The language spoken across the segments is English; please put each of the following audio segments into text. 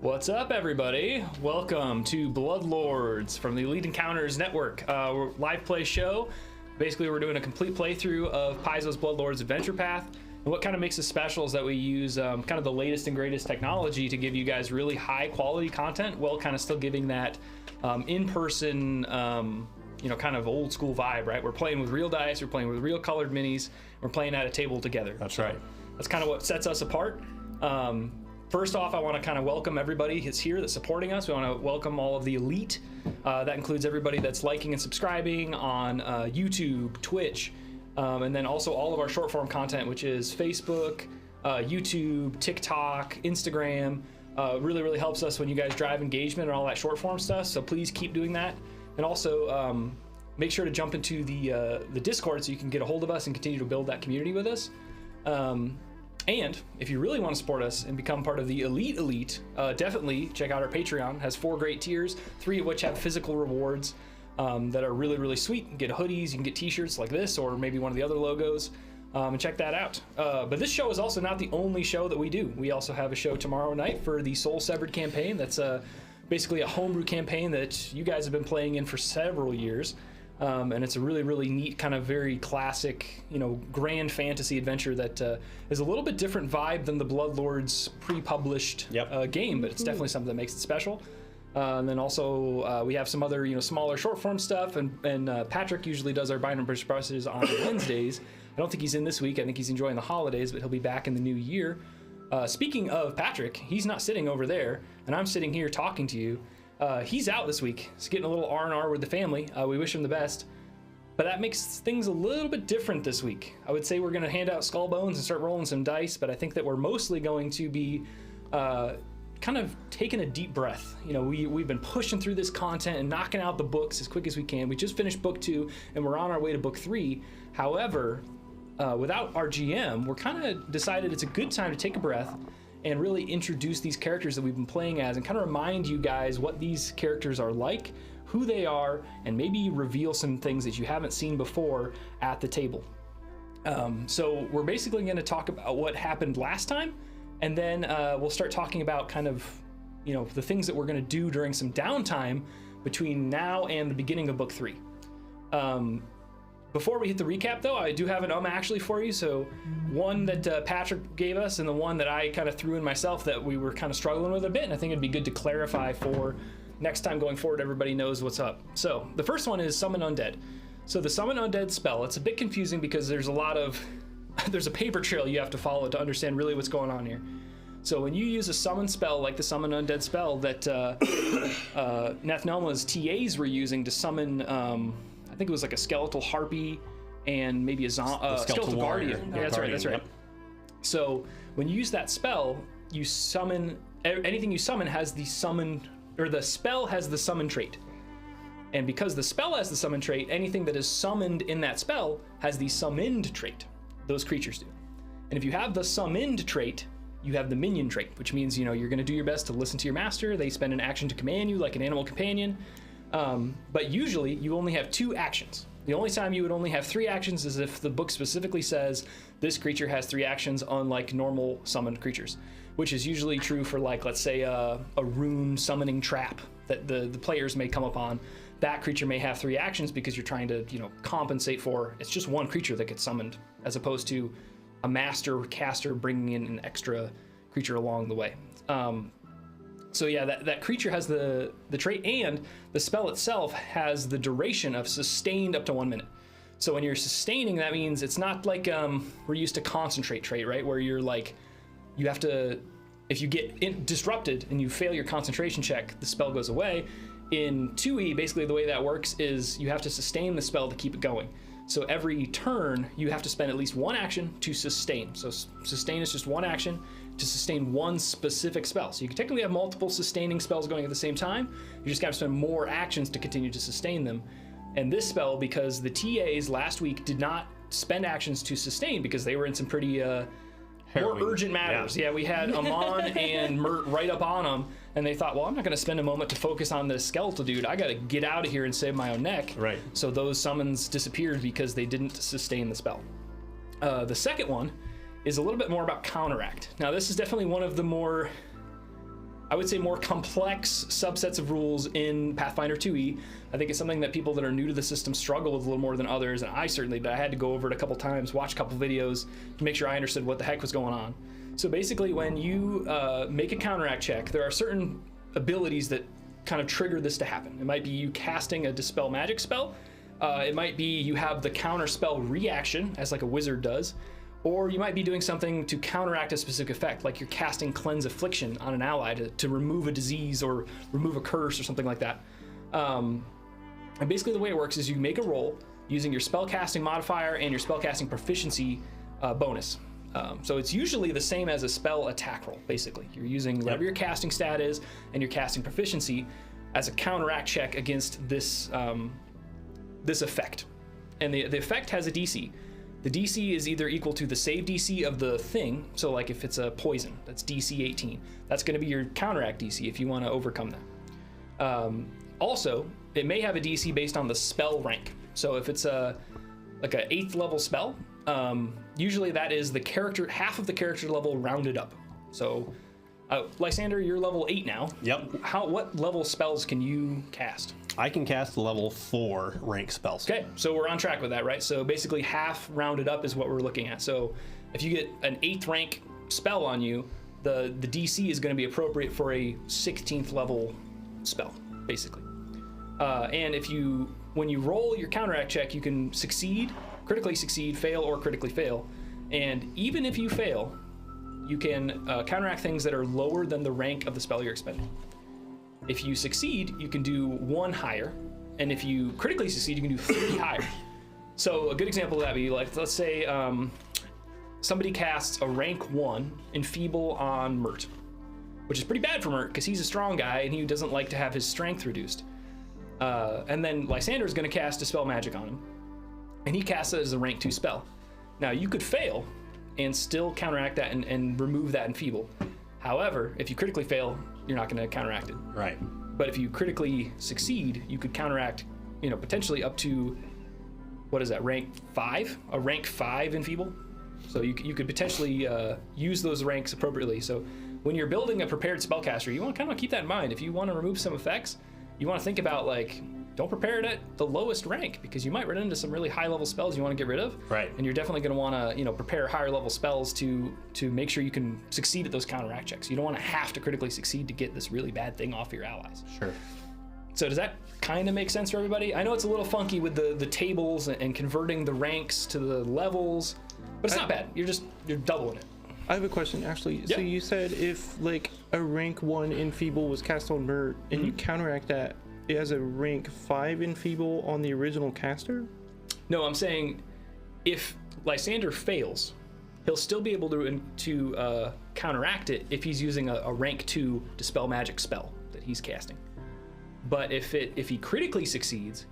What's up, everybody? Welcome to Bloodlords from the Elite Encounters Network. We're a live play show. Basically, we're doing a complete playthrough of Paizo's Bloodlords Adventure Path. And what kind of makes us special is that we use kind of the latest and greatest technology to give you guys really high quality content, while kind of still giving that in-person, kind of old school vibe, right? We're playing with real dice, we're playing with real colored minis, we're playing at a table together. That's right. That's kind of what sets us apart. First off, I want to kind of welcome everybody that's here that's supporting us. We want to welcome all of the elite. That includes everybody that's liking and subscribing on YouTube, Twitch, and then also all of our short form content, which is Facebook, YouTube, TikTok, Instagram. Really, really helps us when you guys drive engagement and all that short form stuff. So please keep doing that. And also make sure to jump into the Discord so you can get a hold of us and continue to build that community with us. And if you really want to support us and become part of the elite, definitely check out our Patreon. It has 4 great tiers, 3 of which have physical rewards that are really, really sweet. You can get hoodies, you can get t-shirts like this, or maybe one of the other logos, and check that out. But this show is also not the only show that we do. We also have a show tomorrow night for the Soul Severed campaign. That's basically a homebrew campaign that you guys have been playing in for several years. And it's a really, really neat, kind of very classic, grand fantasy adventure that is a little bit different vibe than the Bloodlords pre-published game, but it's definitely something that makes it special. And then also we have some other, smaller short form stuff, and Patrick usually does our Bind and Brush brushes on Wednesdays. I don't think he's in this week. I think he's enjoying the holidays, but he'll be back in the new year. Speaking of Patrick, he's not sitting over there, and I'm sitting here talking to you. He's out this week. He's getting a little R&R with the family. We wish him the best. But that makes things a little bit different this week. I would say we're going to hand out skull bones and start rolling some dice, but I think that we're mostly going to be kind of taking a deep breath. We've been pushing through this content and knocking out the books as quick as we can. We just finished book 2, and we're on our way to book 3. However, without our GM, we're kind of decided it's a good time to take a breath and really introduce these characters that we've been playing as and kind of remind you guys what these characters are like, who they are, and maybe reveal some things that you haven't seen before at the table. So we're basically going to talk about what happened last time, and then we'll start talking about kind of, the things that we're going to do during some downtime between now and the beginning of book 3. Before we hit the recap, though, I do have an actually for you. So one that Patrick gave us and the one that I kind of threw in myself that we were kind of struggling with a bit, and I think it'd be good to clarify for next time going forward, everybody knows what's up. So the first one is Summon Undead. So the Summon Undead spell, it's a bit confusing because there's a paper trail you have to follow to understand really what's going on here. So when you use a summon spell like the Summon Undead spell that Nathnelma's TAs were using to summon... I think it was like a skeletal harpy and maybe a skeletal guardian. Yeah, that's right. Yep. So when you use that spell, you summon anything you summon has the summon, or the spell has the summon trait. And because the spell has the summon trait, anything that is summoned in that spell has the summoned trait. Those creatures do. And if you have the summoned trait, you have the minion trait, which means you're going to do your best to listen to your master. They spend an action to command you like an animal companion. But usually you only have 2 actions. The only time you would only have 3 actions is if the book specifically says this creature has 3 actions, unlike normal summoned creatures, which is usually true for, like, let's say a rune summoning trap that the players may come upon. That creature may have 3 actions because you're trying to compensate for it's just one creature that gets summoned, as opposed to a master caster bringing in an extra creature along the way. So yeah, that creature has the trait, and the spell itself has the duration of sustained up to 1 minute. So when you're sustaining, that means it's not like we're used to concentrate trait, right? Where you're like, you have to, if you get disrupted and you fail your concentration check, the spell goes away. In 2E, basically the way that works is you have to sustain the spell to keep it going. So every turn, you have to spend at least 1 action to sustain. So sustain is just 1 action to sustain 1 specific spell. So you can technically have multiple sustaining spells going at the same time. You just got to spend more actions to continue to sustain them. And this spell, because the TAs last week did not spend actions to sustain because they were in some pretty more urgent matters. Yeah, we had Amon and Mert right up on them, and they thought, well, I'm not going to spend a moment to focus on this skeletal dude. I got to get out of here and save my own neck. Right. So those summons disappeared because they didn't sustain the spell. The second one is a little bit more about counteract. Now, this is definitely one of the more I would say, more complex subsets of rules in Pathfinder 2e. I think it's something that people that are new to the system struggle with a little more than others, and I certainly did. I had to go over it a couple times, watch a couple videos to make sure I understood what the heck was going on. So basically, when you make a counteract check, there are certain abilities that kind of trigger this to happen. It might be you casting a Dispel Magic spell. It might be you have the counter spell reaction, as like a wizard does. Or you might be doing something to counteract a specific effect, like you're casting Cleanse Affliction on an ally to remove a disease or remove a curse or something like that. And basically the way it works is you make a roll using your spellcasting modifier and your spellcasting proficiency bonus. So it's usually the same as a spell attack roll, basically. You're using whatever your casting stat is and your casting proficiency as a counteract check against this, this effect. And the effect has a DC. The DC is either equal to the save DC of the thing, so like if it's a poison, that's DC 18. That's going to be your counteract DC if you want to overcome that. Also, it may have a DC based on the spell rank. So if it's like an 8th level spell, usually that is the character, half of the character level rounded up. So, Lysander, you're level 8 now. Yep. What level spells can you cast? I can cast level 4 rank spells. Okay, so we're on track with that, right? So basically half rounded up is what we're looking at. So if you get an 8th rank spell on you, the DC is going to be appropriate for a 16th level spell, basically. And when you roll your counteract check, you can succeed, critically succeed, fail, or critically fail. And even if you fail, you can counteract things that are lower than the rank of the spell you're expending. If you succeed, you can do 1 higher, and if you critically succeed, you can do 3 higher. So a good example of that would be like, let's say somebody casts a rank 1 Enfeeble on Mert, which is pretty bad for Mert because he's a strong guy and he doesn't like to have his strength reduced. And then Lysander is going to cast Dispel Magic on him, and he casts it as a rank 2 spell. Now you could fail and still counteract that and remove that Enfeeble. However, if you critically fail, you're not going to counteract it. Right. But if you critically succeed, you could counteract, potentially up to, what is that, rank 5? A rank 5 Enfeeble? So you could potentially use those ranks appropriately. So when you're building a prepared spellcaster, you want to kind of keep that in mind. If you want to remove some effects, you want to think about, like, don't prepare it at the lowest rank, because you might run into some really high level spells you want to get rid of. Right. And you're definitely going to want to, prepare higher level spells to make sure you can succeed at those counteract checks. You don't want to have to critically succeed to get this really bad thing off your allies. Sure. So does that kind of make sense for everybody? I know it's a little funky with the tables and converting the ranks to the levels, but it's not bad. You're doubling it. I have a question, actually. Yeah. So you said if like a rank 1 Enfeeble was cast on Mert and you counteract that, it has a rank 5 Enfeeble on the original caster? No, I'm saying if Lysander fails, he'll still be able to counteract it if he's using a rank 2 Dispel Magic spell that he's casting. But if he critically succeeds,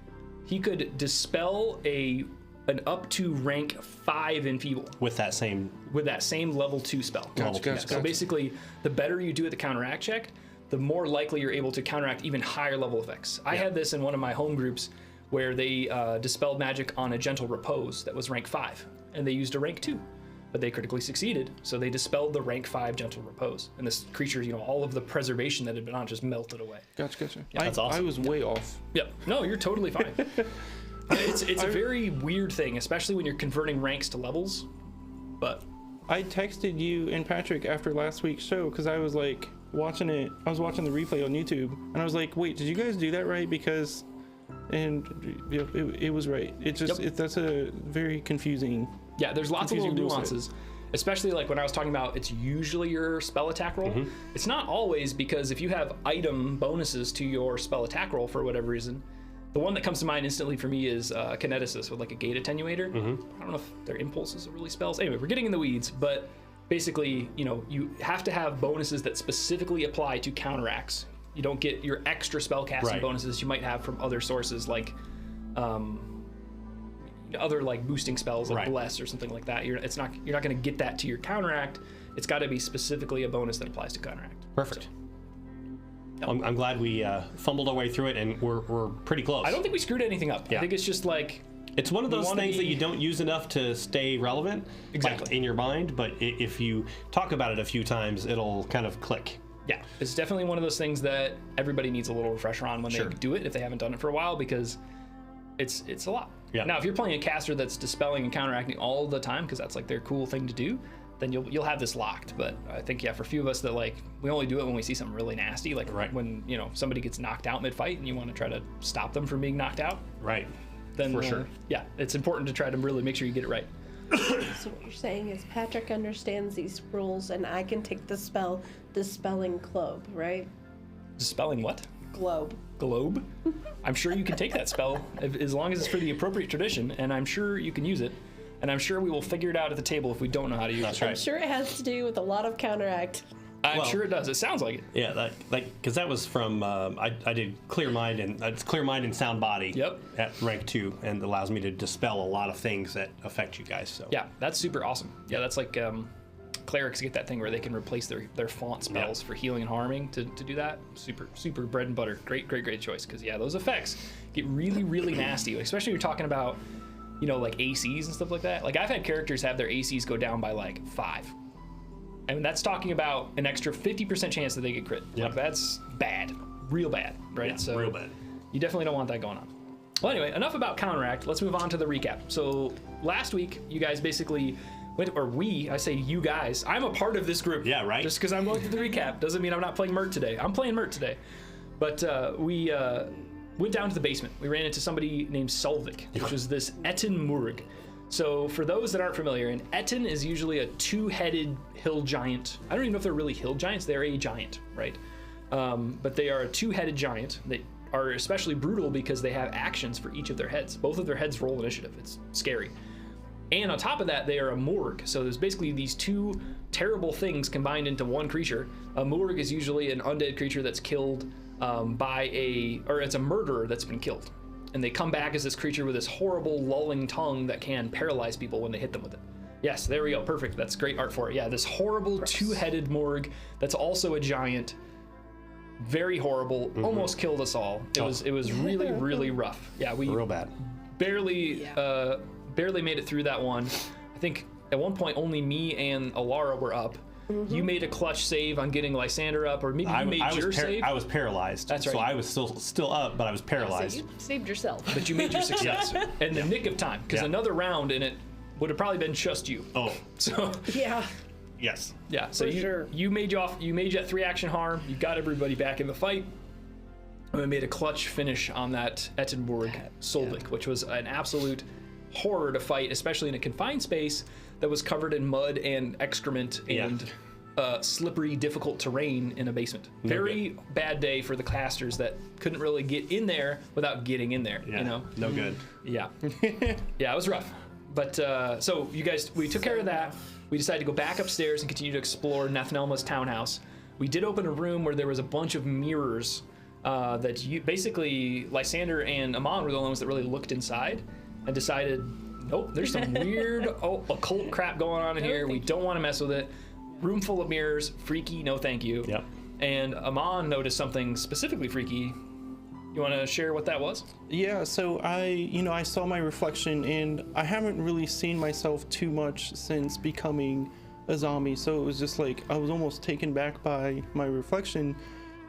he could dispel an up to rank 5 Enfeeble With that same level 2 spell. Gotcha. So basically, the better you do at the counteract check, the more likely you're able to counteract even higher level effects. I had this in one of my home groups where they dispelled magic on a Gentle Repose that was rank 5, and they used a rank 2, but they critically succeeded, so they dispelled the rank 5 Gentle Repose, and this creature, all of the preservation that had been on just melted away. Gotcha. Yeah, that's awesome. I was way off. Yep. No, you're totally fine. It's a very weird thing, especially when you're converting ranks to levels, but... I texted you and Patrick after last week's show because I was like watching it. I was watching the replay on YouTube, and I was like, "Wait, did you guys do that right?" Because, and it was right. It just that's a very confusing. Yeah, there's lots of little nuances, especially like when I was talking about it's usually your spell attack roll. It's not always, because if you have item bonuses to your spell attack roll for whatever reason, the one that comes to mind instantly for me is Kineticist with like a gate attenuator. I don't know if their impulses are really spells. Anyway, we're getting in the weeds, but basically, you have to have bonuses that specifically apply to counteracts. You don't get your extra spellcasting bonuses you might have from other sources, like other like boosting spells like Bless or something like that. You're not going to get that to your counteract. It's got to be specifically a bonus that applies to counteract. Perfect. So, I'm glad we fumbled our way through it, and we're pretty close. I don't think we screwed anything up. I think it's just like... It's one of those things that you don't use enough to stay relevant, Exactly. like, in your mind, but if you talk about it a few times, it'll kind of click. Yeah, it's definitely one of those things that everybody needs a little refresher on when Sure. they do it, if they haven't done it for a while, because it's a lot. Yeah. Now, if you're playing a caster that's dispelling and counteracting all the time, because that's like their cool thing to do, then you'll have this locked. But I think, yeah, for a few of us that like, we only do it when we see something really nasty, like Right. when, you know, somebody gets knocked out mid-fight and you want to try to stop them from being knocked out, Right. then For sure. yeah, it's important to try to really make sure you get it right. So what you're saying is Patrick understands these rules, and I can take the spell Dispelling Globe, right? Dispelling what? Globe. Globe? I'm sure you can take that spell as long as it's for the appropriate tradition, and I'm sure you can use it. And I'm sure we will figure it out at the table if we don't know how to use That's it. right. I'm sure it has to do with a lot of counteract. I'm Well- sure it does. It sounds like it. Yeah, because that was from I did clear mind and it's clear mind and sound body. Yep. At rank 2, and allows me to dispel a lot of things that affect you guys. So Yeah, that's super awesome. Yeah, that's like clerics get that thing where they can replace their font spells for healing and harming to do that. Super bread and butter. Great choice. Because yeah, those effects get really nasty, especially when you're talking about, you know, like ACs and stuff like that. Like I've had characters have their ACs go down by like 5. I mean, that's talking about an extra 50% chance that they get crit. Yep. Like, that's bad. Real bad, right? Yeah, So real bad. You definitely don't want that going on. Well, anyway, enough about counteract. Let's move on to the recap. So last week, you guys basically went, or I say you guys. I'm a part of this group. Yeah, right. Just because I'm going through the recap doesn't mean I'm not playing Mert today. I'm playing Mert today. But we went down to the basement. We ran into somebody named Solvik, which was this Etten Murg. So for those that aren't familiar, an Etten is usually a 2-headed hill giant. I don't even know if they're really hill giants. They're a giant, right? But they are a 2-headed giant. They are especially brutal because they have actions for each of their heads. Both of their heads roll initiative. It's scary. And on top of that, they are a Morg. So there's basically these two terrible things combined into one creature. A Morg is usually an undead creature that's killed it's a murderer that's been killed. And they come back as this creature with this horrible lulling tongue that can paralyze people when they hit them with it. Yes, there we go. Perfect. That's great art for it. Yeah, this horrible 2-headed Morg that's also a giant. Very horrible. Almost killed us all. It was really rough. Yeah, we real bad. barely made it through that one. I think at one point only me and Alara were up. You made a clutch save on getting Lysander up, or maybe you made your save. I was paralyzed. That's right. So I was still up, but I was paralyzed. So you saved yourself. But you made your success in the nick of time, because Yeah. another round and it would have probably been just you. Oh, So Yeah. yes. yeah, so For sure. you made you that 3-action harm. You got everybody back in the fight. And we made a clutch finish on that Ettenborg Solvik, which was an absolute horror to fight, especially in a confined space that was covered in mud and excrement and slippery, difficult terrain in a basement. Very bad day for the casters that couldn't really get in there without getting in there. Yeah. You know? No good. Yeah. Yeah, it was rough. But so you guys, we took care of that. We decided to go back upstairs and continue to explore Nathnelma's townhouse. We did open a room where there was a bunch of mirrors that basically Lysander and Amon were the only ones that really looked inside and decided, nope, there's some weird occult crap going on in here. We don't want to mess with it. Room full of mirrors, freaky, no thank you. Yep. And Amon noticed something specifically freaky. You want to share what that was? Yeah, so I saw my reflection, and I haven't really seen myself too much since becoming a zombie. So it was just like I was almost taken back by my reflection.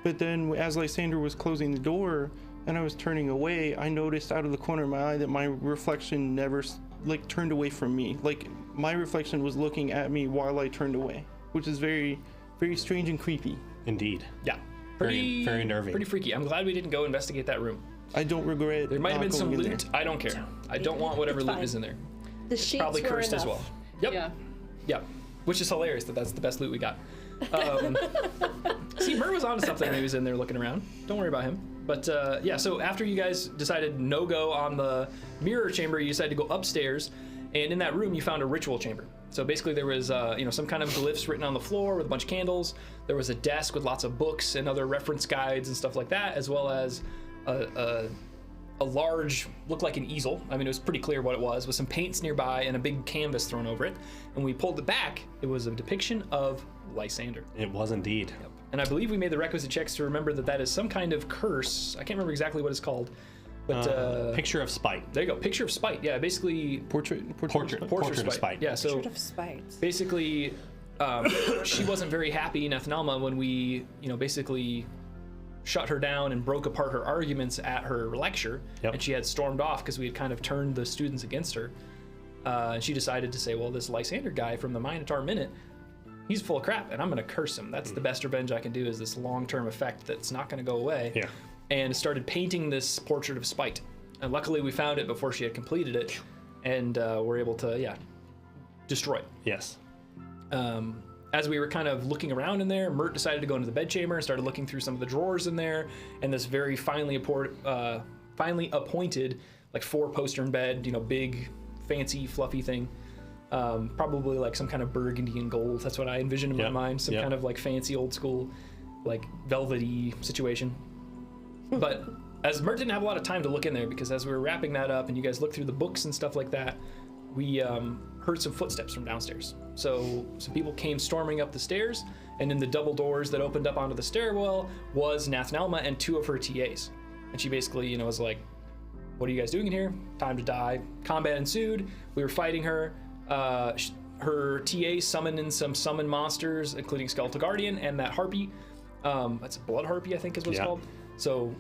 But then as Lysander was closing the door and I was turning away, I noticed out of the corner of my eye that my reflection never turned away from me. Like my reflection was looking at me while I turned away, which is very, very strange and creepy. Indeed. Yeah. Very unnerving. Pretty freaky. I'm glad we didn't go investigate that room. I don't regret. There might have not been some going in loot. there. I don't care. I don't want whatever It's loot fine. is in there. The sheets Probably were cursed enough. as well. Yep. Yeah. Yep. Which is hilarious that's the best loot we got. See, Mur was onto something when he was in there looking around. Don't worry about him. But yeah, so after you guys decided no go on the mirror chamber, you decided to go upstairs, and in that room you found a ritual chamber. So basically there was some kind of glyphs written on the floor with a bunch of candles. There was a desk with lots of books and other reference guides and stuff like that, as well as a large, looked like an easel. I mean, it was pretty clear what it was, with some paints nearby and a big canvas thrown over it. And we pulled it back. It was a depiction of Lysander. It was indeed. Yep. And I believe we made the requisite checks to remember that is some kind of curse. I can't remember exactly what it's called, but Picture of spite. there you go. Picture of spite. Yeah, basically Portrait Portrait of spite. Yeah, so Sort of spite. basically she wasn't very happy, Nathnelma, when we, basically shut her down and broke apart her arguments at her lecture. Yep. And she had stormed off because we had kind of turned the students against her. And she decided to say, well, this Lysander guy from the Minotaur Minute, he's full of crap, and I'm going to curse him. That's the best revenge I can do, is this long-term effect that's not going to go away. Yeah. And started painting this portrait of Spite. And luckily we found it before she had completed it, and were able to, destroy it. Yes. As we were kind of looking around in there, Mert decided to go into the bedchamber and started looking through some of the drawers in there, and this very finely appointed, like 4-postern bed, big, fancy, fluffy thing. Probably like some kind of burgundy and gold. That's what I envisioned in my mind. Some kind of like fancy old school, like velvety situation. But as Mert didn't have a lot of time to look in there, because as we were wrapping that up and you guys looked through the books and stuff like that, we heard some footsteps from downstairs. So some people came storming up the stairs, and in the double doors that opened up onto the stairwell was Nathnelma and 2 of her TAs. And she basically, was like, what are you guys doing in here? Time to die. Combat ensued. We were fighting her. Her TA summoned in some summon monsters, including Skeletal Guardian and that harpy. That's a blood harpy, I think is what it's called. So,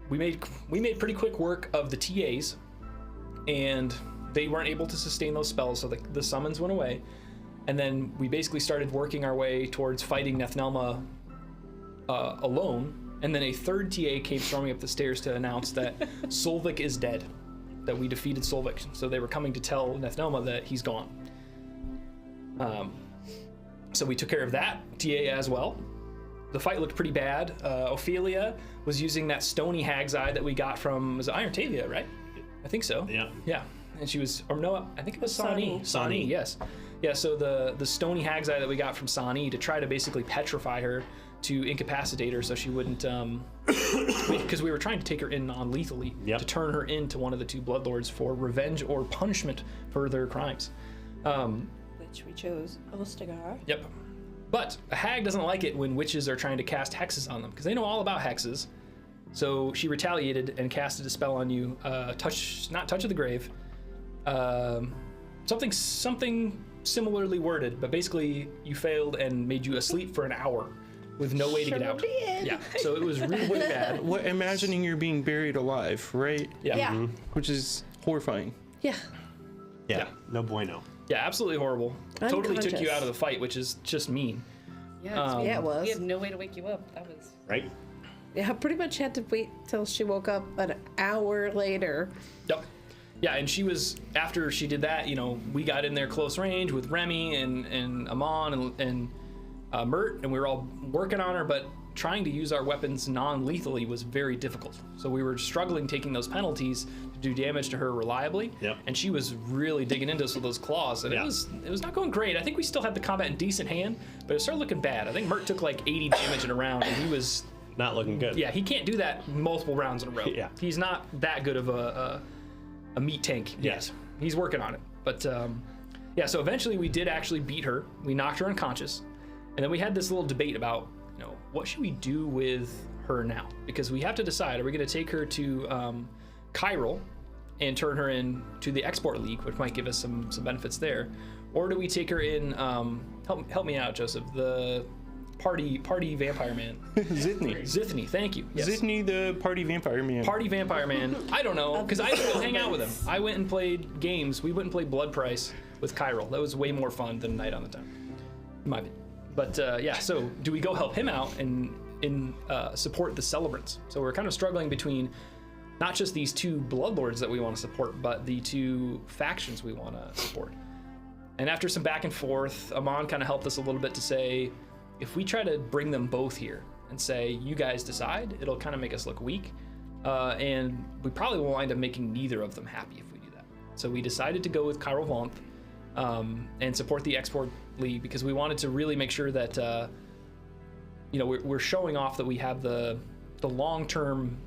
we made pretty quick work of the TAs, and they weren't able to sustain those spells, so the summons went away. And then we basically started working our way towards fighting Nathnelma alone. And then a 3rd TA came storming up the stairs to announce that Solvik is dead, that we defeated Solvik. So they were coming to tell Nathnelma that he's gone. So we took care of that TA as well. The fight looked pretty bad. Ophelia was using that stony hag's eye that we got from, was it Iron Tavia, right? I think so. Yeah. Yeah. And she was, or no, I think it was Sani. Sani, yes. Yeah, so the stony hag's eye that we got from Sani to try to basically petrify her, to incapacitate her so she wouldn't, because we were trying to take her in non-lethally, to turn her into one of the 2 bloodlords for revenge or punishment for their crimes. Which we chose Ostagar. Yep. But a hag doesn't like it when witches are trying to cast hexes on them, because they know all about hexes. So she retaliated and casted a spell on you, not touch of the grave, something similarly worded, but basically you failed and made you asleep for an hour with no way to get out. Did. Yeah, so it was really bad. What, imagining you're being buried alive, right? Yeah. Mm-hmm. Which is horrifying. Yeah. Yeah. No bueno. Yeah, absolutely horrible. Totally took you Unconscious. out of the fight, which is just mean. Yeah, 'cause Yeah, it was. we had no way to wake you up. That was Right? Yeah, I pretty much had to wait till she woke up an hour later. Yep. Yeah, and she was, after she did that, we got in there close range with Remy and Amon and Mert, and we were all working on her, but trying to use our weapons non-lethally was very difficult. So we were struggling taking those penalties to do damage to her reliably. Yep. And she was really digging into us with those claws, and it was not going great. I think we still had the combat in decent hand, but it started looking bad. I think Mert took like 80 damage in a round, and he was Not looking good. Yeah, he can't do that multiple rounds in a row. Yeah. He's not that good of a meat tank. Yes. He's working on it. But so eventually we did actually beat her. We knocked her unconscious. And then we had this little debate about, what should we do with her now? Because we have to decide, are we going to take her to Chiral and turn her in to the Export League, which might give us some benefits there? Or do we take her in, help me out, Joseph, the party vampire man? Zithny, thank you. Yes. Zithny, the party vampire man. Party vampire man. I don't know, because I didn't go hang out with him. I went and played games. We went and played Blood Price with Chiral. That was way more fun than Night on the Town, in my opinion. But so do we go help him out and support the Celebrants? So we're kind of struggling between not just these 2 bloodlords that we want to support, but the 2 factions we want to support. And after some back and forth, Amon kind of helped us a little bit to say, if we try to bring them both here and say, you guys decide, it'll kind of make us look weak. And we probably will wind up making neither of them happy if we do that. So we decided to go with Chiral Vonth and support the Export League, because we wanted to really make sure that, we're showing off that we have the long-term,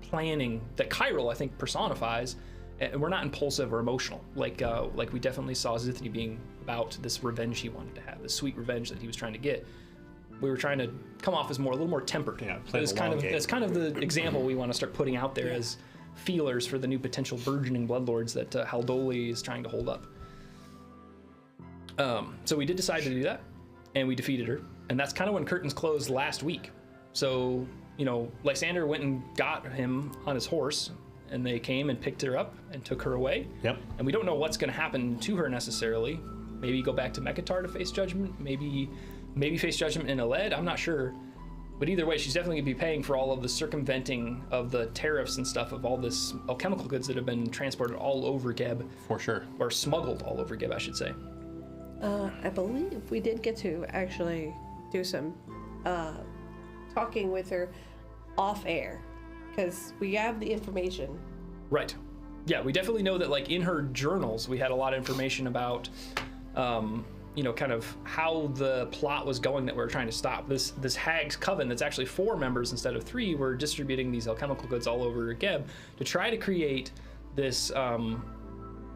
planning that Chiral, I think, personifies. And we're not impulsive or emotional, like we definitely saw Zithny being about this revenge he wanted to have, this sweet revenge that he was trying to get. We were trying to come off as a little more tempered. Yeah, It's kind of the example we want to start putting out there as feelers for the new potential burgeoning bloodlords that Haldoli is trying to hold up. So we did decide to do that, and we defeated her, and that's kind of when curtains closed last week. So, you know, Lysander went and got him on his horse, and they came and picked her up and took her away. Yep. And we don't know what's going to happen to her necessarily. Maybe go back to Mekatar to face judgment. Maybe face judgment in Aled. I'm not sure. But either way, she's definitely going to be paying for all of the circumventing of the tariffs and stuff of all this alchemical goods that have been transported all over Geb. For sure. Or smuggled all over Geb, I should say. I believe we did get to actually do some talking with her off air, because we have the information. Right. Yeah, we definitely know that, like, in her journals, we had a lot of information about, you know, kind of how the plot was going that we were trying to stop. This Hag's Coven that's actually 4 members instead of 3 were distributing these alchemical goods all over Geb to try to create this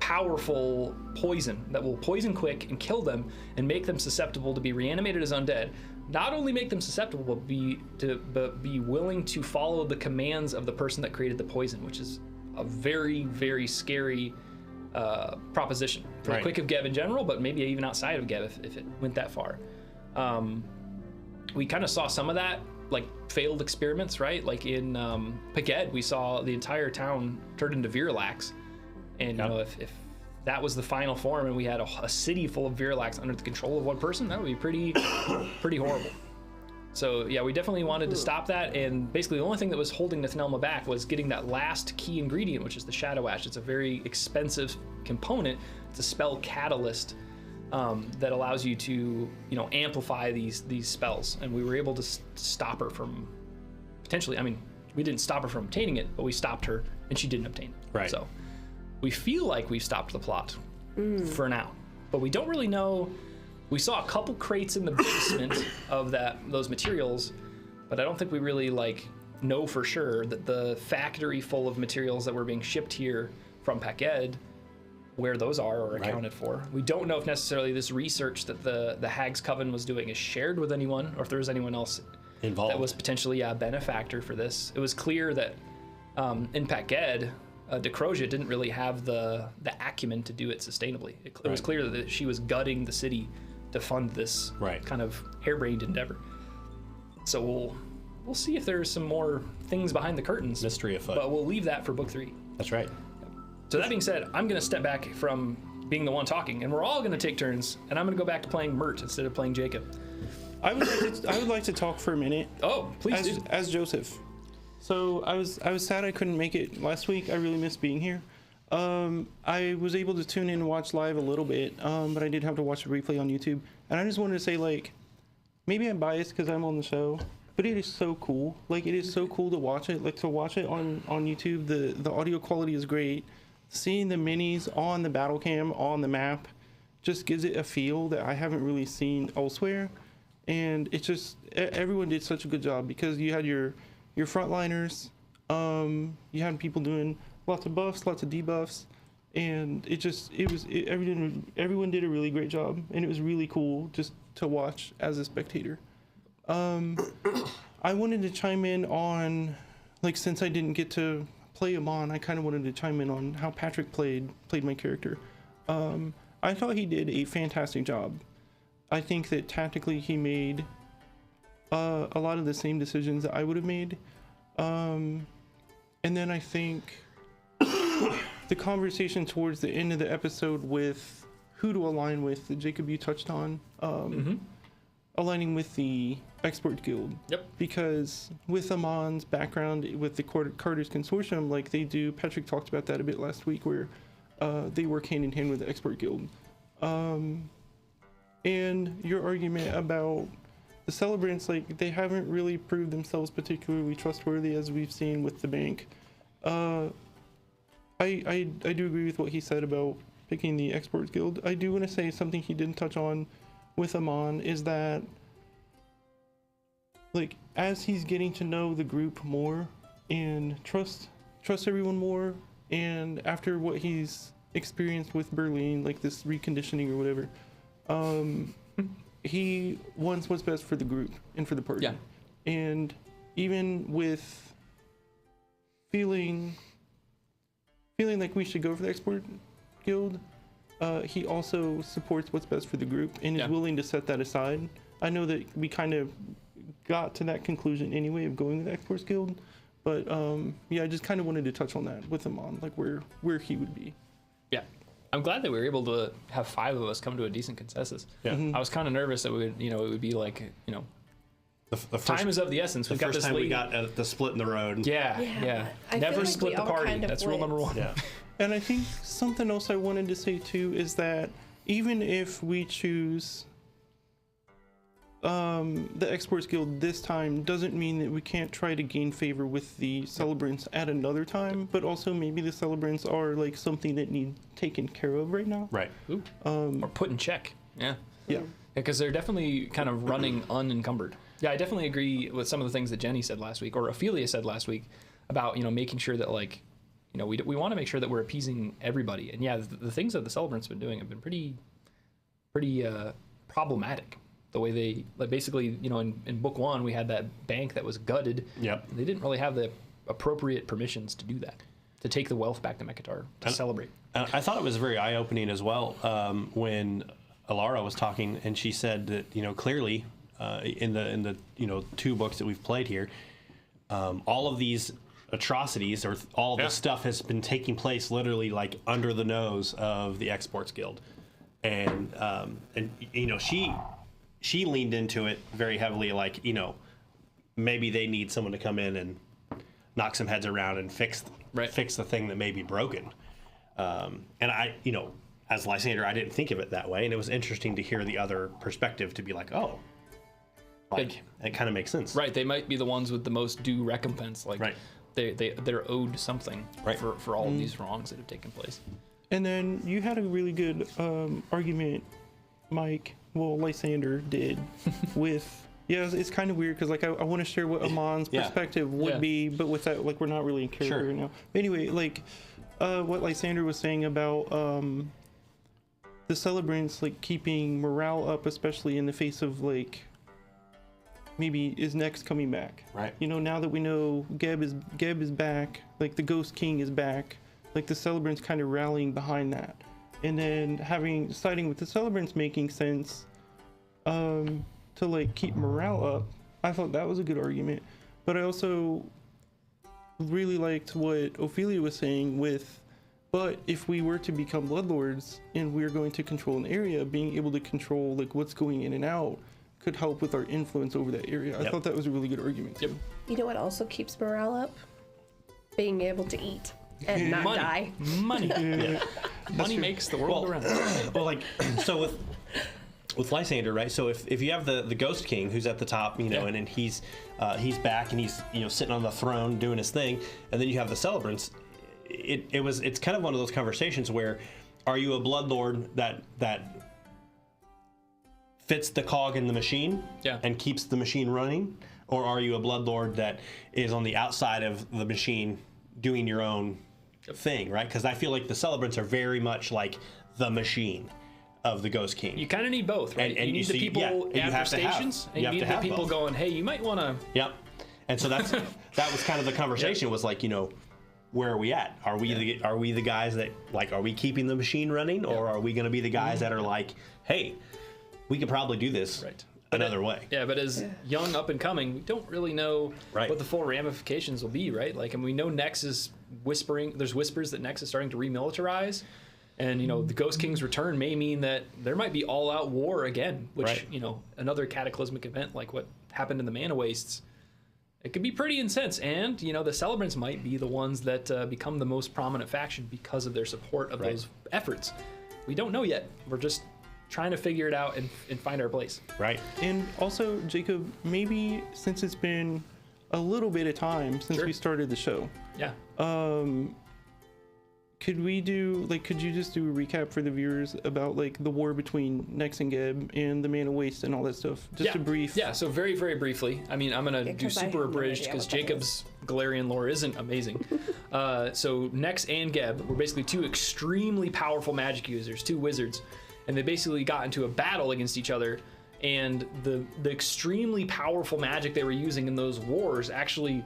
powerful poison that will poison quick and kill them and make them susceptible to be reanimated as undead. Not only make them susceptible, but be willing to follow the commands of the person that created the poison, which is a very, very scary proposition for the Quick of Geb in general, but maybe even outside of Geb if it went that far. We kind of saw some of that, like failed experiments, right? Like in Paged, we saw the entire town turned into Viralax. And you know, if that was the final form and we had a city full of Viralax under the control of one person, that would be pretty horrible. So yeah, we definitely wanted to stop that, and basically the only thing that was holding Nathnelma back was getting that last key ingredient, which is the Shadow Ash. It's a very expensive component. It's a spell catalyst that allows you to, you know, amplify these spells, and we were able to stop her from potentially, I mean, we didn't stop her from obtaining it, but we stopped her and she didn't obtain it. Right. So we feel like we've stopped the plot for now, but we don't really know. We saw a couple crates in the basement of those materials, but I don't think we really know for sure that the factory full of materials that were being shipped here from Paged, where those are or accounted for. We don't know if necessarily this research that the Hag's Coven was doing is shared with anyone, or if there was anyone else involved that was potentially a benefactor for this. It was clear that in Paged, Decrosia didn't really have the acumen to do it sustainably. It was clear that she was gutting the city to fund this kind of harebrained endeavor. So we'll see if there's some more things behind the curtains. Mystery afoot. But we'll leave that for book 3. That's right. So that being said, I'm going to step back from being the one talking, and we're all going to take turns, and I'm going to go back to playing Mert instead of playing Jacob. I would like to talk for a minute. Oh, please do. As Joseph. So I was sad I couldn't make it last week. I really missed being here. I was able to tune in and watch live a little bit, but I did have to watch a replay on YouTube. And I just wanted to say, maybe I'm biased because I'm on the show, but it is so cool. It is so cool to watch it. To watch it on YouTube, the audio quality is great. Seeing the minis on the battle cam on the map just gives it a feel that I haven't really seen elsewhere. And it's just, everyone did such a good job because you had your frontliners, you had people doing lots of buffs, lots of debuffs, and everyone did a really great job, and it was really cool just to watch as a spectator. I wanted to chime in on, since I didn't get to play Amon, I kind of wanted to chime in on how Patrick played my character. I thought he did a fantastic job. I think that tactically he made a lot of the same decisions that I would have made. And then I think the conversation towards the end of the episode with who to align with, that Jacob, you touched on, aligning with the Export Guild. Yep. Because with Amon's background with the Carter's Consortium, they do, Patrick talked about that a bit last week, where they work hand in hand with the Export Guild. And your argument about the Celebrants, they haven't really proved themselves particularly trustworthy, as we've seen with the bank. I do agree with what he said about picking the Export Guild. I do want to say something he didn't touch on with Amon is that, as he's getting to know the group more and trust everyone more, and after what he's experienced with Berlin, this reconditioning or whatever, he wants what's best for the group and for the party. Yeah. And even with feeling like we should go for the Export Guild, he also supports what's best for the group and Yeah. is willing to set that aside. I know that we kind of got to that conclusion anyway of going with the Exports Guild, but yeah, I just kind of wanted to touch on that with him on like where he would be. Yeah. I'm glad that we were able to have 5 of us come to a decent consensus. Yeah. I was kind of nervous that we would, it would be like, The first, time is of the essence. the We've got first this time we lady. got the split in the road. Yeah. I feel Never like split we the all party. kind of That's rule number 1. Yeah. And I think something else I wanted to say too is that even if we choose the Exports Guild this time, doesn't mean that we can't try to gain favor with the Celebrants at another time, but also maybe the Celebrants are like something that need taken care of right now. Right. Ooh. Or put in check. Yeah. Yeah. Because they're definitely kind of running unencumbered. Yeah, I definitely agree with some of the things that Jenny said last week, or Ophelia said last week, about making sure that we want to make sure that we're appeasing everybody. And yeah, the things that the Celebrants have been doing have been pretty problematic. The way they basically in book 1 we had that bank that was gutted. Yep. They didn't really have the appropriate permissions to do that, to take the wealth back to Mekatar to celebrate. I thought it was very eye-opening as well when Alara was talking, and she said that clearly in the 2 books that we've played here, all of these atrocities or all this stuff has been taking place literally like under the nose of the Exports Guild, and she leaned into it very heavily, like maybe they need someone to come in and knock some heads around and fix the thing that may be broken. And I, as Lysander, I didn't think of it that way, and it was interesting to hear the other perspective, to be like, oh, like it kind of makes sense. Right, they might be the ones with the most due recompense. Like Right. they're owed something for all of these wrongs that have taken place. And then you had a really good argument, Mike. Well, Lysander did with. Yeah, it's kind of weird because like I want to share what Amon's perspective would be, but with that, like we're not really in character right now. But anyway, like what Lysander was saying about the Celebrants like keeping morale up, especially in the face of like maybe is next coming back. Right. Now that we know Geb is back, like the Ghost King is back, like the Celebrants kind of rallying behind that, and then siding with the Celebrants making sense to like keep morale up. I thought that was a good argument, but I also really liked what Ophelia was saying but if we were to become bloodlords and we're going to control an area, being able to control like what's going in and out could help with our influence over that area. I thought that was a really good argument. Yep. You know what also keeps morale up? Being able to eat and not Money. die. Money. Money makes the world go round. Well, like so with Lysander, right? So if you have the Ghost King who's at the top, and then he's back and he's sitting on the throne doing his thing, and then you have the Celebrants. It's kind of one of those conversations where, are you a bloodlord that fits the cog in the machine and keeps the machine running, or are you a bloodlord that is on the outside of the machine doing your own thing, right? Because I feel like the Celebrants are very much like the machine of the Ghost King. You kind of need both, right? And you need the people you at have the to have- stations, you and have you to need the have people both. going, hey, you might want to. Yep. And so that was kind of the conversation, was like, where are we at? Are we the guys that like, are we keeping the machine running, or are we going to be the guys that are like, hey, we could probably do this another way? Yeah, but as young up and coming, we don't really know what the full ramifications will be, right? Like, and we know Nex is whispering. There's whispers that Nex is starting to remilitarize, and the Ghost King's return may mean that there might be all-out war again, which another cataclysmic event like what happened in the Mana Wastes. It could be pretty intense, and the Celebrants might be the ones that become the most prominent faction because of their support of those efforts. We don't know yet. We're just trying to figure it out and find our place. Right. And also, Jacob, maybe since it's been a little bit of time since we started the show, could you just do a recap for the viewers about like the war between Nex and Geb and the Mana Waste and all that stuff? Just a brief. Yeah, so very, very briefly. I mean, I'm going to do 'cause I super have no abridged idea because what that Jacob's Galarian lore isn't amazing. So Nex and Geb were basically 2 extremely powerful magic users, 2 wizards, and they basically got into a battle against each other, and the extremely powerful magic they were using in those wars actually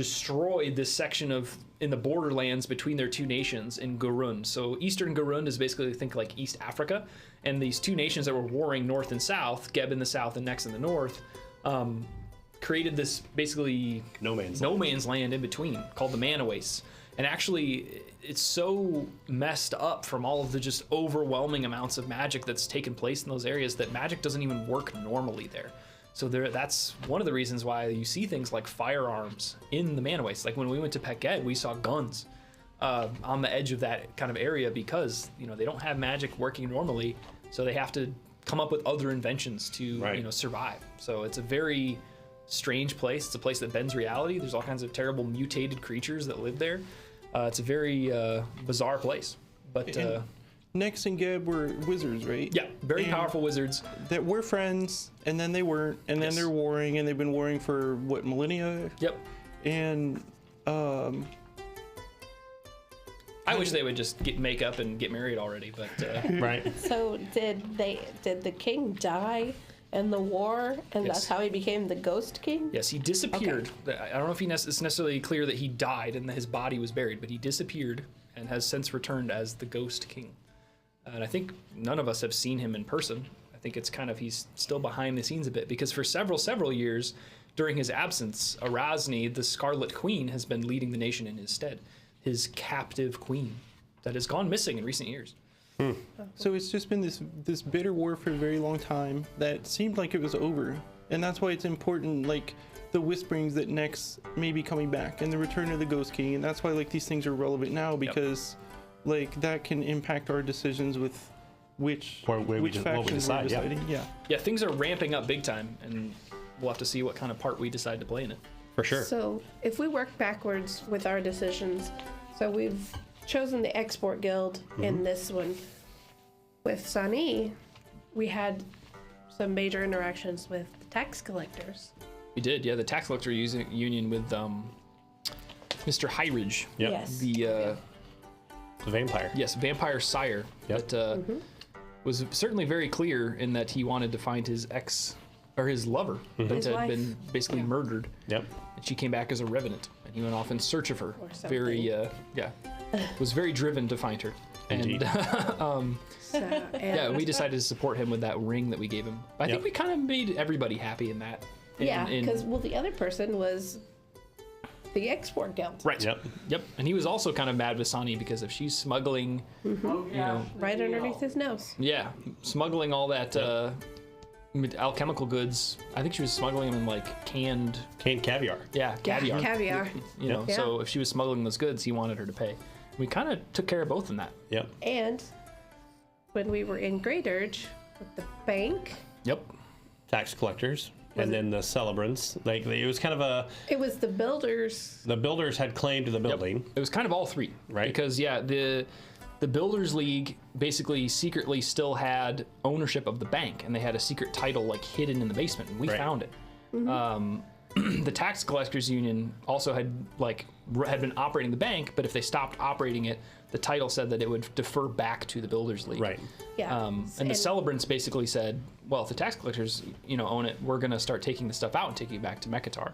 destroyed this section of in the borderlands between their two nations in Gurund. So Eastern Gurund is basically, think like East Africa, and these two nations that were warring north and south, Geb in the south and Nex in the north, created this basically No man's land in between called the Mana Wastes. And actually, it's so messed up from all of the just overwhelming amounts of magic that's taken place in those areas that magic doesn't even work normally there. So that's one of the reasons why you see things like firearms in the Mana Wastes. Like when we went to Peked, we saw guns on the edge of that kind of area because they don't have magic working normally, so they have to come up with other inventions to survive. So it's a very strange place. It's a place that bends reality. There's all kinds of terrible mutated creatures that live there. It's a very bizarre place. But Nex and Geb were wizards, right? yeah, very powerful wizards. That were friends, and then they weren't, and then they're warring, and they've been warring for what, millennia? Yep. And I wish they would just make up and get married already, but Right. So did the king die in the war, and Yes. that's how he became the Ghost King? yes, he disappeared. I don't know if it's necessarily clear that he died and that his body was buried, but he disappeared and has since returned as the Ghost King. And I think none of us have seen him in person. I think it's kind of, he's still behind the scenes a bit, because for several years during his absence, Erasni, the Scarlet Queen, has been leading the nation in his stead. His captive queen that has gone missing in recent years. so it's just been this bitter war for a very long time that seemed like it was over, and that's why it's important, like the whisperings that Nex may be coming back and the return of the Ghost King, and that's why like these things are relevant now, because like that can impact our decisions with which what we factions decide, we're deciding. Yeah. Yeah, things are ramping up big time, and we'll have to see what kind of part we decide to play in it. For sure. So if we work backwards with our decisions, so we've chosen the Export Guild in this one. With Sani, we had some major interactions with the tax collectors. We did, yeah. The tax collector union with Mr. Hyridge. Yep. Yes. The vampire. yes, vampire sire. Yep. That was certainly very clear in that he wanted to find his his lover that His had wife. been basically murdered. Yep. And she came back as a revenant, and he went off in search of her. Or something. Very, was very driven to find her. Indeed. And So, yeah, we decided to support him with that ring that we gave him. I think we kind of made everybody happy in that. yeah, because the other person was the Export Guild. right. Yep. And he was also kind of mad with Sani because if she's smuggling, Right underneath his nose. smuggling all that alchemical goods. I think she was smuggling them in like canned caviar. caviar. Caviar. You know, Yeah. so if she was smuggling those goods, he wanted her to pay. We kind of took care of both in that. Yep. And when we were in Great Urge with the bank, Yep. Tax collectors. And then the celebrants. Like it was kind of it was the builders. the builders had claim to the building. It was kind of all three, Right. Because the Builders League basically secretly still had ownership of the bank, and they had a secret title like hidden in the basement, and we Right. found it. The tax collectors union also had been operating the bank, but if they stopped operating it, the title said that it would defer back to the Builders League. Right. Yeah. And the celebrants basically said, well, if the tax collectors, own it, we're going to start taking the stuff out and taking it back to Mekatar.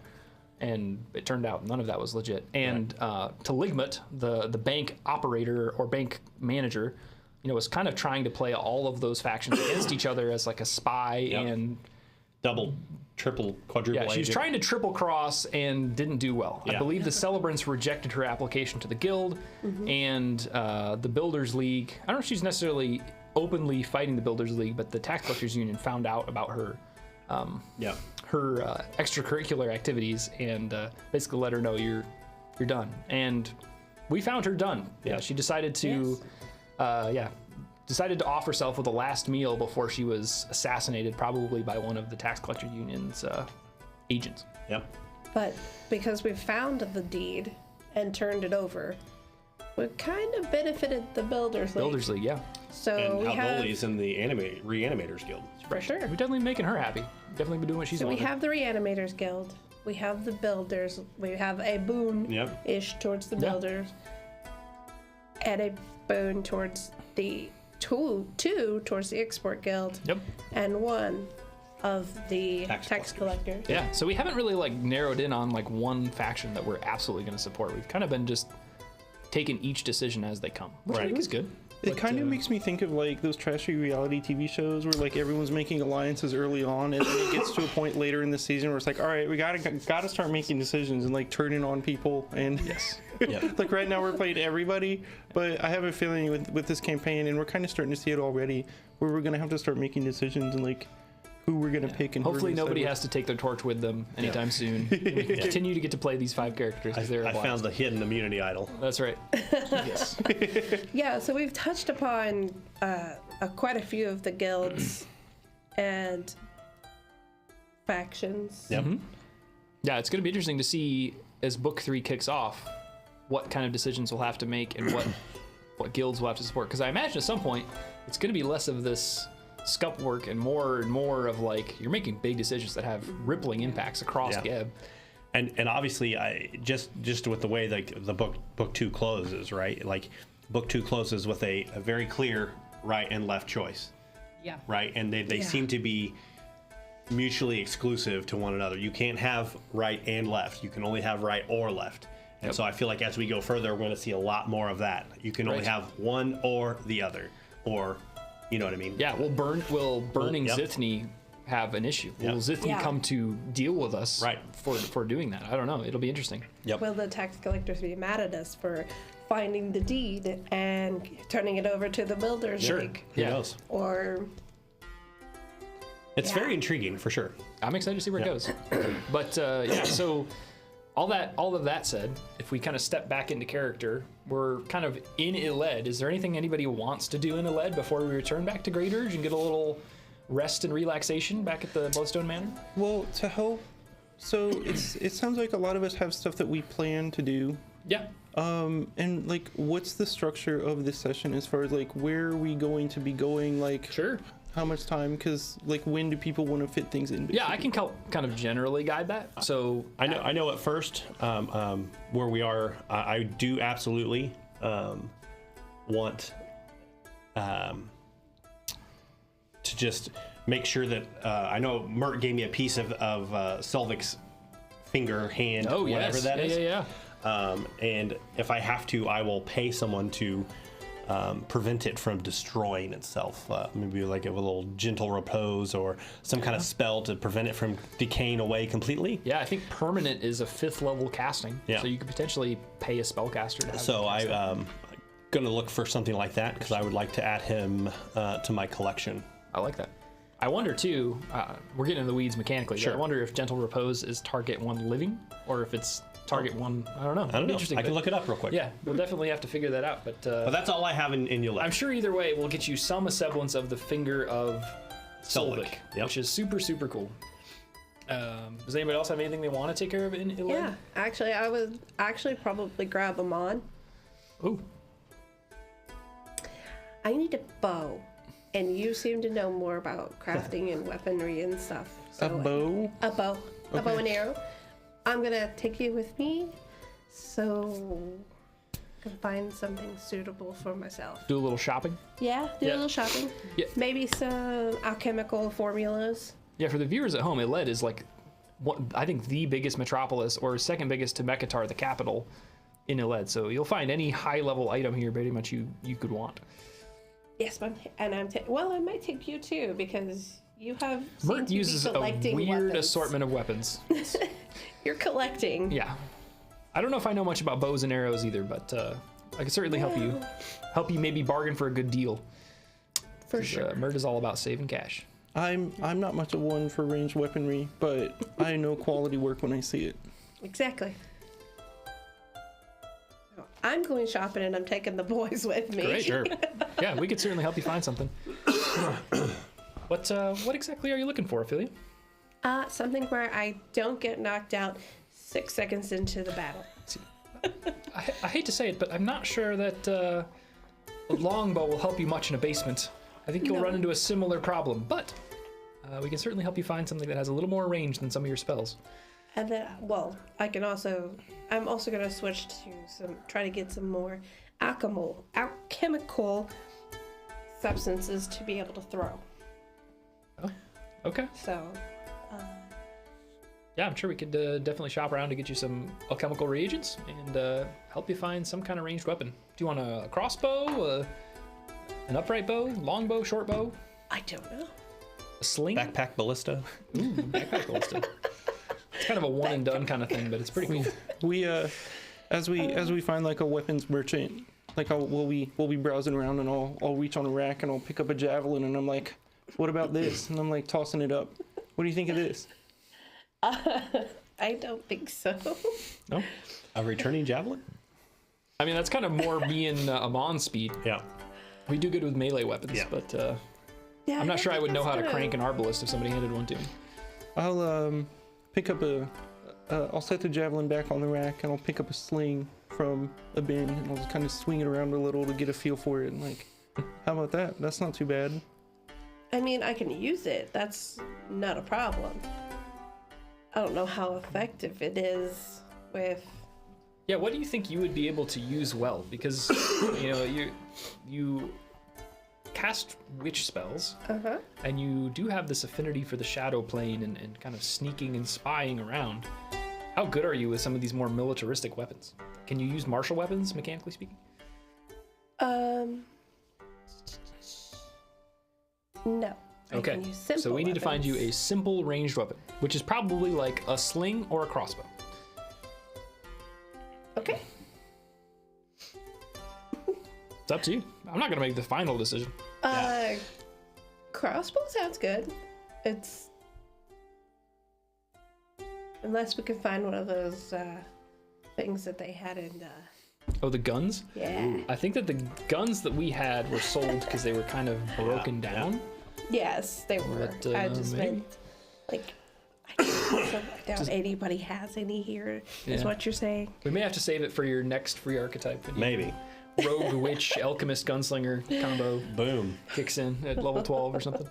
And it turned out none of that was legit. And to Ligmut, the bank operator or bank manager, was kind of trying to play all of those factions against each other as like a spy. Yep. And Double, triple, quadruple. yeah, she was agent. trying to triple cross and didn't do well. I Yeah. believe the celebrants rejected her application to the guild, and the Builders League. I don't know if she's necessarily openly fighting the Builders League, but the tax collectors union found out about her Yeah. extracurricular activities and basically let her know you're done. And we found her done. Yeah, she decided to decided to off herself with a last meal before she was assassinated, probably by one of the tax collector union's agents. Yep. But because we found the deed and turned it over, we kind of benefited the Builders League. Builders League, yeah. So And we have, Alvoli's in the Reanimators Guild. for sure. We're definitely making her happy. Definitely been doing what she's So we wanted. have the Reanimators Guild. We have the Builders. We have a boon-ish towards the Yeah. Builders. And a boon towards the two towards the Export Guild. Yep. And one of the Tax tax collector. Yeah, so we haven't really like narrowed in on like one faction that we're absolutely going to support. We've kind of been just taking each decision as they come, which I think is good. It kind of makes me think of like those trashy reality TV shows where like everyone's making alliances early on, and then it gets to a point later in the season where it's like, all right, we gotta start making decisions and like turning on people. And Yes. like right now we're playing everybody, but I have a feeling with this campaign, and we're kind of starting to see it already, where we're gonna have to start making decisions and like who we're gonna pick and who we're Hopefully gonna nobody side has to take their torch with them anytime soon. We can continue to get to play these 5 characters because they're a I blast. found the hidden immunity idol. That's right. Yes. Yeah, so we've touched upon quite a few of the guilds and factions. Yep. Yeah, it's going to be interesting to see as book 3 kicks off what kind of decisions we'll have to make and what guilds we'll have to support. Because I imagine at some point it's going to be less of this scup work and more of like you're making big decisions that have rippling impacts across Yeah. Geb. And obviously, I just with the way like the book 2 closes, right? Like book 2 closes with a very clear right and left choice, Yeah. right? And they Yeah. seem to be mutually exclusive to one another. You can't have right and left. You can only have right or left. And Yep. so I feel like as we go further, we're going to see a lot more of that. You can only Right. have one or the other, or you know what I mean? Yeah, will burning Yep. Zithni have an issue? Will Yep. Zithni Yeah. come to deal with us Right. for doing that? I don't know. It'll be interesting. Yep. Will the tax collectors be mad at us for finding the deed and turning it over to the builders? Sure. League? Who Yeah. knows? Or It's Yeah. very intriguing for sure. I'm excited to see where it Yeah. goes. But yeah, so all of that said, if we kind of step back into character, we're kind of in Iled. Is there anything anybody wants to do in Iled before we return back to Great Urge and get a little rest and relaxation back at the Bloodstone Manor? Well, to help, so it sounds like a lot of us have stuff that we plan to do. Yeah. And like, what's the structure of this session as far as like where are we going to be going? Like, Sure. how much time? Because like, when do people want to fit things in? Yeah, I can kind of generally guide that. So I know at first where we are. I do absolutely want to just make sure that I know Mert gave me a piece of Selvic's finger, hand, oh whatever yes, that is. yeah. And if I have to, I will pay someone to prevent it from destroying itself. Maybe like a little gentle repose or some kind of spell to prevent it from decaying away completely. Yeah, I think permanent is a 5th level casting. Yeah. So you could potentially pay a spellcaster to have So it cast that. I'm going to look for something like that because I would like to add him to my collection. I like that. I wonder too, we're getting into the weeds mechanically. Sure. I wonder if Gentle Repose is target 1 living or if it's target 1, I don't know. I don't know. Interesting. I can but- look it up real quick. Yeah, we'll definitely have to figure that out. But But that's all I have in your list. I'm sure either way we'll get you some semblance of the finger of Selvig. Selvig, Yep. which is super, super cool. Does anybody else have anything they want to take care of in Iled? yeah, actually, I would actually probably grab them on. Oh, I need a bow, and you seem to know more about crafting and weaponry and stuff. A bow? A bow. A bow Okay. and arrow. I'm gonna take you with me, so I can find something suitable for myself. do a little shopping. Yeah, do Yeah. a little shopping. Yeah. Maybe some alchemical formulas. Yeah, for the viewers at home, Iled is like, I think the biggest metropolis, or second biggest to Mekatar, the capital, in Iled. So you'll find any high-level item here pretty much you could want. Yes, and I might take you too because you have. Mert seem to be uses a collecting weird weapons. assortment of weapons. You're collecting. Yeah, I don't know if I know much about bows and arrows either, but I can certainly help you maybe bargain for a good deal. For 'Cause, sure. Mert is all about saving cash. I'm not much of one for ranged weaponry, but I know quality work when I see it. Exactly. I'm going shopping and I'm taking the boys with me. Great, sure. Yeah, we could certainly help you find something. What exactly are you looking for, Ophelia? Something where I don't get knocked out 6 seconds into the battle. I hate to say it, but I'm not sure that a longbow will help you much in a basement. I think you'll No. run into a similar problem, but we can certainly help you find something that has a little more range than some of your spells. And then, I'm also going to switch to try to get some more alchemical substances to be able to throw. Okay. So, Yeah, I'm sure we could definitely shop around to get you some alchemical reagents and help you find some kind of ranged weapon. Do you want a crossbow, an upright bow, long bow, short bow, I don't know. a sling? Backpack ballista. Ooh, backpack ballista. It's kind of a one and done kind of thing, but it's pretty cool. We as we find like a weapons merchant, like we'll be browsing around and I'll reach on a rack and I'll pick up a javelin and I'm like, what about this? And I'm like tossing it up. What do you think of this? I don't think so. No? A returning javelin? I mean, that's kind of more me and Amon's speed. Yeah. We do good with melee weapons, Yeah. but Yeah, I'm not sure I think would know that's how to gonna- crank an arbalist if somebody handed one to me. I'll pick up I'll set the javelin back on the rack and I'll pick up a sling from a bin and I'll just kind of swing it around a little to get a feel for it. And like, how about that? That's not too bad. I mean, I can use it. That's not a problem. I don't know how effective it is with. Yeah, what do you think you would be able to use well? Because you cast witch spells, and you do have this affinity for the shadow plane and kind of sneaking and spying around. How good are you with some of these more militaristic weapons? Can you use martial weapons, mechanically speaking? No. I Okay, can use simple so we need to find you a weapons. simple ranged weapon, which is probably like a sling or a crossbow. Okay. It's up to you. I'm not gonna make the final decision. Crossbow sounds good. It's unless we can find one of those things that they had in. Oh, the guns? Yeah. I think that the guns that we had were sold because they were kind of broken down. Yes, they were. But, I just maybe. meant like. I doubt anybody has any here. Is Yeah. what you're saying? We may have to save it for your next free archetype. when you- Maybe. Rogue, witch, alchemist, gunslinger combo Boom. kicks in at level 12 or something.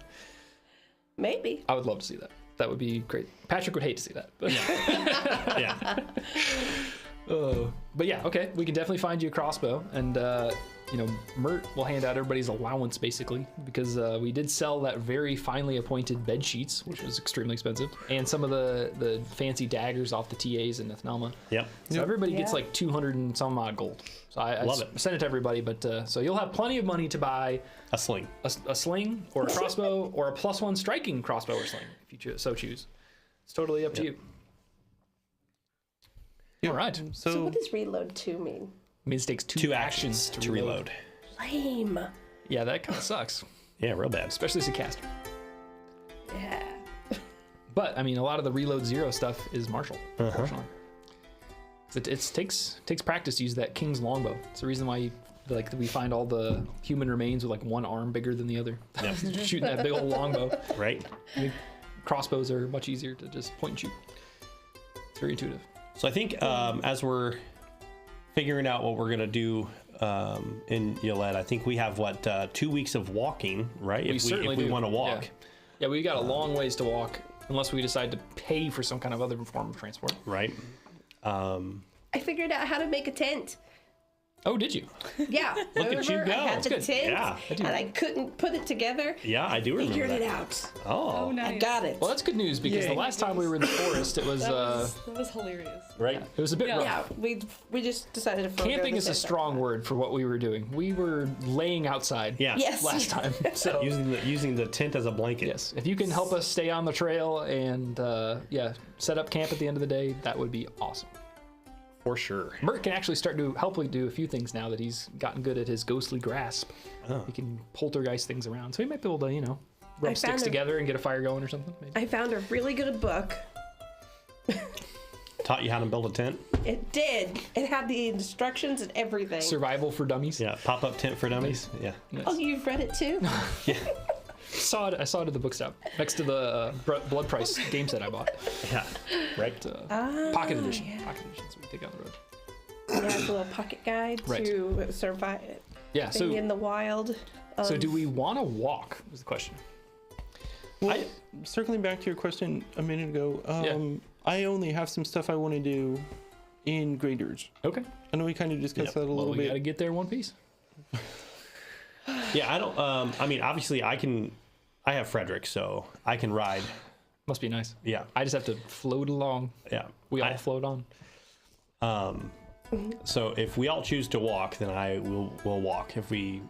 Maybe. I would love to see that. That would be great. Patrick would hate to see that. But Yeah. but yeah, okay. We can definitely find you a crossbow. And, Mert will hand out everybody's allowance, basically, because we did sell that very finely appointed bed sheets, which was extremely expensive, and some of the fancy daggers off the TAs in Ethnalma. Yep. So everybody gets Yeah. like 200 and some odd gold. So I Love it. sent it to everybody, but so you'll have plenty of money to buy A sling. a sling or a crossbow or a +1 striking crossbow or sling if you so choose. It's totally up to you. All right. So what does reload 2 mean? Means it takes two Two actions to reload. Lame. Yeah, that kind of sucks, Yeah, real bad. especially as a caster. Yeah. But I mean, a lot of the reload 0 stuff is martial. Unfortunately, it takes practice to use that king's longbow. It's the reason why we find all the human remains with like one arm bigger than the other. Yep. Shooting that big old longbow. Right? Crossbows are much easier to just point and shoot. It's very intuitive. So I think as we're figuring out what we're going to do in Yolette, I think we have, 2 weeks of walking, right? We certainly if we do. want to walk. Yeah, we got a long ways to walk unless we decide to pay for some kind of other form of transport. Right? I figured out how to make a tent. Oh, did you? Yeah. Look at you remember? go. I had That's the good. tent, Yeah. and I couldn't put it together. Yeah, I do remember Figured that. it out. Oh, Oh, nice. I got it. Well, that's good news because the Yay. last time we were in the forest, it was That was hilarious. right. it was a bit rough. Yeah, we just decided to forego Camping the is a tent. strong word for what we were doing. We were laying outside. Yeah. Yes. Last time. So Using the tent as a blanket. yes, if you can help us stay on the trail and set up camp at the end of the day, that would be awesome. For sure. Mert can actually start to helpfully do a few things now that he's gotten good at his ghostly grasp. Oh. He can poltergeist things around, so he might be able to, rub I sticks found a- together and get a fire going or something. Maybe. I found a really good book. Taught you how to build a tent. It did. It had the instructions and everything. Survival for dummies. Yeah. Pop-up tent for dummies. Yeah. Nice. Oh, you've read it too? Yeah. I saw it at the bookstop next to the blood price game set I bought. Yeah. Right. Pocket edition. yeah. Pocket edition. So we take on the road. It has a little pocket guide Right. to survive Yeah. being in the wild. So do we want to walk? Was the question. Well, circling back to your question a minute ago, I only have some stuff I want to do in Graders. Okay. I know we kind of discussed Yep. that a Well, little we got to bit. get there in one piece. Yeah. I don't. I mean, obviously, I can I have Frederick, so I can ride. Must be nice. Yeah, I just have to float along. yeah. We all float on. So if we all choose to walk, then we'll walk. If we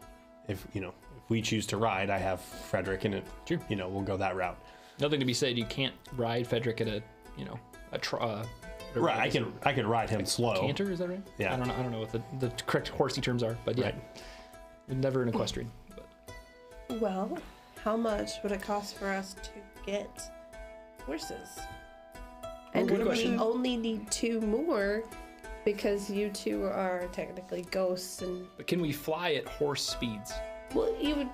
choose to ride, I have Frederick, and Sure. we'll go that route. Nothing to be said. You can't ride Frederick at a Right, I can ride him slow. canter. Is that right? Yeah. I don't know what the correct horsey terms are, but yeah, Right. never an equestrian. But Well, how much would it cost for us to get horses? And good we question. only need 2 more because you 2 are technically ghosts, and But can we fly at horse speeds? well, you would.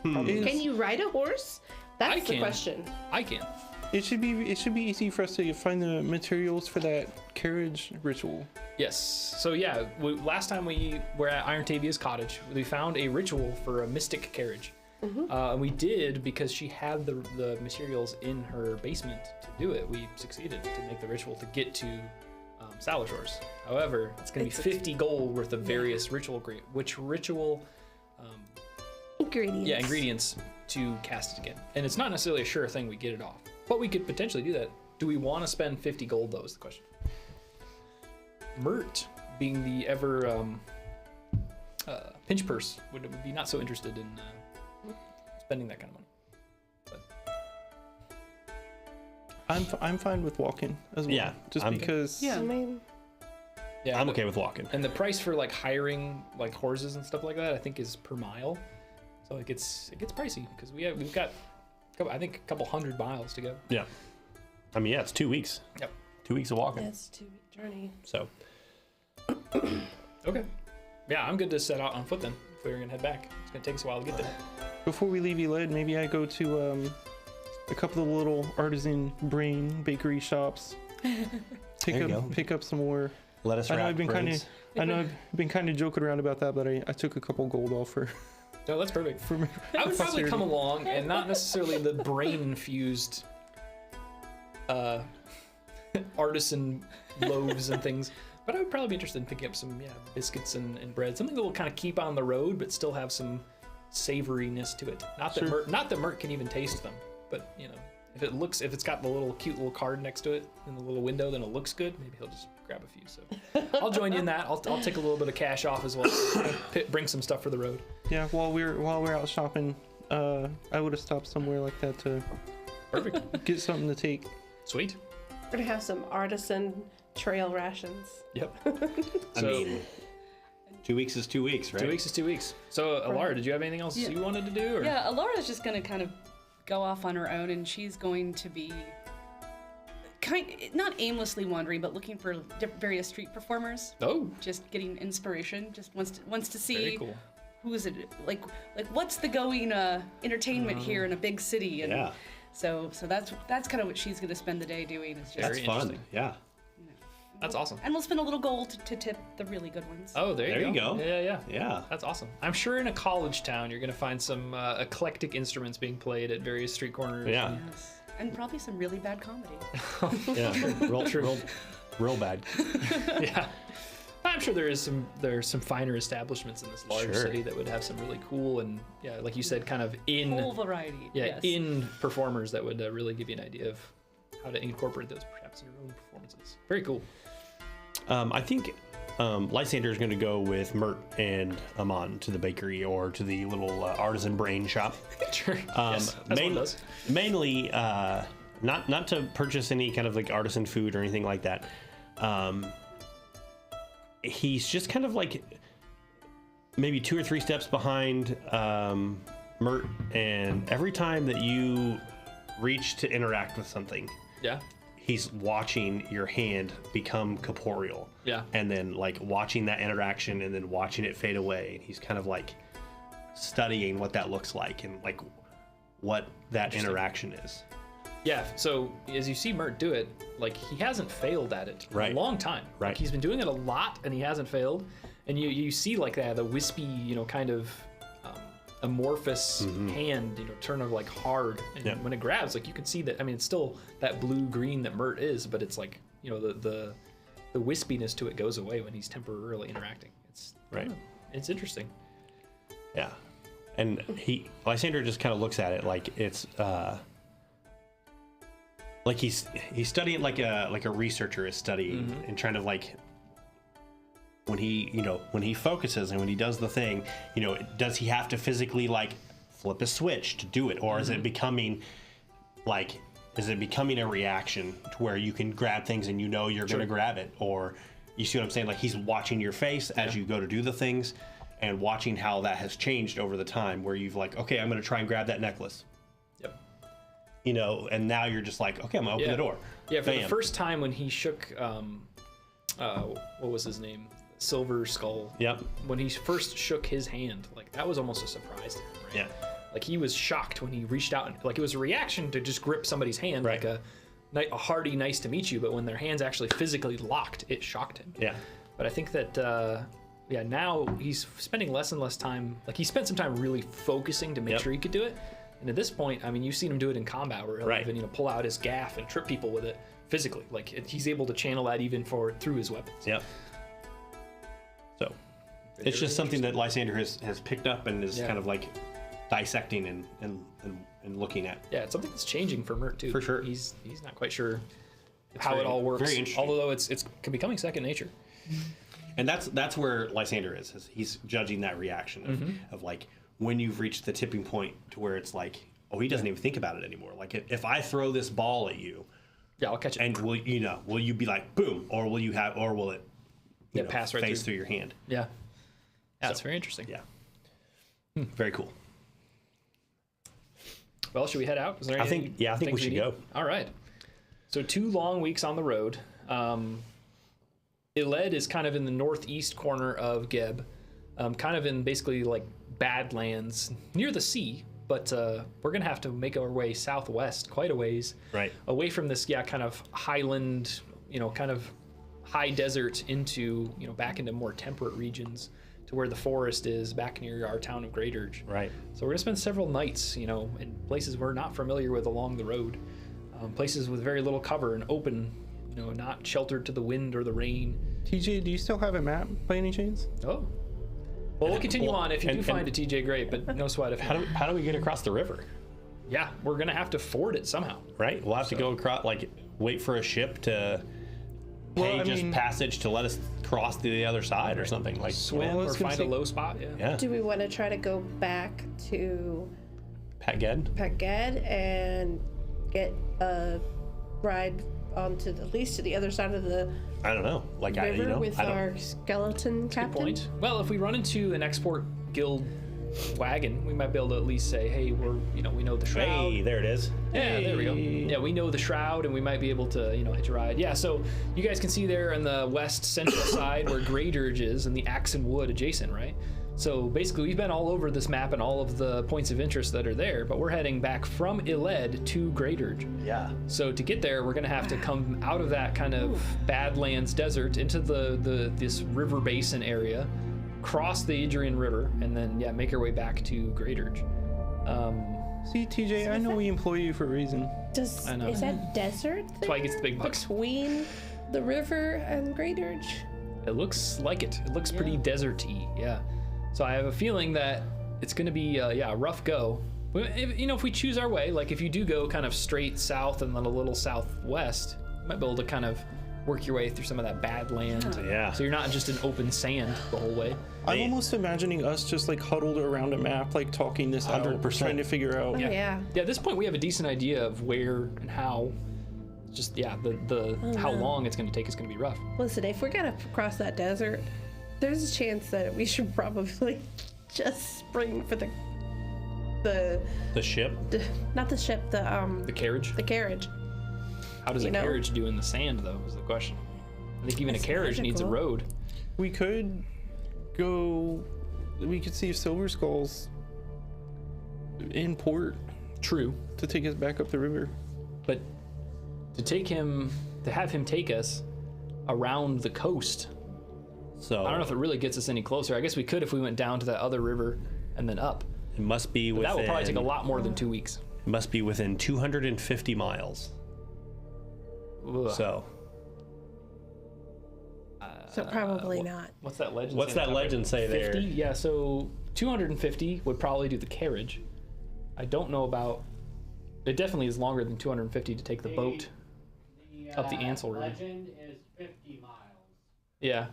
Can you ride a horse? That's I the can. question. I can. It should be easy for us to find the materials for that carriage ritual. Yes. So yeah, last time we were at Iron Tavia's cottage, we found a ritual for a mystic carriage. And we did because she had the materials in her basement to do it. We succeeded to make the ritual to get to Salazar's. However, it's going to be 50 gold worth of various ritual Ingredients. ingredients to cast it again. And it's not necessarily a sure thing we get it off, but we could potentially do that. Do we want to spend 50 gold though is the question. Mert, being the ever pinch purse, would be not so interested in spending that kind of money. I'm fine with walking as well. Yeah, just I'm- because. I mean, Yeah, I'm okay with walking. And the price for like hiring like horses and stuff like that, I think, is per mile. So it gets pricey because we've got I think a couple 100 miles to go. Yeah. I mean, yeah, it's 2 weeks. Yep. 2 weeks of walking. that's a 2-week journey. So Okay. Yeah, I'm good to set out on foot then. If we were gonna head back, it's gonna take us a while to get there. Before we leave Eled, maybe I go to a couple of the little artisan brain bakery shops. There you go. Pick up some more. let us I know wrap I've been brains. I've been kind of joking around about that, but I took a couple gold off for No, that's perfect. for I would probably posterity. come along and not necessarily the brain infused artisan loaves and things, but I would probably be interested in picking up some biscuits and bread, something that will kind of keep on the road but still have some savoriness to it. Not that Sure. Mert can even taste them, but if it's got the cute little card next to it in the little window, then it looks good. Maybe he'll just grab a few. So I'll join you in that. I'll take a little bit of cash off as well. Bring some stuff for the road. Yeah, while we're out shopping, I would have stopped somewhere like that to Perfect. get something to take. Sweet. We're gonna have some artisan trail rations. Yep. I mean, 2 weeks is 2 weeks, right? 2 weeks is 2 weeks. So, Alara, did you have anything else Yeah. you wanted to do? Or? Yeah, Alara's just gonna kind of go off on her own, and she's going to be not aimlessly wandering, but looking for various street performers. Oh, Just getting inspiration. Just wants to see very cool. who is it like what's the going entertainment here in a big city. And Yeah. So that's kind of what she's gonna spend the day doing. Is just That's Very fun. interesting. Yeah. That's awesome. and we'll spend a little gold to tip the really good ones. Oh, there you go. Yeah. Yeah. That's awesome. I'm sure in a college town you're going to find some eclectic instruments being played at various street corners. Yeah. Yes. And probably some really bad comedy. Yeah. Real bad. Yeah. I'm sure there's some finer establishments in this large Sure. city that would have some really cool and like you said, kind of Full variety. Yes. in performers that would really give you an idea of how to incorporate those perhaps in your own performances. Very cool. I think Lysander is going to go with Mert and Amon to the bakery or to the little artisan brain shop. Sure. Yes, as one does. Mainly, not to purchase any kind of like artisan food or anything like that. He's just kind of like maybe 2 or 3 steps behind Mert, and every time that you reach to interact with something, Yeah. he's watching your hand become corporeal. Yeah. And then like watching that interaction and then watching it fade away. And he's kind of like studying what that looks like and like what that interaction is. Yeah, so as you see Mert do it, like he hasn't failed at it in Right. a long time. Right. Like he's been doing it a lot and he hasn't failed. And you see like that, the wispy, kind of amorphous hand, turn of like hard. And Yeah. when it grabs, like you can see that, I mean, it's still that blue-green that Mert is, but it's like, the wispiness to it goes away when he's temporarily interacting. It's Right. It's interesting. Yeah. And Lysander just kind of looks at it like it's like he's studying like a researcher is studying and trying to like when he focuses and when he does the thing, does he have to physically like flip a switch to do it, or is it becoming a reaction to where you can grab things and you're going to grab it, or you see what I'm saying? Like he's watching your face as you go to do the things and watching how that has changed over the time where you've like, okay, I'm going to try and grab that necklace. Yep. And now you're just like, okay, I'm going to open the door. Yeah, for Bam. the first time when he shook, what was his name? Silver Skull. Yep. When he first shook his hand, like that was almost a surprise to him, right? Yeah. Like he was shocked when he reached out, and like it was a reaction to just grip somebody's hand, Right. like a hearty nice to meet you, but when their hands actually physically locked, it shocked him. Yeah. But I think that now he's spending less and less time. Like he spent some time really focusing to make sure he could do it. And at this point, I mean, you've seen him do it in combat where he'll even pull out his gaff and trip people with it physically. Like he's able to channel that even through his weapons. Yep. So it's just something that Lysander has picked up and is kind of like dissecting and looking at. Yeah, it's something that's changing for Mert too. For sure. He's not quite sure how it all works. Very interesting. Although it's becoming second nature. And that's where Lysander is. He's judging that reaction of like when you've reached the tipping point to where it's like, oh, he doesn't even think about it anymore. Like if I throw this ball at you, I'll catch it. and will you be like boom, or will it pass right phase through your hand? Yeah. That's very interesting. Yeah. Very cool. Well, should we head out? Is there I think we should go. All right. So 2 long weeks on the road. Iled is kind of in the northeast corner of Geb, kind of in basically like Badlands near the sea, but we're going to have to make our way southwest quite a ways. Right. Away from this, kind of highland, kind of high desert into, back into more temperate regions to where the forest is back near our town of Great Urge. Right. So we're going to spend several nights, in places we're not familiar with along the road, places with very little cover and open, not sheltered to the wind or the rain. TJ, do you still have a map by any chance? Oh. Well, we'll continue on. If you do find a TJ, great, but no sweat. How do we get across the river? Yeah, we're going to have to ford it somehow. Right. We'll have to go across, like wait for a ship to pay passage to let us cross to the other side or something, like swim or find a low spot. Yeah. Do we want to try to go back to Patged and get a ride onto at least to the other side of the I don't know. Like river with our skeleton captain? Good point. Well, if we run into an export guild wagon, we might be able to at least say, hey, we know the shroud. Hey, there it is. Yeah, there we go. Yeah, we know the shroud, and we might be able to, hitch a ride. Yeah, so you guys can see there on the west central side where Great Urge is and the Axe and Wood adjacent, right? So basically, we've been all over this map and all of the points of interest that are there, but we're heading back from Iled to Great Urge. Yeah. So to get there, we're going to have to come out of that kind of Badlands desert into this river basin area, cross the Adrian River, and then make our way back to Great Urge. See, TJ, I know we employ you for a reason. I know. Is that desert That's why he gets the big bucks. between the river and Great Urge? It looks like it. It looks pretty desert-y, yeah. So I have a feeling that it's going to be a rough go. If we choose our way, like if you do go kind of straight south and then a little southwest, you might be able to kind of work your way through some of that bad land. Yeah. So you're not just in open sand the whole way. I'm almost imagining us just like huddled around a map, like talking this out, 100%. trying to figure out. Yeah. Yeah, at this point we have a decent idea of where and how. It's just how long it's going to take is going to be rough. Listen, if we're gonna cross that desert, there's a chance that we should probably just spring for the ship. not the ship, The carriage. the carriage. How does a carriage do in the sand, though? Is the question. I think even It's a carriage needs a magical. road. We could go. We could see if Silver Skull's in port True, to take us back up the river. but to have him take us around the coast. So I don't know if it really gets us any closer. I guess we could if we went down to that other river and then up. it must be within. That will probably take a lot more than 2 weeks. It must be within 250 miles. Ugh. So So probably not. What's that legend? what's say? that legend say 50? there? Yeah, so 250 would probably do the carriage. I don't know about. It definitely is longer than 250 to take the boat up the Ansel River. Legend is 50 miles. Yeah.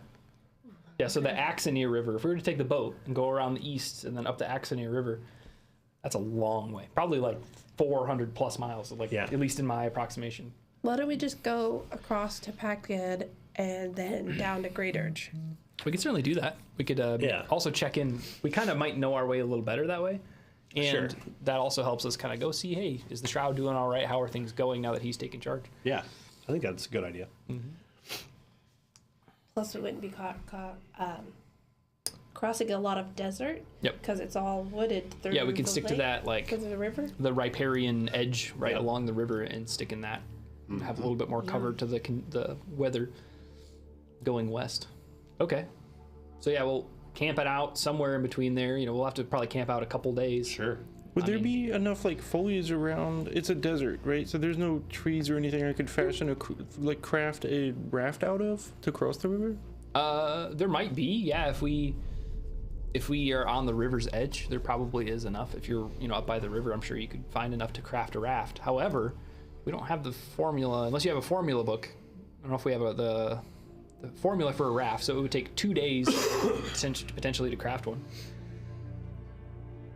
Yeah, so the Axeneer River, if we were to take the boat and go around the east and then up the Axeneer River, that's a long way. Probably like 400 plus miles, like at least in my approximation. Why don't we just go across to Packhead and then down to Great Urge? We could certainly do that. We could also check in. We kind of might know our way a little better that way. And that also helps us kind of go see, hey, is the Shroud doing all right? How are things going now that he's taking charge? Yeah, I think that's a good idea. Mm-hmm. Plus, we wouldn't be crossing a lot of desert. Yep. Because it's all wooded through. Yeah, we could the stick to lake that, like because of the river. the riparian edge along the river and stick in that. Have a little bit more cover to the weather going west. Okay. So yeah, we'll camp it out somewhere in between there. We'll have to probably camp out a couple days. Sure. Would there be enough like foliage around? It's a desert, right? So there's no trees or anything I could fashion craft a raft out of to cross the river? There might be, yeah. If we are on the river's edge, there probably is enough. If you're up by the river, I'm sure you could find enough to craft a raft. However, we don't have the formula unless you have a formula book. I don't know if we have the formula for a raft, so it would take 2 days potentially to craft one.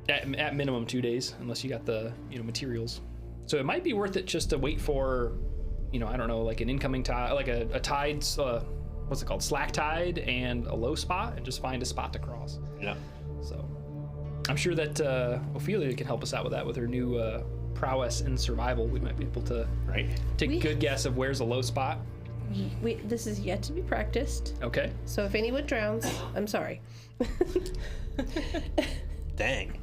At minimum 2 days, unless you got the materials. So it might be worth it just to wait for, I don't know, like an incoming tide, like a tide's, what's it called, slack tide and a low spot, and just find a spot to cross. Yeah. So I'm sure that Ophelia can help us out with that with her new prowess in survival. We might be able to take a good guess of where's a low spot. This is yet to be practiced. Okay. So if anyone drowns, I'm sorry. Dang.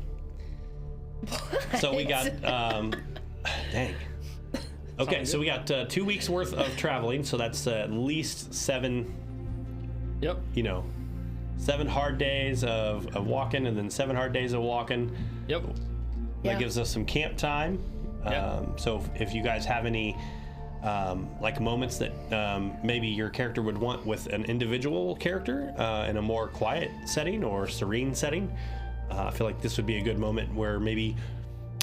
So we got, dang. Okay, so we got 2 weeks worth of traveling, so that's at least 7. Yep. 7 hard days of walking, and then 7 hard days of walking. Yep. That gives us some camp time. So if you guys have any like moments that maybe your character would want with an individual character in a more quiet setting or serene setting, I feel like this would be a good moment where maybe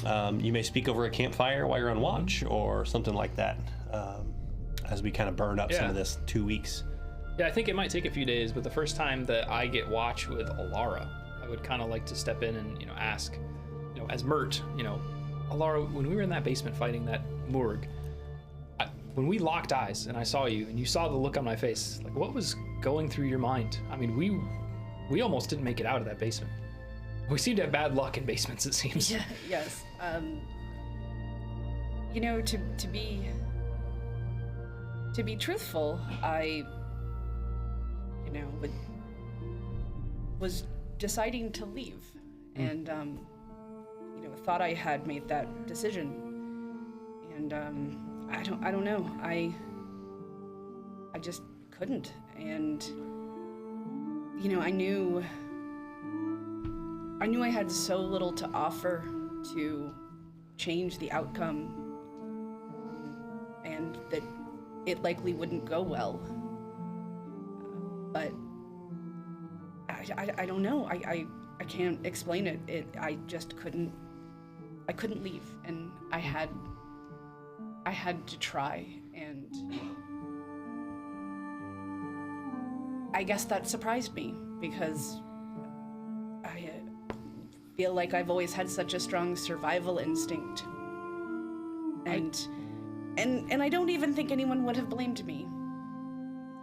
you may speak over a campfire while you're on watch or something like that, as we kind of burn up some of this 2 weeks. Yeah, I think it might take a few days, but the first time that I get watch with Alara, I would kind of like to step in and ask, as Mert, Alara, when we were in that basement fighting that Murg, when we locked eyes and I saw you and you saw the look on my face, like what was going through your mind? I mean, we almost didn't make it out of that basement. We seem to have bad luck in basements, it seems. Yeah, yes. To be truthful, I was deciding to leave, and thought I had made that decision, and I don't know. I just couldn't, and I knew I had so little to offer to change the outcome, and that it likely wouldn't go well. But I don't know. I can't explain it. I just couldn't. I couldn't leave, and I had to try, and I guess that surprised me because I feel like I've always had such a strong survival instinct, and I don't even think anyone would have blamed me.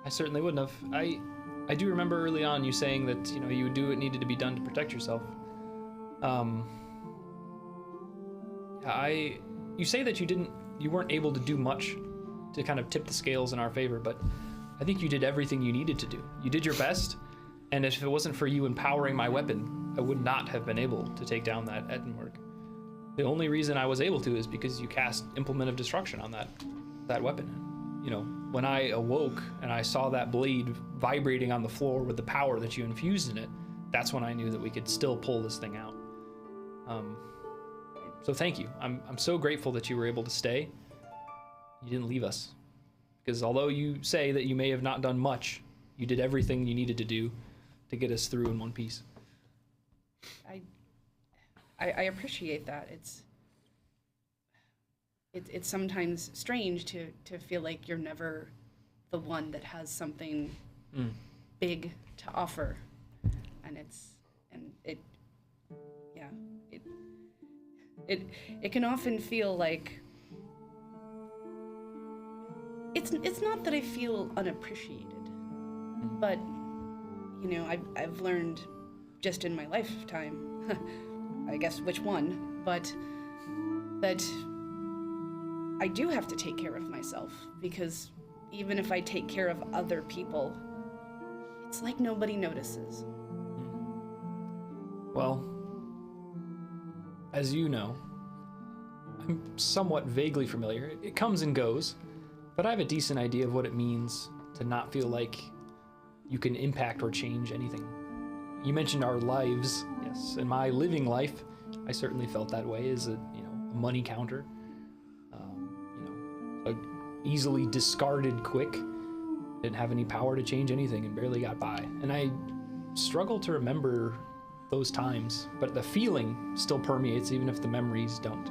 I certainly wouldn't have. I do remember early on you saying that you would do what needed to be done to protect yourself. You say that you weren't able to do much to kind of tip the scales in our favor, but I think you did everything you needed to do. You did your best, and if it wasn't for you empowering my weapon, I would not have been able to take down that Edinburgh. The only reason I was able to is because you cast Implement of Destruction on that weapon. When I awoke and I saw that blade vibrating on the floor with the power that you infused in it, that's when I knew that we could still pull this thing out. So thank you. I'm so grateful that you were able to stay. You didn't leave us. Because although you say that you may have not done much, you did everything you needed to do to get us through in one piece. I appreciate that. It's sometimes strange to feel like you're never the one that has something big to offer, and it can often feel like it's not that I feel unappreciated, but you know, I've learned just in my lifetime, I guess which one, but that I do have to take care of myself, because even if I take care of other people, it's like nobody notices. Well, as you know, I'm somewhat vaguely familiar. It comes and goes, but I have a decent idea of what it means to not feel like you can impact or change anything. You mentioned our lives. Yes, in my living life, I certainly felt that way as a money counter. A easily discarded quick. Didn't have any power to change anything and barely got by. And I struggle to remember those times, but the feeling still permeates even if the memories don't.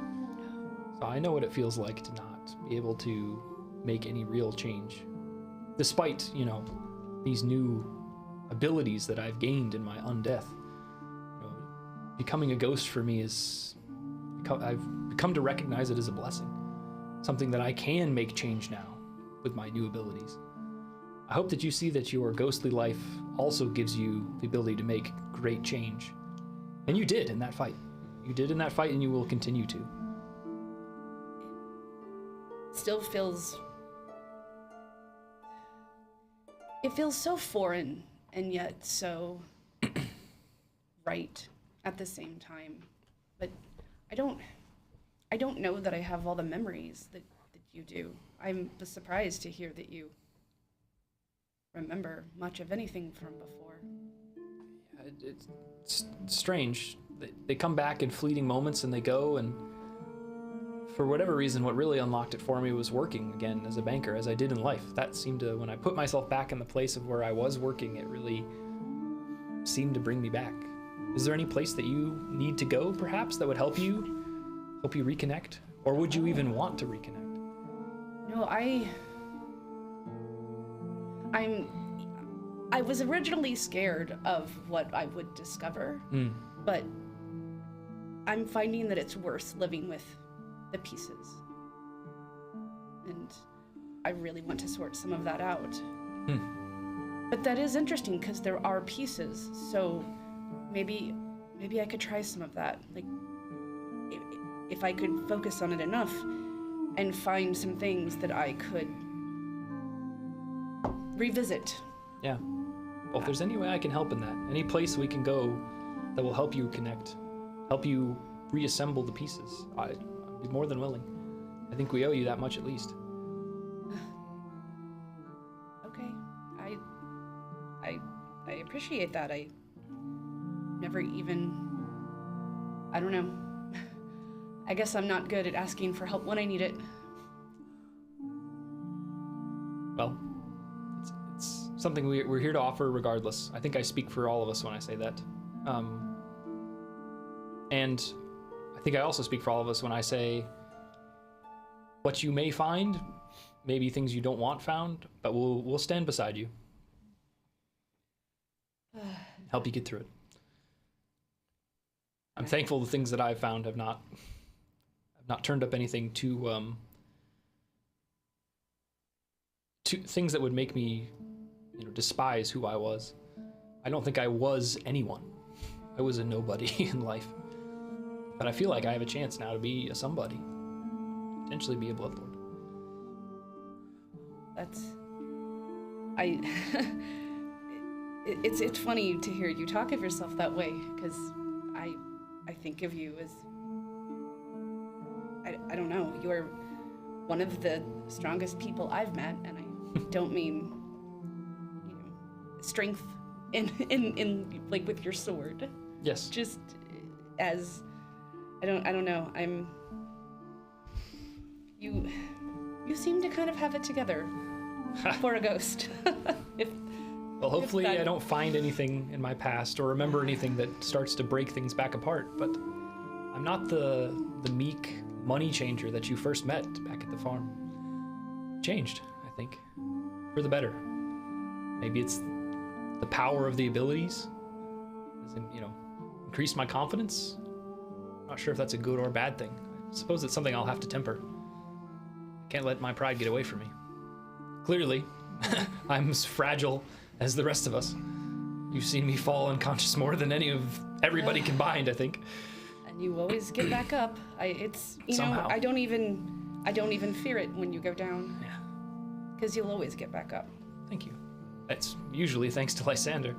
So I know what it feels like to not be able to make any real change, despite, these new abilities that I've gained in my undeath. Becoming a ghost for me I've come to recognize it as a blessing. Something that I can make change now with my new abilities. I hope that you see that your ghostly life also gives you the ability to make great change. And you did in that fight. You did in that fight, and you will continue to. Still feels... It feels so foreign and yet so right at the same time. But I don't know that I have all the memories that you do. I'm surprised to hear that you remember much of anything from before. Yeah, it's strange. They come back in fleeting moments and they go, and for whatever reason, what really unlocked it for me was working again as a banker, as I did in life. That seemed to, when I put myself back in the place of where I was working, it really seemed to bring me back. Is there any place that you need to go, perhaps, that would help you reconnect? Or would you even want to reconnect? No, I was originally scared of what I would discover, but I'm finding that it's worth living with the pieces. And I really want to sort some of that out. But that is interesting because there are pieces, so maybe I could try some of that. Like, if I could focus on it enough and find some things that I could revisit. Yeah. Well, if there's any way I can help in that, any place we can go that will help you connect, help you reassemble the pieces, I'd be more than willing. I think we owe you that much at least. Okay. I appreciate that. I never even... I don't know. I guess I'm not good at asking for help when I need it. Well, it's something we're here to offer regardless. I think I speak for all of us when I say that. And I think I also speak for all of us when I say what you may find, maybe things you don't want found, but we'll stand beside you. Help you get through it. I'm thankful the things that I've found have not turned up anything too things that would make me, despise who I was. I don't think I was anyone. I was a nobody in life. But I feel like I have a chance now to be a somebody. Potentially be a bloodlord. It's funny to hear you talk of yourself that way, because I think of you as, I don't know, you're one of the strongest people I've met, and I don't mean, strength in like with your sword. Yes. Just as, I don't know, you seem to kind of have it together for a ghost. Well, hopefully done. I don't find anything in my past or remember anything that starts to break things back apart, but I'm not the meek money changer that you first met back at the farm. Changed, I think, for the better. Maybe it's the power of the abilities, as in, increased my confidence. Not sure if that's a good or bad thing. I suppose it's something I'll have to temper. Can't let my pride get away from me. Clearly, I'm as fragile as the rest of us. You've seen me fall unconscious more than everybody combined, I think. And you always get back up. Somehow. I don't even fear it when you go down. Yeah. Because you'll always get back up. Thank you. That's usually thanks to Lysander.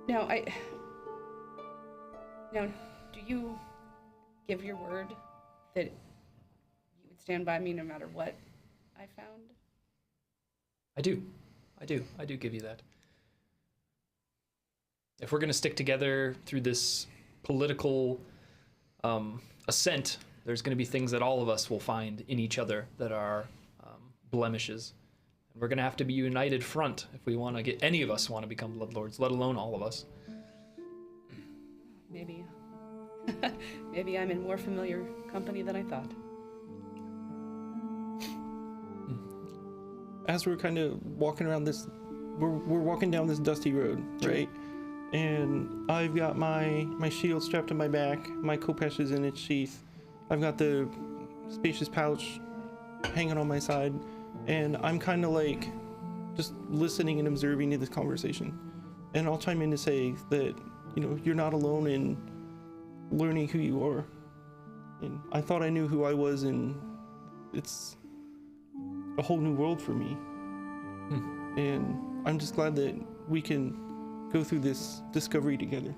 Now, do you give your word that you would stand by me no matter what I found? I do give you that. If we're going to stick together through this political ascent, there's going to be things that all of us will find in each other that are blemishes. And we're going to have to be a united front if we want to get any of us want to become bloodlords, let alone all of us. Maybe. Maybe I'm in more familiar company than I thought. As we're kind of walking around this, we're walking down this dusty road, right? And I've got my shield strapped to my back, my khopesh is in its sheath. I've got the spacious pouch hanging on my side, and I'm kind of like just listening and observing to this conversation. And I'll chime in to say that, you're not alone in learning who you are. And I thought I knew who I was, and it's a whole new world for me. And I'm just glad that we can go through this discovery together.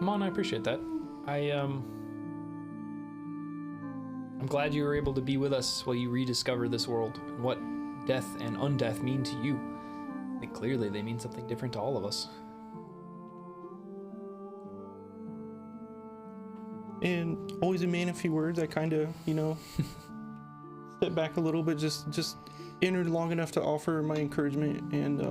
Amon, I appreciate that. I'm glad you were able to be with us while you rediscover this world and what death and undeath mean to you. I think clearly they mean something different to all of us. And always a man of few words. I kind of, step back a little bit, just entered long enough to offer my encouragement. And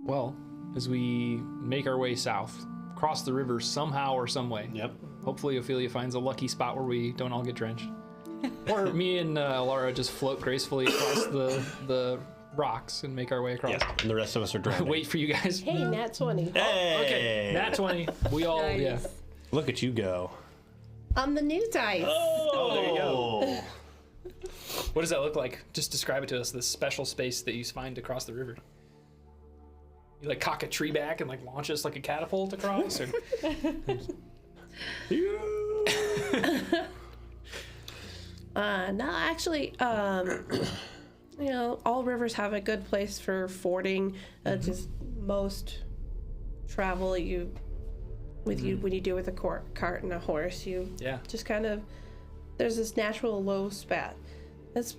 Well, as we make our way south, cross the river somehow or some way. Yep. Hopefully Ophelia finds a lucky spot where we don't all get drenched. Or me and Alara just float gracefully across the rocks and make our way across. Yeah. And the rest of us are drowning. Wait for you guys. Hey, nat 20. Hey! Okay, nat 20. We all, Nice. yeah. Look at you go. On the new dice. Oh, there you go. What does that look like? Just describe it to us, this special space that you find across the river. You like cock a tree back and like launch us like a catapult across? Or... No, actually, all rivers have a good place for fording. Just most travel when you do with a cart and a horse, Yeah. just kind of, there's this natural low spat. It's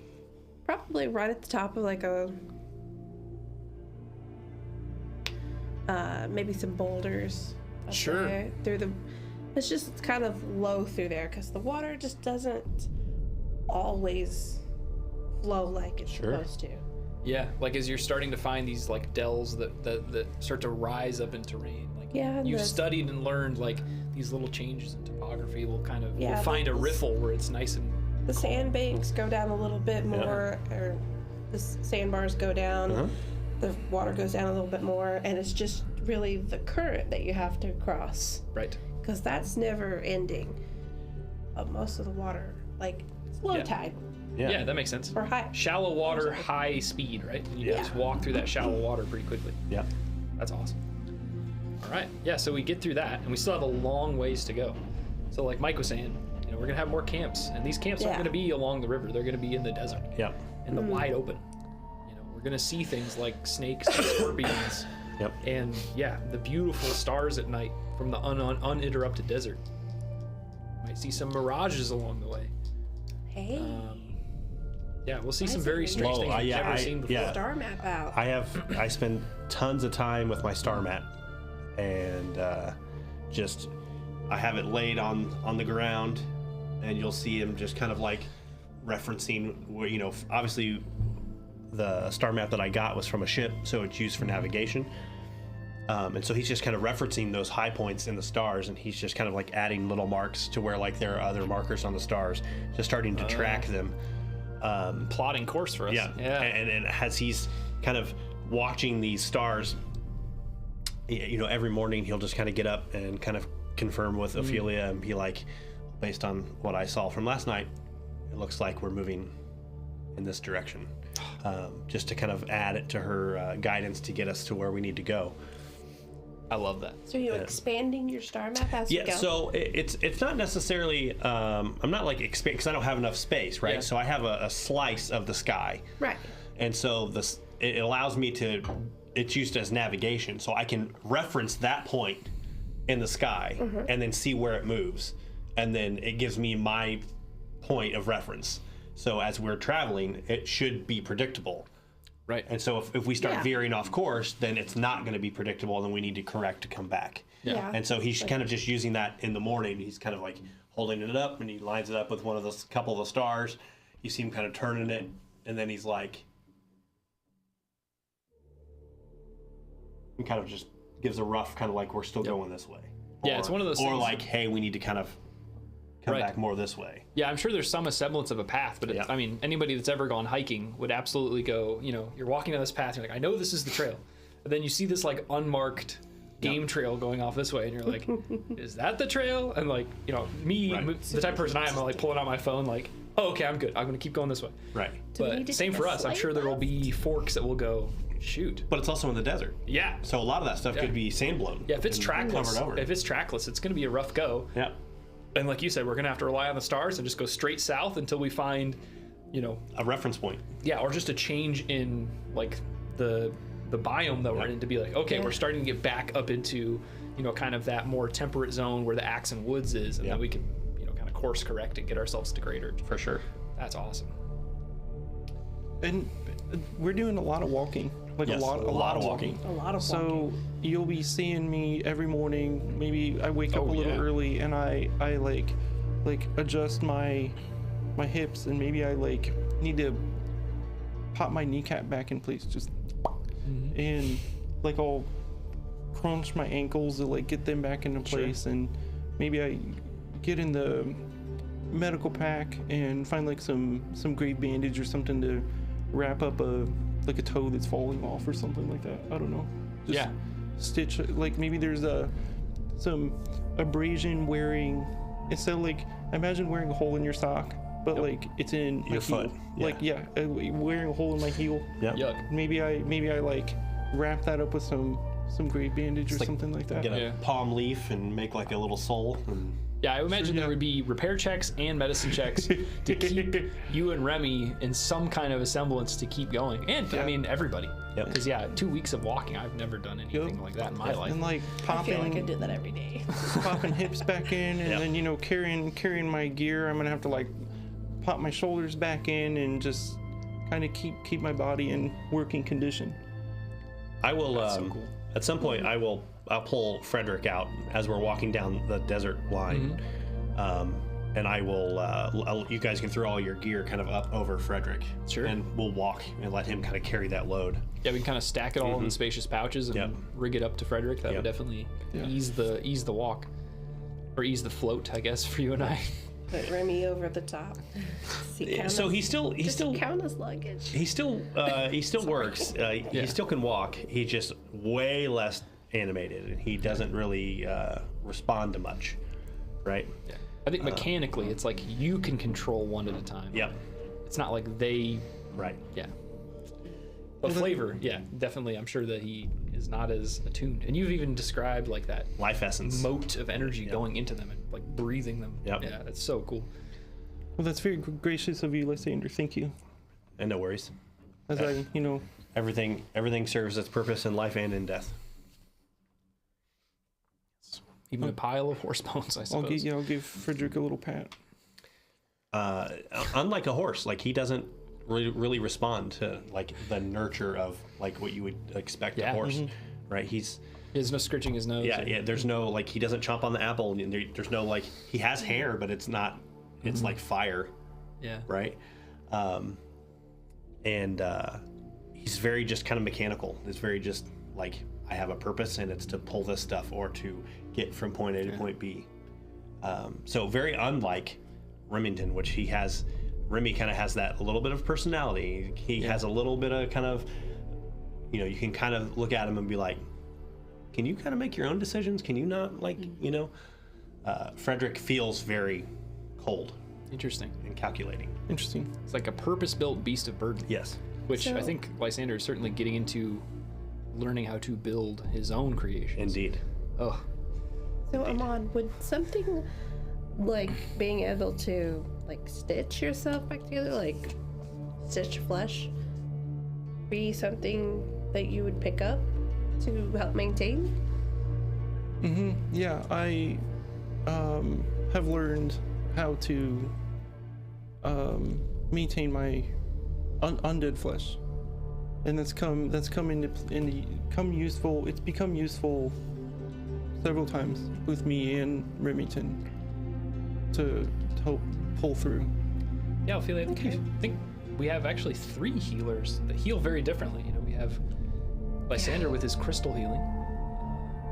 probably right at the top of like a, maybe some boulders. Up Sure. there, it's kind of low through there because the water just doesn't always flow like it's Sure. supposed to. Yeah, like as you're starting to find these like dells that start to rise up in terrain. Like Yeah, and you've the- studied and learned like these little changes in topography will kind of Yeah, will find a the- riffle where it's nice and The sandbanks go down a little bit more, or the sandbars go down. Uh-huh. The water goes down a little bit more, and it's just really the current that you have to cross, right. because that's never ending. Most of the water, like it's low Yeah. tide Yeah. That makes sense. or high. Shallow water, high speed, right? And you can Yeah. just walk through that shallow water pretty quickly. Yep. That's awesome. All right, yeah. So we get through that, and we still have a long ways to go. So like Mike was saying, we're gonna have more camps, and these camps aren't Yeah. gonna be along the river. They're gonna be in the desert, Yep. in the wide open. We're gonna see things like snakes and scorpions, Yep. and yeah, the beautiful stars at night from the uninterrupted desert. Might see some mirages along the way. Hey, Yeah, we'll see some is it very strange raining? things we've Yeah, never seen before. yeah. star map out. I spend tons of time with my star mat, and just I have it laid on the ground, and you'll see him just kind of like referencing where, you know, obviously the star map that I got was from a ship, so it's used for navigation. And so he's just kind of referencing those high points in the stars, and he's just kind of like adding little marks to where like there are other markers on the stars, just starting to track them. Plotting course for us. Yeah. And as he's kind of watching these stars, you know, every morning he'll just kind of get up and kind of confirm with Ophelia and be like, based on what I saw from last night, it looks like we're moving in this direction. Just to kind of add it to her guidance to get us to where we need to go. I love that. So you're expanding your star map as you go? Yeah, so it's not necessarily, I'm not like expand, because I don't have enough space, right? Yeah. So I have a slice of the sky. Right. And so it allows me to, it's used as navigation, so I can reference that point in the sky and then see where it moves. And then it gives me my point of reference. So as we're traveling, it should be predictable. Right. And so if we start Yeah. veering off course, then it's not going to be predictable, and then we need to correct to come back. Yeah. And so he's kind of just using that in the morning. He's kind of like holding it up, and he lines it up with one of those couple of the stars. You see him kind of turning it, and then he's like, he kind of just gives a rough kind of like, we're still going this way. Yeah, it's one of those Or things- like, hey, we need to kind of come Right. back more this way. Yeah, I'm sure there's some semblance of a path, but Yeah. I mean, anybody that's ever gone hiking would absolutely go, you know, you're walking down this path, you're like, I know this is the trail. And then you see this like unmarked game trail going off this way, and you're like, is that the trail? And like, you know, me, Right. the type of person I am, I'm like pulling out my phone, like, oh, okay, I'm good. I'm going to keep going this way. Right. Do we need But to same take for a us. I'm slight sure there will left? be forks that will go, shoot. But it's also in the desert. Yeah. So a lot of that stuff could be sand blown. Yeah, if it's and trackless, covered over. if it's trackless, it's going to be a rough go. Yeah. And like you said, we're going to have to rely on the stars and just go straight south until we find, you know, A reference point. yeah, or just a change in like the biome that we're in to be like, okay, Yeah. we're starting to get back up into, you know, kind of that more temperate zone where the Axon Woods is, and Yeah. then we can, you know, kind of course correct and get ourselves to greater. For sure. That's awesome. And we're doing a lot of walking, like Yes, a lot of walking. A lot of So you'll be seeing me every morning. Maybe I wake up Oh, a little yeah. early and I like adjust my hips, and maybe I like need to pop my kneecap back in place, just and like I'll crunch my ankles to like get them back into place, and maybe I get in the medical pack and find like some great bandage or something to wrap up a toe that's falling off or something like that. I don't know. Just Yeah. stitch, like maybe there's some abrasion wearing, instead of like, imagine wearing a hole in your sock, but like it's in my Your heel. foot, yeah. Like wearing a hole in my heel. Yeah. Yuck. Maybe I like wrap that up with some great bandage or like something like that. Get a Yeah. palm leaf and make like a little sole. And Yeah, I would imagine there yeah. would be repair checks and medicine checks to keep you and Remy in some kind of a semblance to keep going. And I Yeah. mean, everybody. Yep. Because, yeah, 2 weeks of walking, I've never done anything like that in my life. And like I feel like I popping do that every day. popping hips back in, and Yeah. then, you know, carrying my gear. I'm gonna have to like pop my shoulders back in and just kind of keep my body in working condition. I will, so cool. at some point, I'll pull Frederick out as we're walking down the desert line. And I will, you guys can throw all your gear kind of up over Frederick. Sure. And we'll walk and let him kind of carry that load. Yeah, we can kind of stack it all in spacious pouches and Yep. rig it up to Frederick. That would Yep. definitely ease the walk, or ease the float, I guess, for you and I. Put Remy over the top. See, count So as- he still count as luggage. he still works. He still can walk. He's just way less animated, and he doesn't really respond to much, right? Yeah. I think mechanically, it's like you can control one at a time. Yep. It's not like they, Right. yeah. But flavor, yeah, definitely. I'm sure that he is not as attuned. And you've even described like that Life essence. moat of energy going into them and like breathing them. Yep. Yeah, that's so cool. Well, that's very gracious of you, Lysander. Thank you. And no worries. As I, you know, Everything serves its purpose in life and in death. Even a pile of horse bones, I I'll suppose. give Frederick a little pat. Unlike a horse, like he doesn't really respond to like the nurture of like what you would expect Yeah. a horse, right? He's There's no scritching his nose. Yeah, there's no, like, he doesn't chomp on the apple, and there's no, like, he has hair, but it's not, it's like fire, Yeah. right? And he's very just kind of mechanical. It's very just like, I have a purpose, and it's to pull this stuff or to get from point A to point B. So very unlike Remington, which Remy kind of has that a little bit of personality. He has a little bit of kind of, you know, you can kind of look at him and be like, can you kind of make your own decisions? Can you not, like, you know? Frederick feels very cold Interesting. and calculating. Interesting. It's like a purpose-built beast of burden. Yes. Which I So- think Lysander is certainly getting into learning how to build his own creations. Indeed. Oh, So Amon, would something like being able to like stitch yourself back together, like stitch flesh, be something that you would pick up to help maintain? Yeah, I have learned how to maintain my undead flesh, and that's come useful. It's become useful several times with me and Remington to help pull through. yeah, Ophelia. I think we have actually 3 healers that heal very differently. You know, we have Lysander with his crystal healing,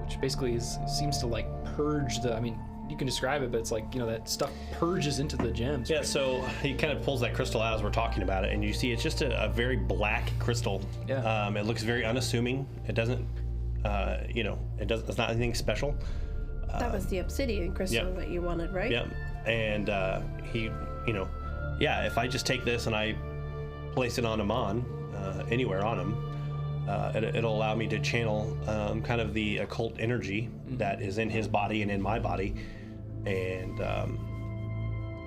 which basically seems to like purge the. I mean, you can describe it, but it's like, you know, that stuff purges into the gems. Yeah, so he kind of pulls that crystal out as we're talking about it, and you see it's just a very black crystal. Yeah. It looks very unassuming. It doesn't, you know, it's not anything special. That was the obsidian crystal yep. that you wanted, right? Yep. And he, you know, yeah, if I just take this and I place it on Amon, anywhere on him, it'll allow me to channel kind of the occult energy that is in his body and in my body. And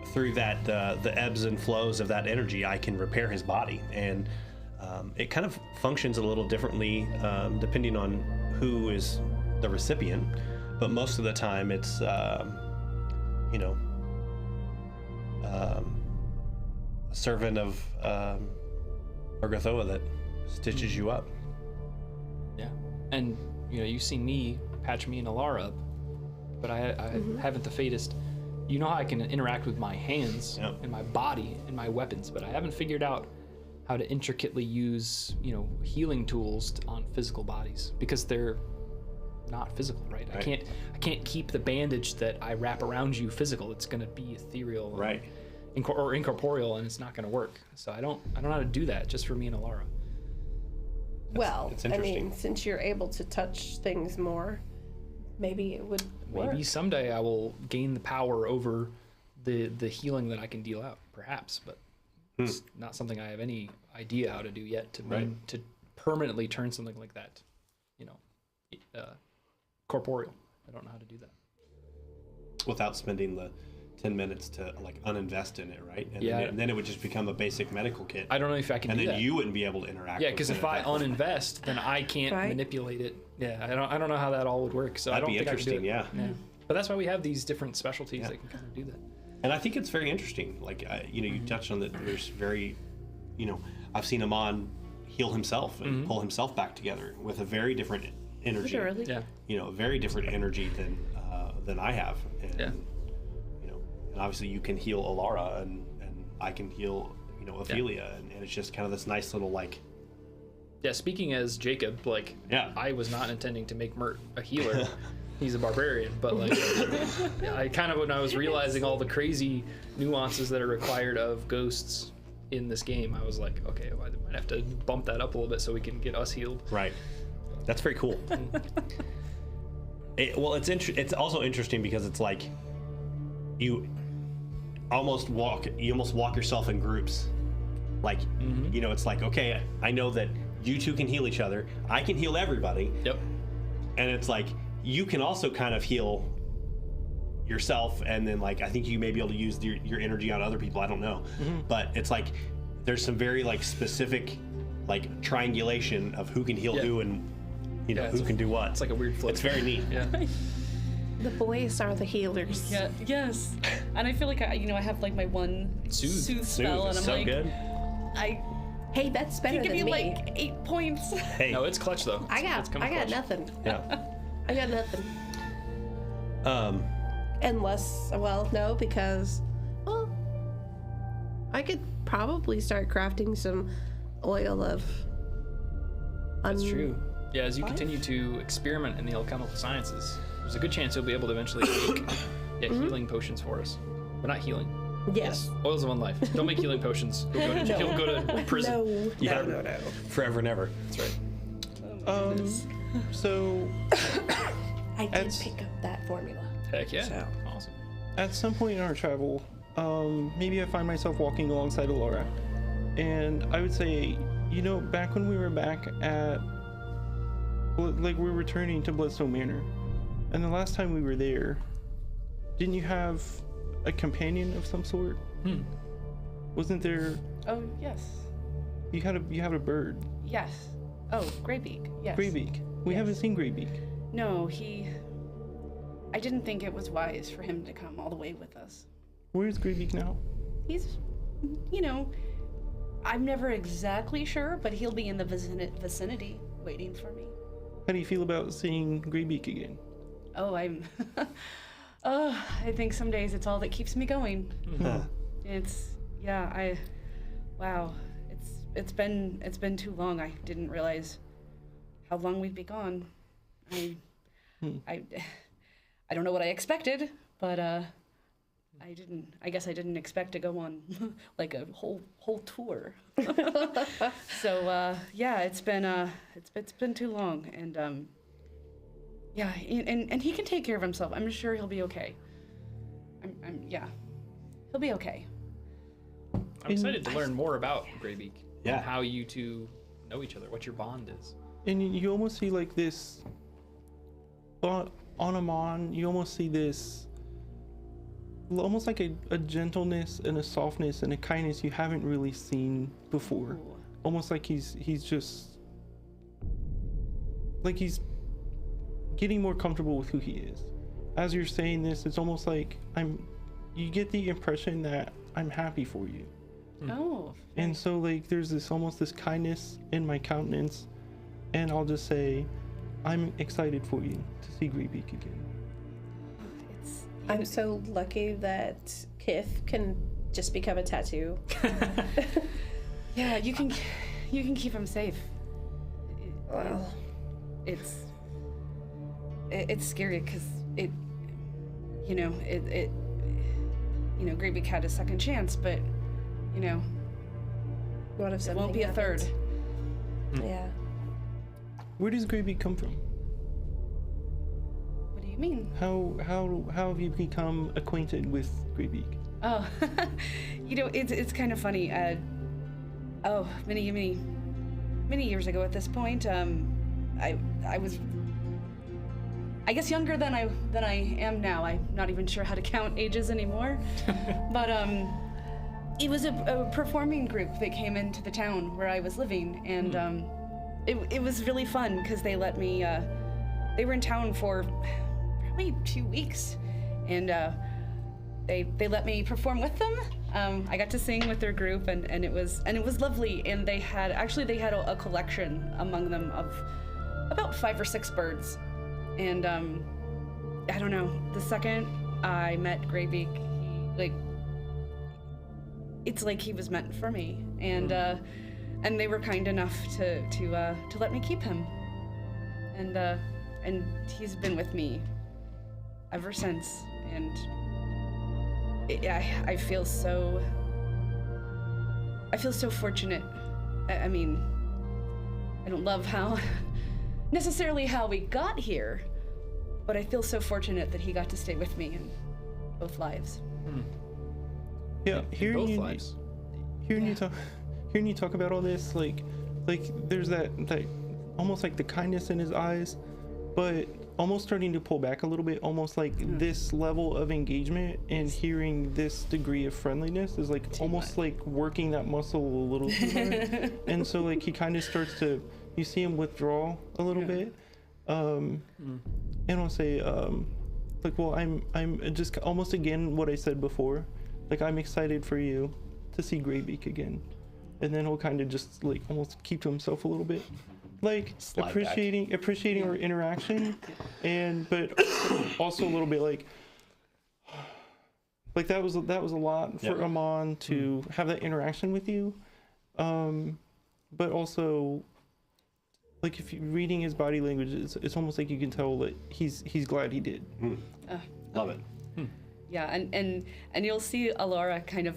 through that, the ebbs and flows of that energy, I can repair his body. And it kind of functions a little differently depending on who is the recipient. But most of the time, it's, you know, a servant of Orgothoa that stitches you up. Yeah. And, you know, you've seen me patch me and Alara up, but I haven't the faintest. You know how I can interact with my hands Yep. and my body and my weapons, but I haven't figured out how to intricately use, you know, healing tools on physical bodies, because they're not physical, right? I can't keep the bandage that I wrap around you physical. It's going to be ethereal, Right. or incorporeal, and it's not going to work. So I don't know how to do that just for me and Alara. Well, it's I interesting. mean, since you're able to touch things more, maybe it would work. Maybe someday I will gain the power over the healing that I can deal out, perhaps, but it's not something I have any idea how to do yet to to permanently turn something like that, you know, corporeal. I don't know how to do that. Without spending the 10 minutes to like uninvest in it, right? And Yeah. then it would just become a basic medical kit. I don't know if I can and do then that. you wouldn't be able to interact. Yeah, with because it if at I that point. uninvest, then I can't Right. manipulate it. Yeah, I don't know how that all would work. So That'd I don't be think interesting, I can do it. yeah. But that's why we have these different specialties Yeah. that can kind of do that. And I think it's very interesting. Like, you know, you touched on that. There's very, you know, I've seen Amon heal himself and pull himself back together with a very different energy. Literally. Yeah. You know, a very different energy than I have. And, Yeah. you know, and obviously you can heal Alara and I can heal, you know, Ophelia. And it's just kind of this nice little, like, Yeah, speaking as Jacob, like, Yeah. I was not intending to make Mert a healer. He's a barbarian, but like, I kind of, when I was realizing all the crazy nuances that are required of ghosts in this game, I was like, okay, well, I might have to bump that up a little bit so we can get us healed. right. That's very cool. It's also interesting because it's like you almost walk yourself in groups. Like, you know, it's like, okay, I know that you two can heal each other. I can heal everybody. Yep. And it's like, you can also kind of heal yourself. And then, like, I think you may be able to use your energy on other people. I don't know. But it's like, there's some very, like, specific, like, triangulation of who can heal who and, you know, Yeah, who can do what. It's like a weird flow. It's very neat. Yeah. The boys are the healers. Yeah, yes. And I feel like I have like my one soothe spell, and I'm so like, good. I Hey, that's better can give than you me. like 8 points. Hey, No, it's clutch though. I It's got coming clutch. nothing. yeah. I got nothing. Um, Unless, well, no, because, well, I could probably start crafting some oil of. That's true. Yeah, as you continue to experiment in the alchemical sciences, there's a good chance you'll be able to eventually make healing potions for us. But not healing. Yes. Oils of one life. Don't make healing potions. You'll go to prison. No. forever and ever. That's right. So I did pick up that formula. Heck yeah. So. Awesome. at some point in our travel, maybe I find myself walking alongside of Laura, and I would say, you know, back when we were back at, like, we're returning to Bloodstone Manor, and the last time we were there, didn't you have a companion of some sort? Wasn't there? Oh, yes. You had a bird. Yes. Oh, Greybeak. Yes. Greybeak. We haven't seen Greybeak. No, I didn't think it was wise for him to come all the way with us. Where's Greybeak now? He's, you know, I'm never exactly sure, but he'll be in the vicinity waiting for me. How do you feel about seeing Greybeak again? Oh, I think some days it's all that keeps me going. Wow. It's been too long. I didn't realize how long we'd be gone. I don't know what I expected, but I guess I didn't expect to go on like a whole tour. So yeah, it's been too long, and yeah, and he can take care of himself. I'm sure he'll be okay. Yeah, he'll be okay. I'm excited to learn more about Greybeak. Yeah. And how you two know each other, what your bond is. And you almost see like this, on Amon, you almost see this, almost like a gentleness and a softness and a kindness you haven't really seen before. Ooh. Almost like he's just, like he's getting more comfortable with who he is. As you're saying this, it's almost like you get the impression that I'm happy for you. Oh. And so like there's this almost this kindness in my countenance, and I'll just say, I'm excited for you to see Greybeak again. I'm so lucky that Kith can just become a tattoo. Yeah, you can keep him safe. Well, It's scary because Greybeak had a second chance, but what if it something won't be a third. happens? Yeah. Where does Greybeak come from? What do you mean? How have you become acquainted with Greybeak? Oh, it's kind of funny. Many years ago at this point, I was, I guess, younger than I am now. I'm not even sure how to count ages anymore. But it was a performing group that came into the town where I was living, and it was really fun because they let me. They were in town for probably 2 weeks, and they let me perform with them. I got to sing with their group, and it was lovely. And they had a collection among them of about 5 or 6 birds. And I don't know. The second I met Greybeak, it's like he was meant for me. And they were kind enough to let me keep him. And he's been with me ever since. And I feel so fortunate. I mean, I don't love necessarily how we got here, but I feel so fortunate that he got to stay with me in both lives. Yeah, hearing lives. you talk about all this, like there's that almost like the kindness in his eyes, but almost starting to pull back a little bit, almost like this level of engagement and hearing this degree of friendliness is like almost like working that muscle a little too hard. And so like he kind of starts to, you see him withdraw a little bit, and I'll say like, well, I'm just almost again what I said before, like I'm excited for you to see Greybeak again. And then he'll kind of just like almost keep to himself a little bit, like Slide back. appreciating our interaction, but also a little bit like that was a lot for Yeah. Amon to have that interaction with you, but also like if you're reading his body language, it's almost like you can tell that he's glad he did. Love it. Yeah, and you'll see Alara kind of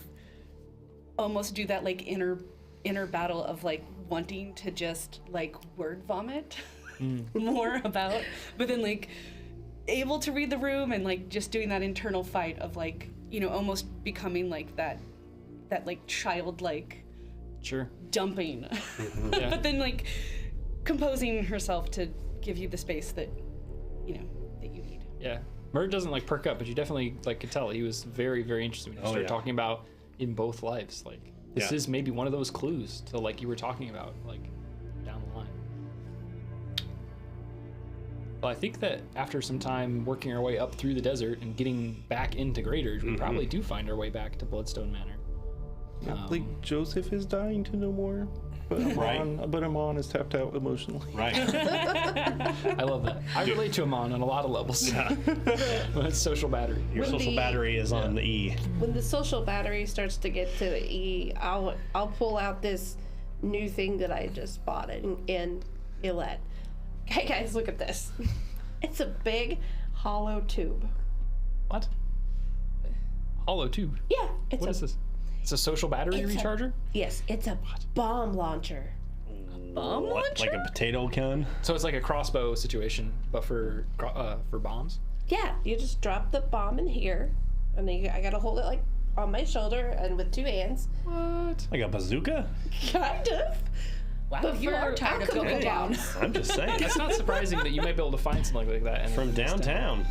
almost do that like inner battle of like wanting to just like word vomit more about, but then like able to read the room and like just doing that internal fight of like, you know, almost becoming like that like childlike Sure. dumping, Yeah. but then like composing herself to give you the space that, you know, that you need. Yeah. Mert doesn't like perk up, but you definitely like could tell he was very, very interested when you started yeah. talking about in both lives. Like this Yeah. is maybe one of those clues to like you were talking about, like down the line. Well, I think that after some time working our way up through the desert and getting back into Greater, we probably do find our way back to Bloodstone Manor. Like Joseph is dying to know more, but Right. Amon is tapped out emotionally. Right. I love that. I relate to Amon on a lot of levels. Yeah. It's social battery. Your When social the- battery is on the E. When the social battery starts to get to E, I'll pull out this new thing that I just bought and Illet. Hey guys, look at this. It's a big hollow tube. What? Hollow tube. Yeah, it's What a is this? It's a social battery It's a- recharger? yes, it's a bomb launcher. Bomb What? launcher? Like a potato can? So it's like a crossbow situation, but for bombs. Yeah, you just drop the bomb in here, and then I gotta hold it like on my shoulder and with two hands. What? Like a bazooka? Kind of. Wow, But you for are tired of alchemical going down. bombs. I'm just saying. That's not surprising that you might be able to find something like that. From downtown.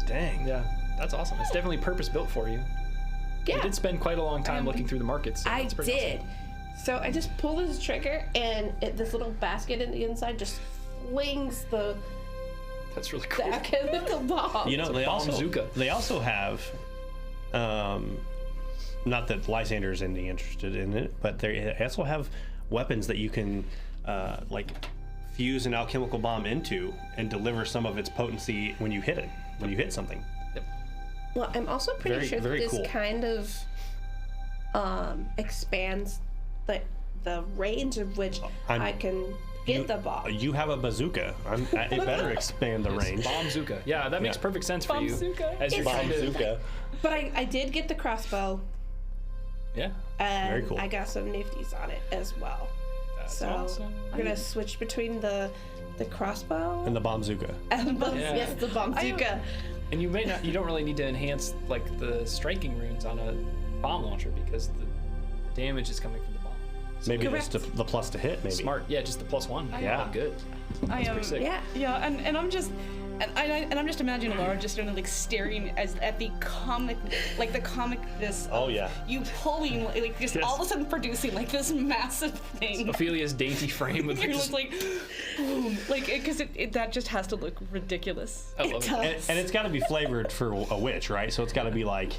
Dang. Yeah, that's awesome. It's definitely purpose built for you. You Yeah, did spend quite a long time looking through the markets. So I that's pretty did. So I just pull this trigger, and this little basket in the inside just flings the awesome. That's really cool. alchemical bomb. You know, they bomb-zooka. also have, not that Lysander's any interested in it, but they also have weapons that you can, like, fuse an alchemical bomb into and deliver some of its potency when you hit it, when you hit something. Well, I'm also pretty Very- sure that very this cool. kind of expands the range of which I'm- I can get the bomb. You have a bazooka. It better expand the range. Bomb-zooka. Yeah, that makes Yeah. perfect sense for you. Bomb-zooka. As you're It's- trying to. Bazooka. But I did get the crossbow, Yeah. and Very cool. I got some nifties on it as well. That's So awesome. we're gonna switch between the crossbow And the bombzooka. and the Yeah. yes, the bazooka. And you don't really need to enhance like the striking runes on a bomb launcher because the damage is coming from the bomb. Maybe Correct. just the plus to hit, maybe. Smart. Yeah, just the +1. Yeah. Good. I am. pretty sick. Yeah. Yeah, and I'm just. And I'm just imagining Laura just kind of like staring at the comicness. Oh, of yeah. You pulling like just Yes. all of a sudden producing like this massive thing. Ophelia's dainty frame with You're like, just like, boom, like because that just has to look ridiculous. I love it. And it's got to be flavored for a witch, right? So it's got to be like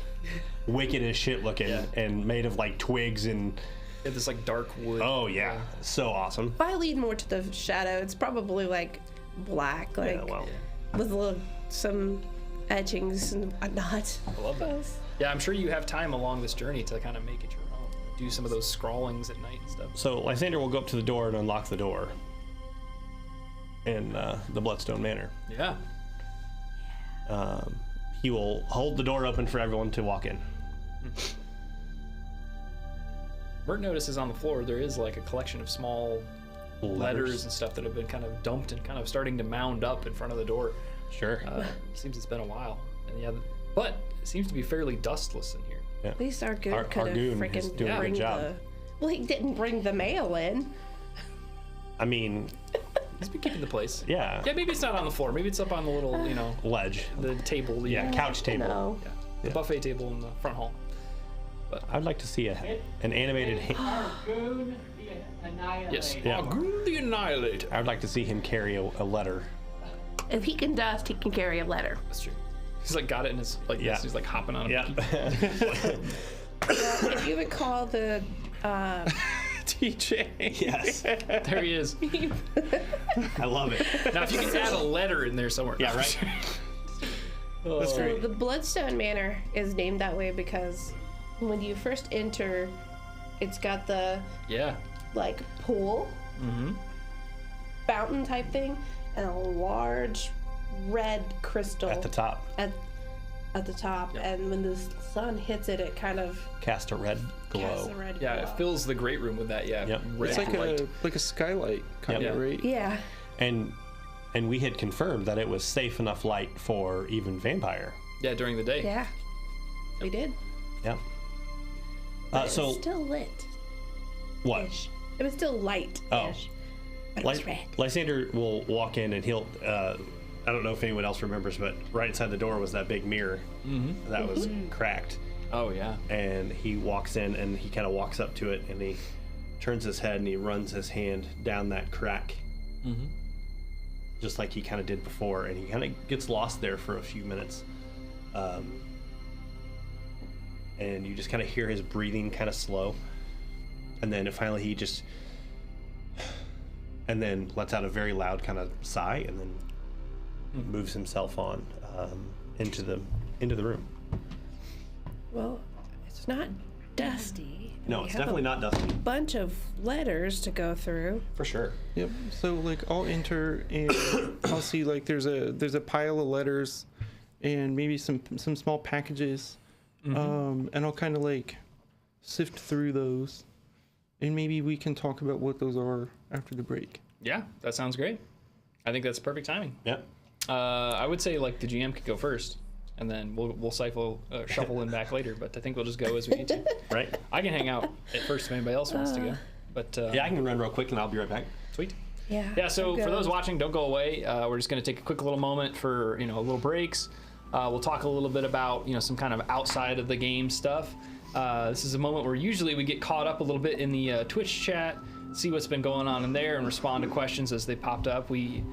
wicked as shit looking Yeah. and made of like twigs and Yeah, this like dark wood. oh yeah, so awesome. If I lean more to the shadow, it's probably like black, like Yeah, well, with some etchings and whatnot. I love that. Yeah, I'm sure you have time along this journey to kind of make it your own. Do some of those scrawlings at night and stuff. so Lysander will go up to the door and unlock the door in the Bloodstone Manor. Yeah. He will hold the door open for everyone to walk in. Mert notices on the floor there is like a collection of small letters and stuff that have been kind of dumped and kind of starting to mound up in front of the door. Sure. Seems it's been a while. And yeah, but it seems to be fairly dustless in here. At least our goon could have Argoon is freaking doing a bring good job. the. Well, he didn't bring the mail in. I mean, He's been keeping the place. yeah, Yeah, maybe it's not on the floor. Maybe it's up on the little, ledge. the table. Yeah, couch table. No. Yeah, the buffet table in the front hall. I'd like to see an animated. Argoon the Annihilator. Yes. Yeah. Argoon the Annihilator. I'd like to see him carry a letter. If he can dust, he can carry a letter. That's true. He's like got it in his like Yeah. this. He's like hopping on a Yeah. pinky. If you recall the TJ. Yes, There he is. I love it. Now, if you can add a letter in there somewhere. Yeah, right. That's So great. the Bloodstone Manor is named that way because when you first enter, it's got the Yeah. like pool, fountain type thing, and a large red crystal At the top, at the top. And when the sun hits it, it kind of cast a red casts glow. a red Yeah, glow. it fills the great room with that. Yeah. Yep. Red It's light. like a skylight kind Yep. of, right? Yeah. And we had confirmed that it was safe enough light for even vampire. Yeah, during the day. Yeah. We did. Yep. It So was still lit. what? It was still light. Oh. But it was red. Lysander will walk in and he'll. I don't know if anyone else remembers, but right inside the door was that big mirror that was cracked. Oh, yeah. And he walks in and he kind of walks up to it and he turns his head and he runs his hand down that crack, just like he kind of did before, and he kind of gets lost there for a few minutes. And you just kind of hear his breathing kind of slow, and then finally he just and then lets out a very loud kind of sigh and then moves himself on into the room. Well, it's not dusty. No, We it's have definitely not dusty. a bunch of letters to go through. For sure. Yep. So like I'll enter and I'll see like there's a pile of letters and maybe some small packages. And I'll kind of like sift through those, and maybe we can talk about what those are after the break. Yeah, that sounds great. I think that's perfect timing. Yep. I would say like the GM could go first, and then we'll shuffle in back later. But I think we'll just go as we need to. Right. I can hang out at first if anybody else wants to go. But Yeah, I can run real quick and I'll be right back. sweet. Yeah. Yeah. So I'm for those good. watching, don't go away. We're just going to take a quick little moment for little breaks. We'll talk a little bit about some kind of outside of the game stuff. This is a moment where usually we get caught up a little bit in the Twitch chat, see what's been going on in there, and respond to questions as they popped up. We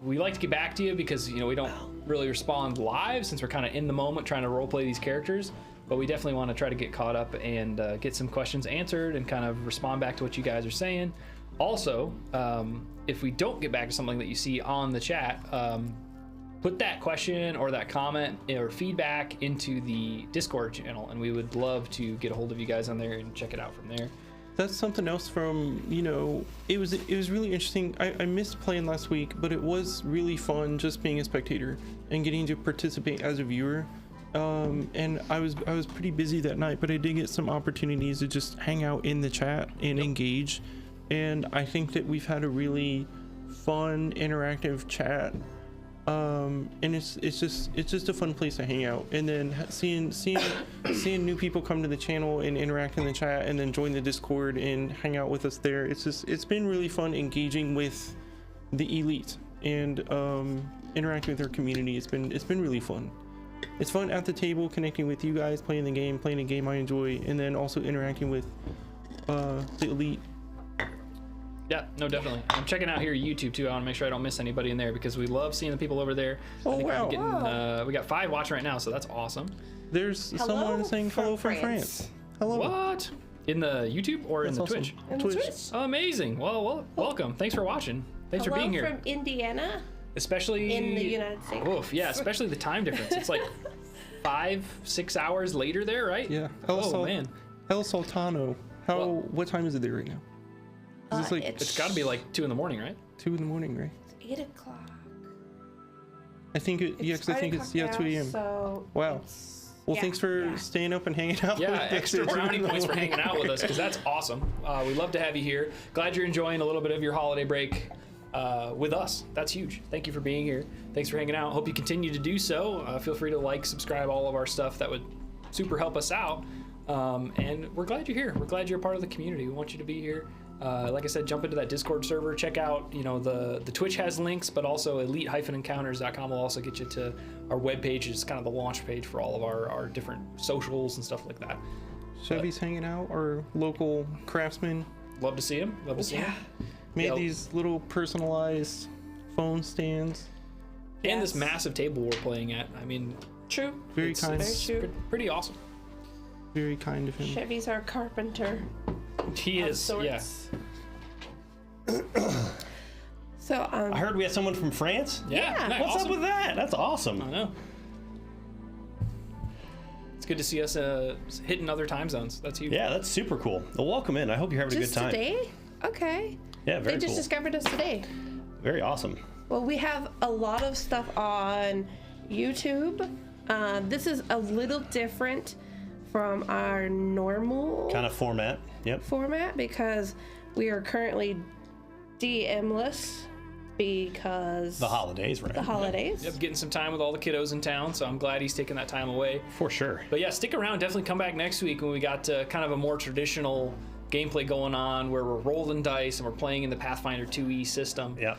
like to get back to you because we don't really respond live since we're kind of in the moment trying to roleplay these characters. But we definitely want to try to get caught up and get some questions answered and kind of respond back to what you guys are saying. Also, if we don't get back to something that you see on the chat, put that question or that comment or feedback into the Discord channel, and we would love to get a hold of you guys on there and check it out from there. That's something else from it was really interesting. I missed playing last week, but it was really fun just being a spectator and getting to participate as a viewer. And I was pretty busy that night, but I did get some opportunities to just hang out in the chat and engage. And I think that we've had a really fun interactive chat. And it's just a fun place to hang out, and then seeing new people come to the channel and interact in the chat, and then join the Discord and hang out with us there. It's been really fun engaging with the elite and interacting with their community. It's been really fun. It's fun at the table, connecting with you guys, playing a game I enjoy, and then also interacting with the elite. Yeah, no, definitely. I'm checking out here YouTube too. I want to make sure I don't miss anybody in there because we love seeing the people over there. Oh, I think wow. we're getting, we got 5 watching right now, so that's awesome. There's someone saying hello from France. Hello. What? In the YouTube or That's in the awesome. Twitch? And Twitch. Twitch. Oh, amazing. Well, welcome. Thanks for watching. Thanks for Hello being here. from Indiana Especially in the United States. Oof, yeah, especially the time difference. It's like 5-6 hours later there, right? Yeah. Man. El Sultano. Well- What time is it there right now? Is this like It's got to be like 2 in the morning, right? 2 in the morning, right? It's 8 o'clock. I think it. Yeah, because I think it's 2 a.m. So Wow. Well, yeah, thanks for yeah. staying up and hanging out. Yeah, with us extra at 2 in brownie the points for morning. hanging out with us because that's awesome. We love to have you here. Glad you're enjoying a little bit of your holiday break with us. That's huge. Thank you for being here. Thanks for hanging out. Hope you continue to do so. Feel free to like, subscribe, all of our stuff. That would super help us out. And we're glad you're here. We're glad you're a part of the community. We want you to be here. Like I said, jump into that Discord server. Check out, the Twitch has links, but also elite-encounters.com will also get you to our webpage. It's kind of the launch page for all of our different socials and stuff like that. Chevy's hanging out, our local craftsman. Love to see him. Love to see him. Made Yeah. these little personalized phone stands. And this Yes. massive table we're playing at. I mean, True. Very it's kind. Very true. pretty awesome. Very kind of him. Chevy's our carpenter. He of is. Yeah. sorts. So I heard we had someone from France. Yeah. nice, What's awesome. up with that? That's I awesome. know. It's good to see us hitting other time zones. That's huge. Yeah, that's super cool. Well, welcome in. I hope you're having just a good time. today? Okay. Yeah, very They just cool. discovered us today. Very awesome. Well, we have a lot of stuff on YouTube. This is a little different from our normal Kind of format. Yep. format because we are currently DMless because The holidays, right? the holidays. Yep, getting some time with all the kiddos in town, so I'm glad he's taking that time away. For sure. But yeah, stick around. Definitely come back next week when we got kind of a more traditional gameplay going on where we're rolling dice and we're playing in the Pathfinder 2e system. Yep.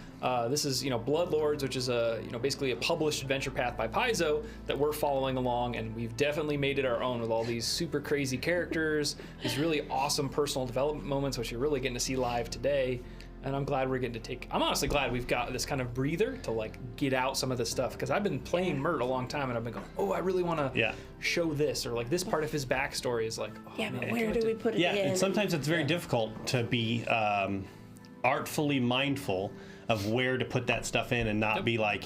This is Bloodlords, which is a basically a published adventure path by Paizo that we're following along, and we've definitely made it our own with all these super crazy characters, these really awesome personal development moments, which you're really getting to see live today. And I'm glad we're getting to I'm honestly glad we've got this kind of breather to like get out some of this stuff, because I've been playing Mert a long time and I've been going, oh, I really want to show this, or like this part of his backstory is like, oh, Yeah, but man, where do we put it in? And sometimes it's very difficult to be artfully mindful of where to put that stuff in and not be like,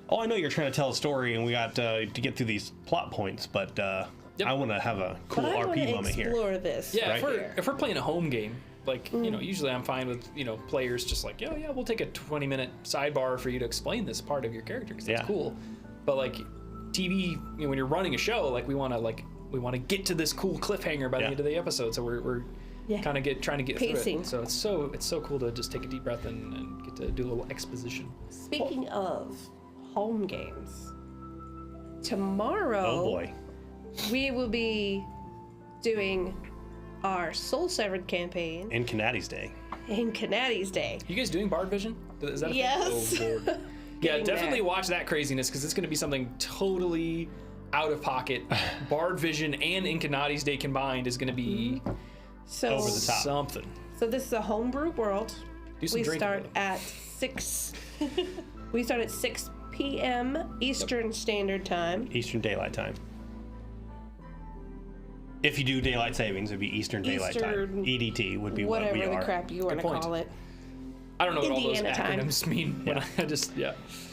oh, I know you're trying to tell a story and we got to get through these plot points, but I want to have a cool But I RP wanna moment here. explore this. Yeah, right if we're playing a home game, like, usually I'm fine with, players just like, yeah, we'll take a 20-minute sidebar for you to explain this part of your character, because that's cool. But like TV, when you're running a show, like we want to get to this cool cliffhanger by the end of the episode, so we're kind of trying to get Pacing. through it. So it's so cool to just take a deep breath and get to do a little exposition. Speaking of home games, tomorrow Oh boy. we will be doing our Soul Severed campaign In Canadi's Day. in Canadi's Day. You guys doing Bard Vision? Is that a Yes. thing? Oh, Lord. Yeah, Getting definitely there. watch that craziness, because it's going to be something totally out of pocket. Bard Vision and Incanati's Day combined is going to be So, Over the top. something. so this is a homebrew world. Do some We drinking start with it. at 6. We start at 6 p.m. Eastern Standard Time. Eastern Daylight Time. If you do daylight savings, it'd be Eastern Daylight Time. Eastern- EDT would be what Whatever we the are. crap you want to point. call it. I don't know what all those Indiana time. acronyms mean. When I just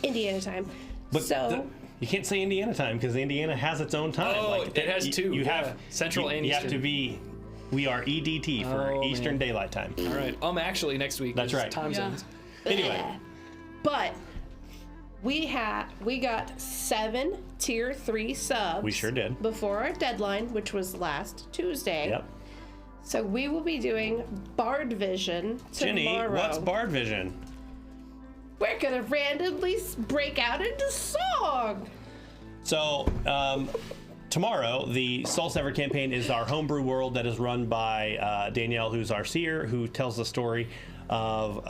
Indiana time. But So you can't say Indiana time because Indiana has its own time. Oh, it has two, You yeah. have Central and You have to Eastern. be. We are EDT for Oh, Eastern man. Daylight Time. all right. Actually next week. That's is right. Time Yeah. zones. Anyway, but we got 7 tier 3 subs. we sure did. Before our deadline, which was last Tuesday. Yep. So we will be doing Bard Vision Jenny, tomorrow. what's Bard Vision? We're gonna randomly break out into song. So, tomorrow, the Soul Severed campaign is our homebrew world that is run by Danielle, who's our seer, who tells the story of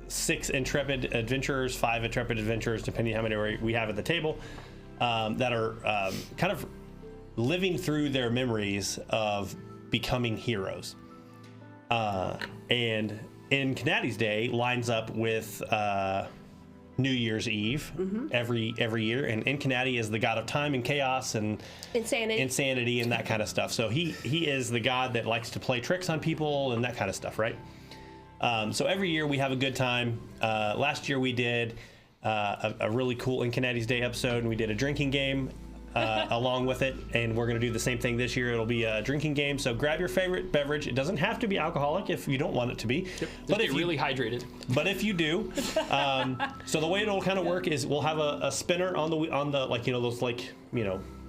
6 intrepid adventurers, 5 intrepid adventurers, depending how many we have at the table, that are kind of living through their memories of becoming heroes. And in Canadi's Day lines up with New Year's Eve every year, and Incanati is the god of time and chaos and insanity and that kind of stuff. So he is the god that likes to play tricks on people and that kind of stuff, right? So every year we have a good time. Last year we did a really cool Incanati's Day episode, and we did a drinking game along with it, and we're going to do the same thing this year. It'll be a drinking game, so grab your favorite beverage. It doesn't have to be alcoholic if you don't want it to be. But if really hydrated. But if you do, so the way it'll kind of work is we'll have a spinner on the like those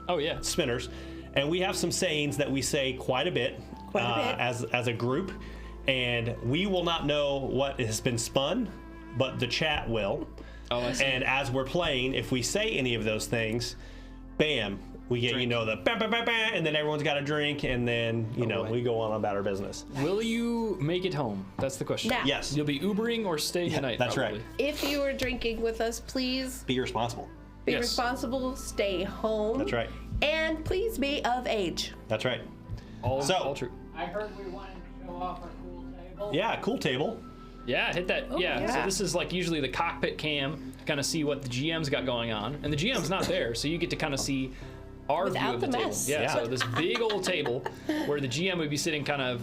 Oh yeah. spinners, and we have some sayings that we say quite a bit, as a group, and we will not know what has been spun, but the chat will. Oh, I see. And as we're playing, if we say any of those things, bam, we get the bah, bah, bah, bah, and then everyone's got a drink, and then boy. we go on about our business. Will you make it home? That's the question. Now, Yes, You'll be Ubering or staying the night. that's probably. right. if you are drinking with us, please Be responsible. be Yes. responsible, stay home. That's right. And please be of age. That's right. All So- true. I heard we wanted to show off our cool table. Yeah, cool table. Yeah, hit that. Yeah. So yeah. this is like usually the cockpit cam to kind of see what the GM's got going on, and the GM's not there, so you get to kind of see our view Without of the the table. mess. Yeah, so this big old table where the GM would be sitting kind of,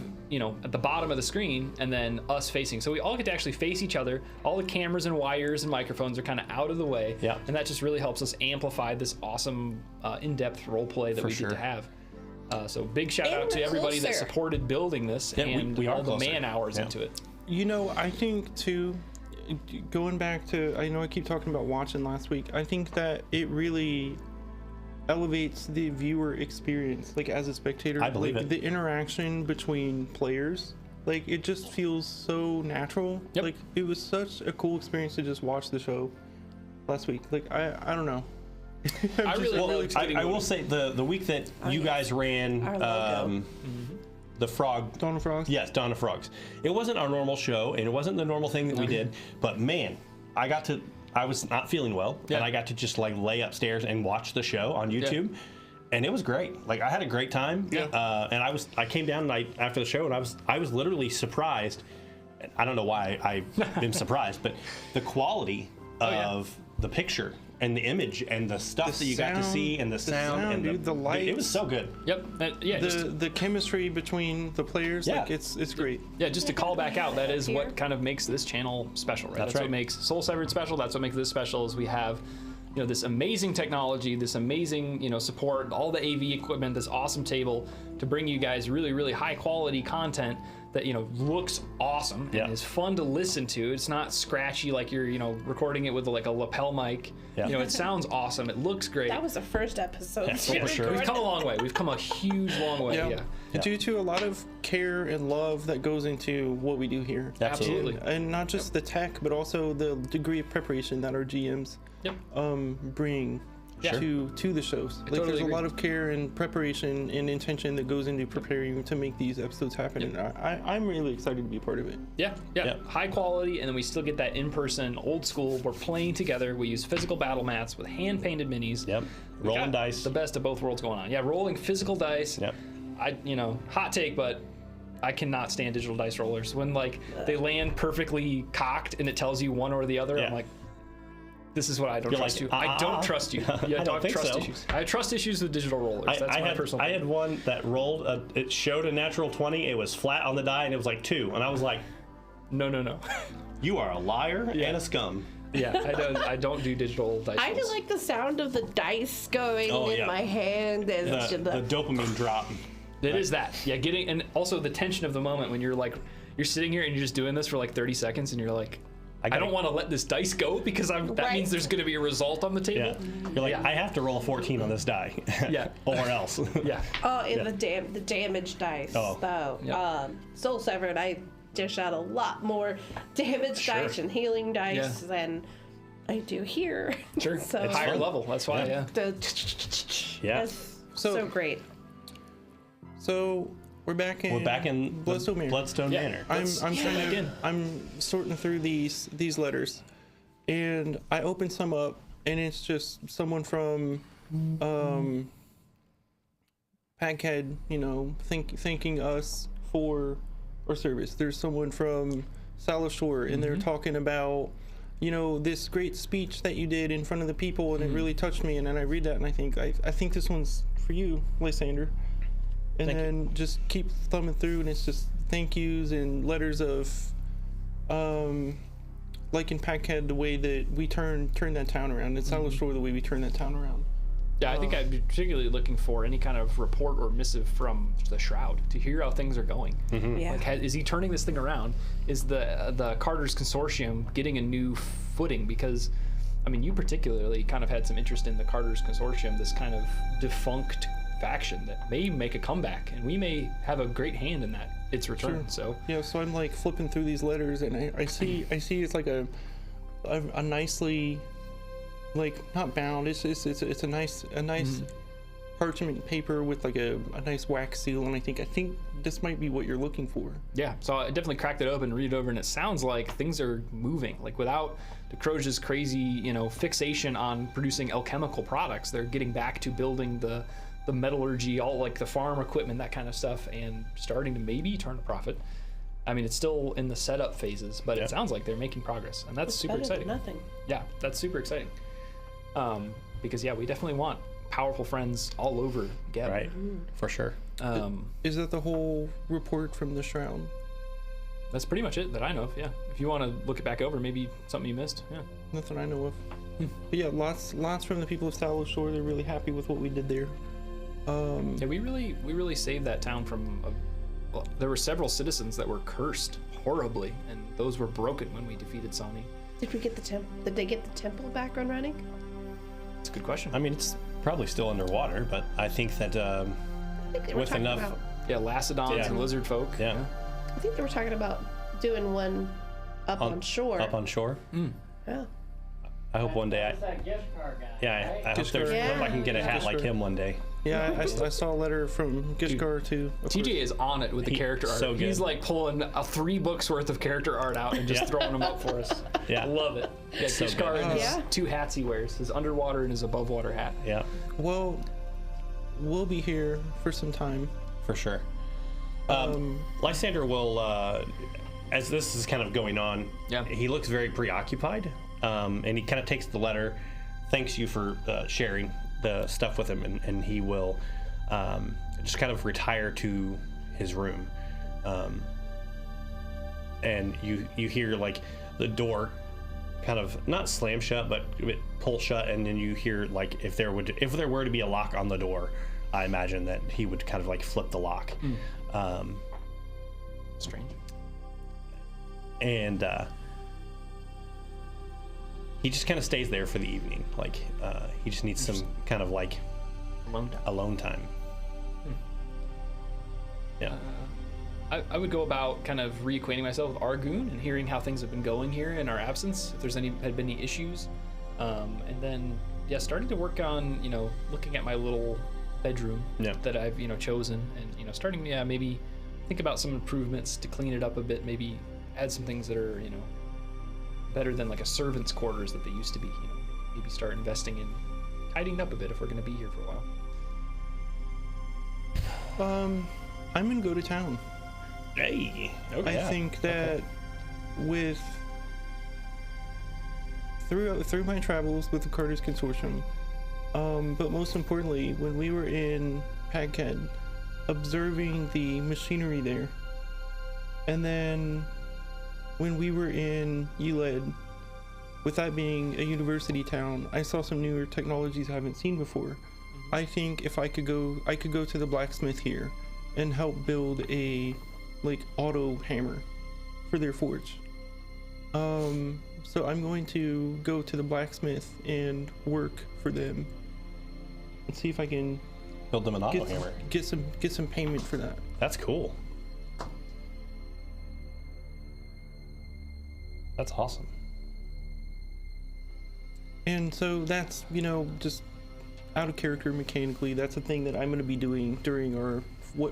at the bottom of the screen, and then us facing. So we all get to actually face each other. All the cameras and wires and microphones are kind of out of the way. Yeah. And that just really helps us amplify this awesome in-depth role play that we sure. get to have. So big shout out And to we're everybody that closer. supported building this and we are all the closer. man hours Yeah. into it. I think too, going back to, I know I keep talking about watching last week. I think that it really elevates the viewer experience, like as a spectator. I believe like, it. The interaction between players, like it just feels so natural. Yep. Like it was such a cool experience to just watch the show last week. Like I don't know. I really excited. I will say the week that you guys ran Our logo. the frog. Dawn of Frogs. Yes, Dawn of Frogs. It wasn't our normal show, and it wasn't the normal thing that we did. But man, I was not feeling well, Yeah. and I got to just like lay upstairs and watch the show on YouTube, and it was great. Like I had a great time. Yeah. And I came down after the show, and I was literally surprised. I don't know why I am surprised, but the quality of the picture and the image and the stuff The that you got to sound- see and the sound and dude, the lights. It was so good. Yep. The chemistry between the players, Yeah. like it's great. Yeah, just to call back out, that is what kind of makes this channel special, right? That's That's right. what makes Soul Severed special. That's what makes this special is we have, this amazing technology, this amazing, support, all the AV equipment, this awesome table to bring you guys really, really high quality content that, looks awesome Yeah. and is fun to listen to. It's not scratchy like you're, recording it with like a lapel mic. Yeah. It sounds awesome. It looks great. That was the first episode. Yeah, for sure. We've come a long way. We've come a huge long way. Yeah. Due to a lot of care and love that goes into what we do here. Absolutely. And not just the tech, but also the degree of preparation that our GMs Yep. bring Yeah. to the shows. Like totally there's agree. a lot of care and preparation and intention that goes into preparing to make these episodes happen. And I'm really excited to be a part of it. Yeah. High quality, and then we still get that in-person, old school. We're playing together. We use physical battle mats with hand-painted minis. Yep. We Rolling got dice. The best of both worlds going on. Yeah, rolling physical dice. Yep. Hot take, but I cannot stand digital dice rollers. When they land perfectly cocked and it tells you one or the other, Yeah. I'm like, this is what I don't You're trust like, you. I don't trust you. Yeah, I don't think trust so. issues. I have trust issues with digital rollers. That's my personal. I had one that rolled. It showed a natural 20. It was flat on the die, and it was like 2. And I was like, No. "You are a liar and a scum." Yeah, I don't do digital dice I rolls. do like the sound of the dice going Oh, in yeah. my hand and The dopamine drop. It is that. Yeah, and also the tension of the moment when you're sitting here and you're just doing this for like 30 seconds and you're like, I don't want to let this dice go because that Right. means there's going to be a result on the table. Yeah. You're like, I have to roll a 14 on this die. Yeah. or else. Yeah. Oh, and the damage dice. Oh. Though, Yep. Soul Severed, I dish out a lot more damage Sure. dice and healing dice Yeah. than I do here. Sure. So It's higher fun. level. That's why. Yeah. Yeah. Yeah. That's So- so great. So we're back in Bloodstone Manor. Bloodstone Yeah. Manor. I'm Let's trying to again. I'm sorting through these letters, and I open some up, and it's just someone from Packhead, thanking us for our service. There's someone from Salo Shore, and they're talking about this great speech that you did in front of the people, and it really touched me. And then I read that, and I think this one's for you, Lysander. And Thank you. then just keep thumbing through, and it's just thank yous and letters of, like in Packhead, the way that we turn that town around. In Salo Shore, the way we turn that town around. Yeah, I think I'd be particularly looking for any kind of report or missive from the Shroud to hear how things are going. Yeah. Like, is he turning this thing around? Is the Carter's Consortium getting a new footing? Because, I mean, you particularly kind of had some interest in the Carter's Consortium, this kind of defunct faction that may make a comeback, and we may have a great hand in that its return. Sure. So Yeah, so I'm like flipping through these letters, and I see it's like a nicely, like, not bound. It's a nice parchment paper with like a nice wax seal, and I think this might be what you're looking for. yeah, so I definitely cracked it open, read it over, and it sounds like things are moving. Like without Decroja's crazy, fixation on producing alchemical products, they're getting back to building the metallurgy, all like the farm equipment, that kind of stuff, and starting to maybe turn a profit. I mean, it's still in the setup phases, but it sounds like they're making progress, and that's super Better than exciting. nothing. Yeah, that's super exciting. Because we definitely want powerful friends all over Geb. Right. For sure. Is that the whole report from the Shroud? That's pretty much it that I know of. Yeah. If you want to look it back over, maybe something you missed. Yeah. Nothing I know of. But yeah, lots from the people of Sallow Shore. They're really happy with what we did there. Yeah, we really saved that town from. Well, there were several citizens that were cursed horribly, and those were broken when we defeated Sani. Did we get the temple? Did they get the temple back on running? That's a good question. I mean, it's probably still underwater, but I think that I think they were with talking enough, about. Yeah, Lacedons Yeah. and lizard folk. yeah, I think they were talking about doing one up on shore. up on shore. Yeah. I hope one day. That's that gift card guy. I hope Gift there's. card. Hope I can get a hat like him one day. Yeah, I saw a letter from Gishkar to. of TJ course. is on it with the character art. so good. He's like pulling 3 books worth of character art out and just throwing them up for us. Yeah. Love it. Yeah, So Kishkar good. and his Yeah. 2 hats he wears, his underwater and his above water hat. Yeah, Well, we'll be here for some time. for sure. Lysander will, as this is kind of going on, Yeah. he looks very preoccupied, and he kind of takes the letter, thanks you for sharing the stuff with him, and he will just kind of retire to his room. And you hear like the door kind of not slam shut, but it pull shut, and then you hear like if there were to be a lock on the door, I imagine that he would kind of like flip the lock. Strange. And he just kind of stays there for the evening. Like he just needs some kind of like Alone time. alone time. Yeah. I would go about kind of reacquainting myself with Argoon and hearing how things have been going here in our absence, if there's had been any issues. And then, yeah, starting to work on, looking at my little bedroom Yeah. that I've, chosen, and, starting, maybe think about some improvements to clean it up a bit, maybe add some things that are, better than like a servant's quarters that they used to be, maybe start investing in tidying up a bit if we're going to be here for a while. I'm gonna go to town. Hey. I think that with through my travels with the Carter's Consortium, but most importantly, when we were in Pagked, observing the machinery there, and then when we were in Uled, with that being a university town, I saw some newer technologies I haven't seen before. I think if I could go to the blacksmith here and help build a auto hammer for their forge. So I'm going to go to the blacksmith and work for them and see if I can Build them an auto hammer. get some payment for that. That's cool. That's awesome. And so that's, just out of character mechanically, that's a thing that I'm going to be doing during our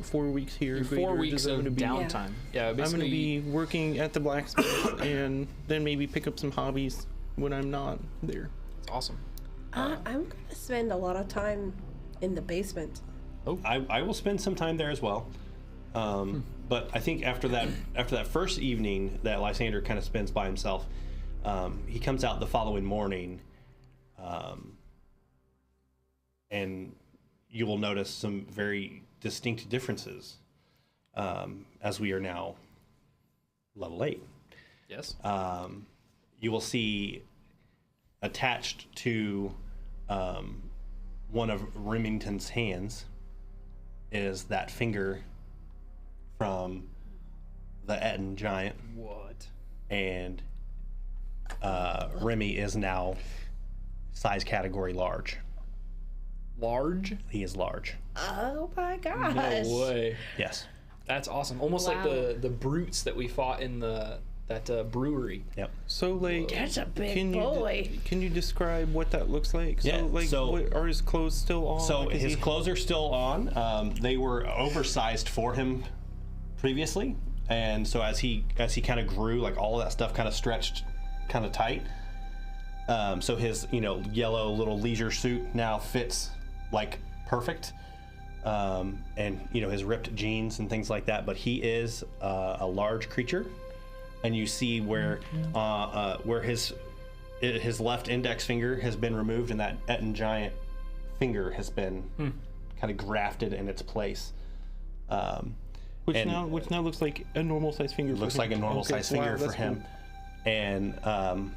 4 weeks here. 4 weeks I'm of gonna be, downtime. Yeah, I'm going to basically. be working at the blacksmith and then maybe pick up some hobbies when I'm not there. It's awesome. I'm going to spend a lot of time in the basement. I will spend some time there as well. But I think after that first evening that Lysander kind of spends by himself, he comes out the following morning, and you will notice some very distinct differences as we are now level 8. Yes. You will see attached to one of Remington's hands is that finger from the Etten giant, What? and Remy is now size category large. Large? He is large. Oh my gosh. No way. Yes. That's awesome. Almost like Wow. the brutes that we fought in that brewery. Yep. So That's a big can boy. can you describe what that looks like? Yeah, so- what, are his clothes still on? So Like, is his he- clothes are still on. They were oversized for him previously, and so as he kind of grew, like all of that stuff kind of stretched kind of tight. So his yellow little leisure suit now fits like perfect, and his ripped jeans and things like that. But he is a large creature, and you see where his left index finger has been removed, and that Etten giant finger has been kind of grafted in its place. Which and now looks like a normal size finger. Looks for him. like a normal size Wow, finger for that's him. cool. And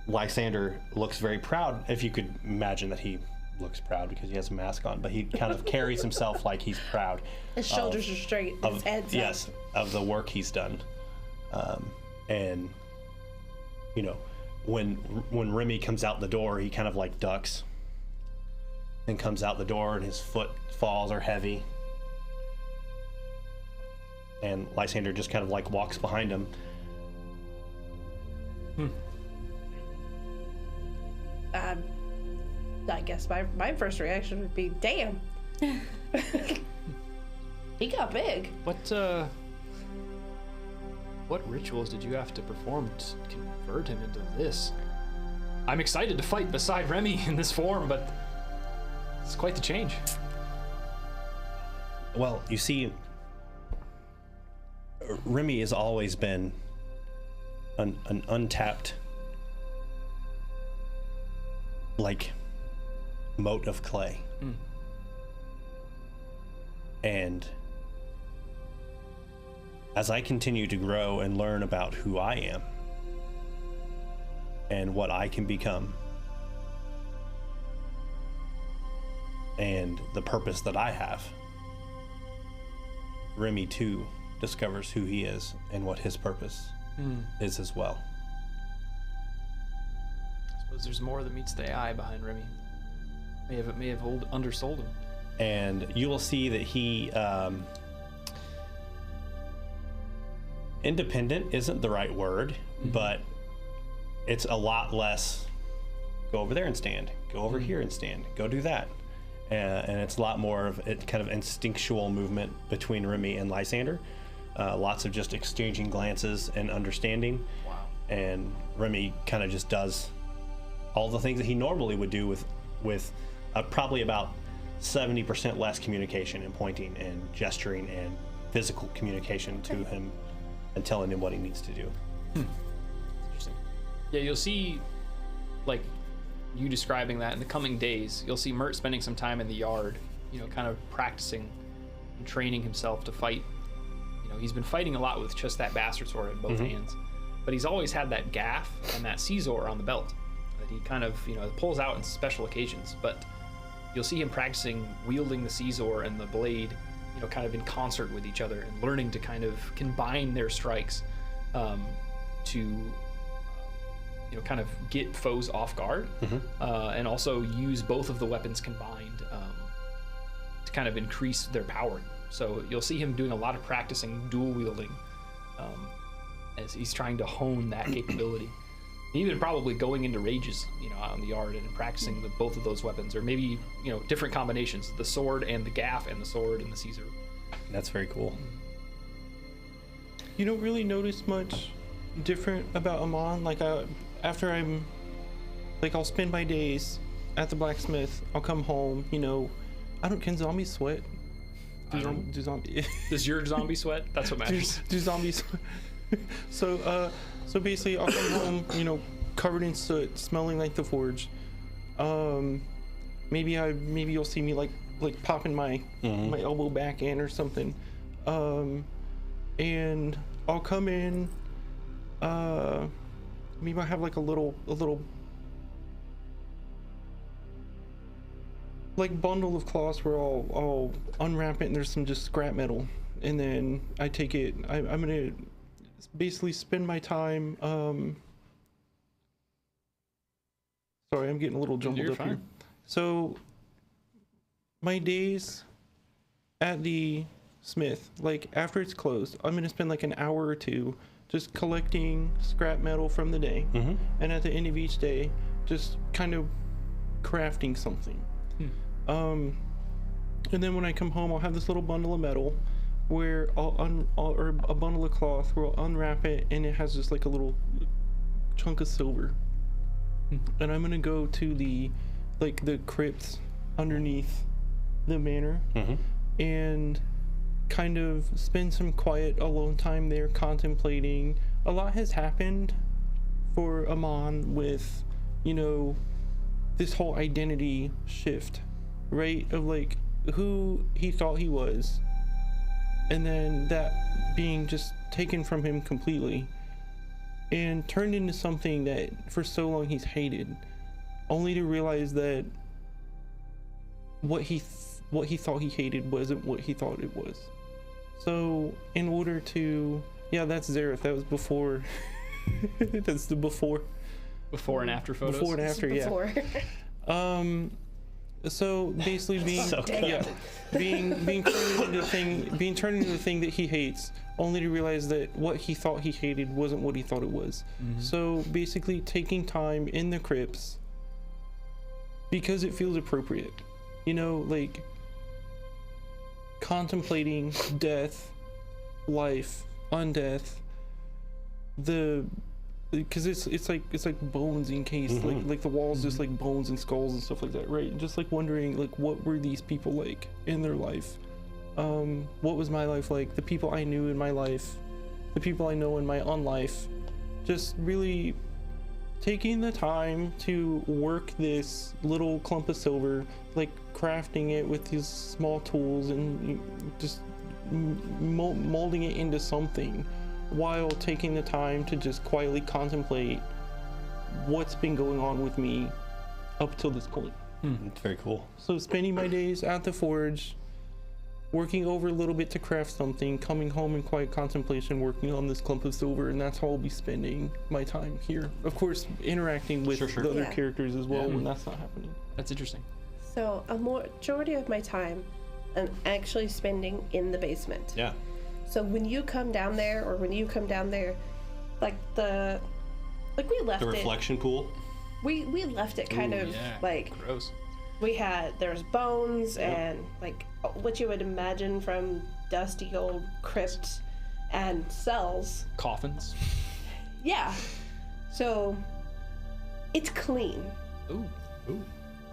Lysander looks very proud, if you could imagine that he looks proud because he has a mask on, but he kind of carries himself like he's proud. His shoulders are straight. His head's up. Yes, of the work he's done. And you know, when Remy comes out the door, he kind of like ducks and comes out the door, and his footfalls are heavy. And Lysander just kind of like walks behind him. I guess my first reaction would be, damn. He got big. What rituals did you have to perform to convert him into this? I'm excited to fight beside Remy in this form, but it's quite the change. Well, you see, Remy has always been an untapped, like, mote of clay. And as I continue to grow and learn about who I am and what I can become and the purpose that I have, Remy too discovers who he is and what his purpose is as well. I suppose there's more than meets the eye behind Remy. May have undersold him. And you will see that he independent isn't the right word, but it's a lot less go over there and stand, go over here and stand, go do that. And it's a lot more of a kind of instinctual movement between Remy and Lysander. Lots of just exchanging glances and understanding. Wow. And Remy kind of just does all the things that he normally would do with probably about 70% less communication and pointing and gesturing and physical communication to him and telling him what he needs to do. Interesting. Yeah, you'll see, like, you describing that in the coming days. You'll see Mert spending some time in the yard, you know, kind of practicing and training himself to fight. You know, he's been fighting a lot with just that bastard sword in both hands, but he's always had that gaff and that Caesar on the belt that he kind of, you know, pulls out in special occasions. But you'll see him practicing wielding the Caesar and the blade, you know, kind of in concert with each other and learning to kind of combine their strikes to, you know, kind of get foes off guard and also use both of the weapons combined to kind of increase their power. So you'll see him doing a lot of practicing dual wielding as he's trying to hone that capability. Even probably going into rages, you know, out in the yard and practicing with both of those weapons, or maybe, you know, different combinations, the sword and the gaff and the sword and the Caesar. That's very cool. You don't really notice much different about Amon. Like, after I'm, like, I'll spend my days at the blacksmith. I'll come home, you know. Can zombies sweat? Do zombies? Does your zombie sweat? That's what matters. do zombies? So basically, I'll come home, you know, covered in soot, smelling like the forge. Maybe you'll see me like popping my elbow back in or something. And I'll come in. Maybe I have like a little like bundle of cloths where I'll unwrap it and there's some just scrap metal, and then I take it. I'm gonna basically spend my time. Sorry, I'm getting a little jumbled up here. So my days at the smith, like after it's closed, I'm gonna spend like an hour or two just collecting scrap metal from the day, and at the end of each day, just kind of crafting something. And then when I come home, I'll have this little bundle of metal where or a bundle of cloth where I'll unwrap it, and it has just like a little chunk of silver. And I'm gonna go to the crypts underneath the manor and kind of spend some quiet alone time there contemplating. A lot has happened for Amon with, you know, this whole identity shift right? Of like who he thought he was, and then that being just taken from him completely and turned into something that for so long he's hated, only to realize that what he thought he hated wasn't what he thought it was. So in order to, yeah, that's Zareth. That was before. That's the before Before and after photos. and after, yeah. Before. So basically being So good. yeah, being turned into the thing that he hates, only to realize that what he thought he hated wasn't what he thought it was. So basically taking time in the crypts because it feels appropriate, you know, like contemplating death, life, undeath, because it's like bones encased, like the walls just like bones and skulls and stuff like that, right? And just like wondering like what were these people like in their life, what was my life like, the people I knew in my life, the people I know in my own life, just really taking the time to work this little clump of silver, like crafting it with these small tools and just molding it into something, while taking the time to just quietly contemplate what's been going on with me up till this point. It's very cool. So spending my days at the forge, working over a little bit to craft something, coming home in quiet contemplation, working on this clump of silver, and that's how I'll be spending my time here. Of course, interacting with Sure. the other Yeah. characters as well when that's not happening. That's interesting. So a majority of my time I'm actually spending in the basement. Yeah. So when you come down there, like we left The it. reflection pool. We left it kind of Yeah. like Gross. there's bones and like what you would imagine from dusty old crypts and cells. Coffins. Yeah. So it's clean. Ooh.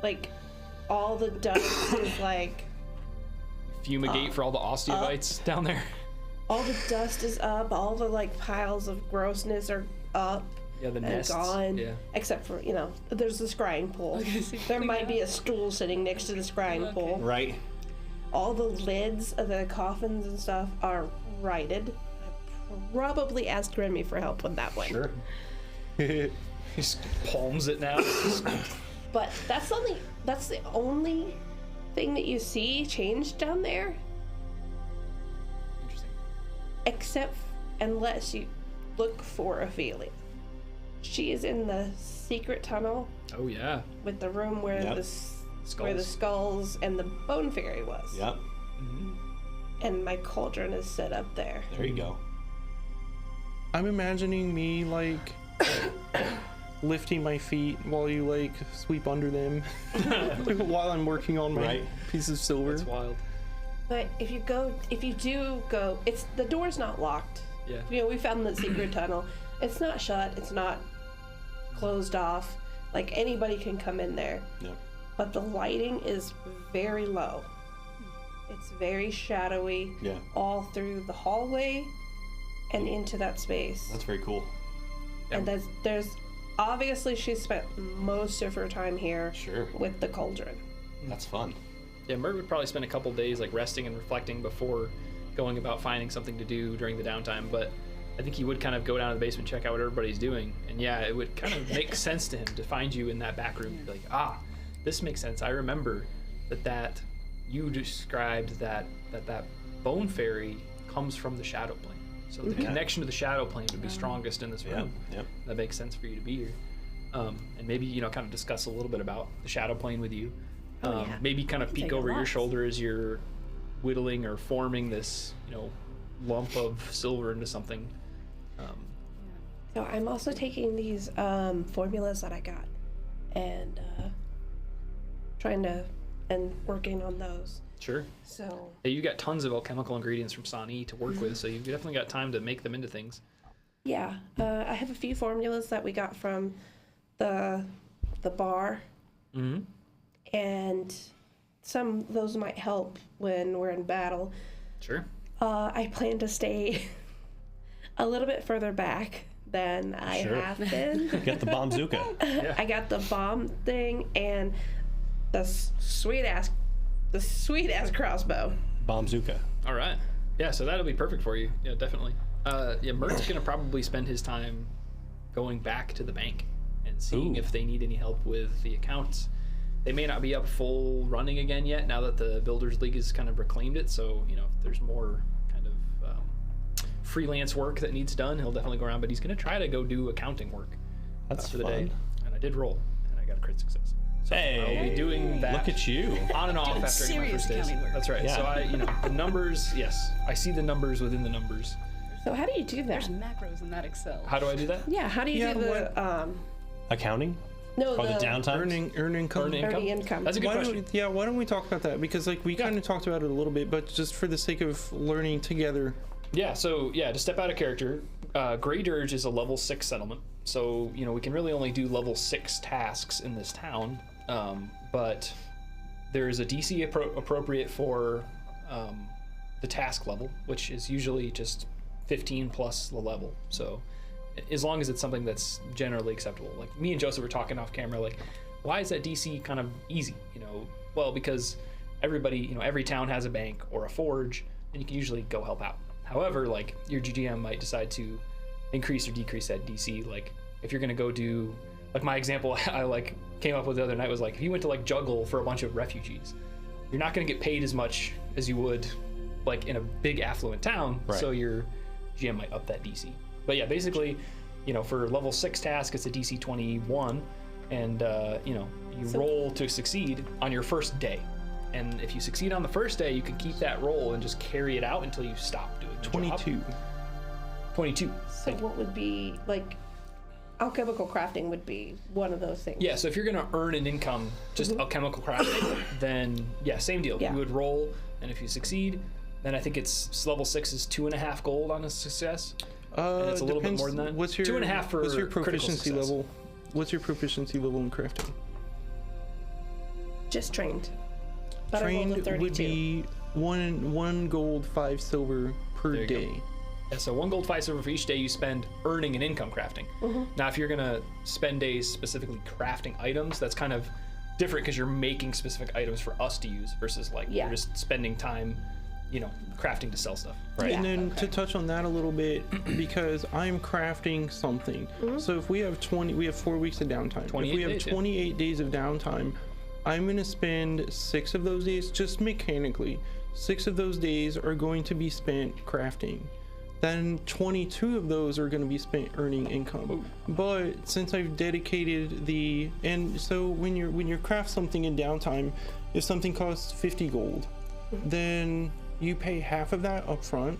Like all the dust is like Fumigate for all the osteobites down there. all the dust is up, all the like piles of grossness are up. Yeah, the And nests. gone, Yeah. except for there's the scrying pool. There might be a stool sitting next to the scrying pool. Right. All the lids of the coffins and stuff are righted. I probably asked Remy for help with that one. Sure. He just palms it now. But that's the only thing that you see changed down there, Interesting. except unless you look for Ophelia. She is in the secret tunnel Oh yeah. with the room where Yep. where the skulls and the bone fairy was. Yep. And my cauldron is set up there. There you go. I'm imagining me like lifting my feet while you like sweep under them while I'm working on my Right. piece of silver. That's wild. But if you do go, it's the door's not locked. Yeah. We found the secret tunnel. It's not shut. It's not closed off. Like anybody can come in there. Yep. But the lighting is very low. It's very shadowy. Yeah. All through the hallway and into that space. That's very cool. And there's obviously she spent most of her time here Sure. with the cauldron. That's fun. Yeah, Mert would probably spend a couple days like resting and reflecting before going about finding something to do during the downtime. But I think he would kind of go down to the basement, check out what everybody's doing, and yeah, it would kind of make sense to him to find you in that back room. Be like, this makes sense. I remember that you described that bone fairy comes from the shadow plane. So the connection to the shadow plane would be strongest in this room. Yep. That makes sense for you to be here. And maybe, kind of discuss a little bit about the shadow plane with you. Yeah. Maybe kind of Can peek take a over your lot. shoulder as you're whittling or forming this, lump of silver into something. So I'm also taking these formulas that I got and working on those. Sure. So Yeah, you got tons of alchemical ingredients from Sani to work with, so you've definitely got time to make them into things. yeah, I have a few formulas that we got from the bar, Mm-hmm. and some of those might help when we're in battle. Sure. I plan to stay a little bit further back than I Sure. have been. Get the bombzooka. I got the bomb thing and the sweet ass the sweet ass crossbow. Bombzuka. All right. Yeah, so that'll be perfect for you. Yeah, definitely. Yeah, Mert's gonna probably spend his time going back to the bank and seeing Ooh. if they need any help with the accounts. They may not be up full running again yet now that the Builders League has kind of reclaimed it. So, you know, if there's more kind of freelance work that needs done, he'll definitely go around. But he's gonna try to go do accounting work That's for the fun. day. And I did roll, and I got a crit success. So I'll be doing that. Look at you. On and off Doing after I get my serious first days. accounting work. That's right. Yeah. So I, you know, the numbers. Yes, I see the numbers within the numbers. So how do you do that? There's macros in that Excel. How do I do that? Yeah, how do you Yeah, do the Accounting? no Or the downtime? Earn income. Earn income. Earning income. That's a good Why question. why don't we talk about that? Because like we kind of talked about it a little bit, but just for the sake of learning together. Yeah, so yeah, to step out of character, Grey Dirge is a level 6 settlement. So, you know, we can really only do level 6 tasks in this town. But there is a DC appropriate for the task level, which is usually just 15 plus the level. So as long as it's something that's generally acceptable. Like me and Joseph were talking off camera, like, why is that DC kind of easy? You know, well, because everybody, you know, every town has a bank or a forge, and you can usually go help out. However, like your GGM might decide to increase or decrease that DC. Like if you're gonna go do, like my example I like came up with the other night was like, if you went to like juggle for a bunch of refugees, you're not gonna get paid as much as you would like in a big affluent town. Right. So your GM might up that DC. But yeah, basically, you know, for level 6 task, it's a DC 21, and you know, you roll to succeed on your first day. And if you succeed on the first day, you can keep that roll and just carry it out until you stop doing the 22. job. 22. So what would be like alchemical crafting would be one of those things. Yeah, so if you're gonna earn an income just alchemical crafting, then yeah, same deal. Yeah. You would roll, and if you succeed, then I think it's level 6 is 2.5 gold on a success. And it's a little bit Depends- more than that. What's your 2.5 for what's your critical proficiency success. level? What's your proficiency level in crafting? Just trained. But Trained I rolled a 32. would be one gold, 5 silver per There you go. day. Yeah, so 1 gold, 5 silver for each day you spend earning an income crafting. Now, if you're gonna spend days specifically crafting items, that's kind of different because you're making specific items for us to use versus like Yeah. you're just spending time, you know, crafting to sell stuff. Right. And then to touch on that a little bit, because I'm crafting something. So if we have 4 weeks of downtime. If 28 we have days, yeah. 28 days of downtime, I'm gonna spend 6 of those days, just mechanically, 6 of those days are going to be spent crafting. Then 22 of those are going to be spent earning income. But since I've dedicated so when you craft something in downtime, if something costs 50 gold, then you pay half of that up front,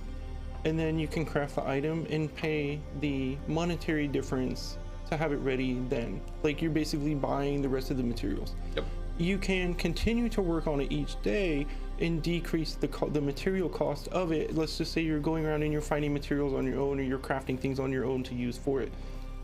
and then you can craft the item and pay the monetary difference to have it ready then. Like you're basically buying the rest of the materials. Yep. You can continue to work on it each day and decrease the material cost of it. Let's just say you're going around and you're finding materials on your own, or you're crafting things on your own to use for it.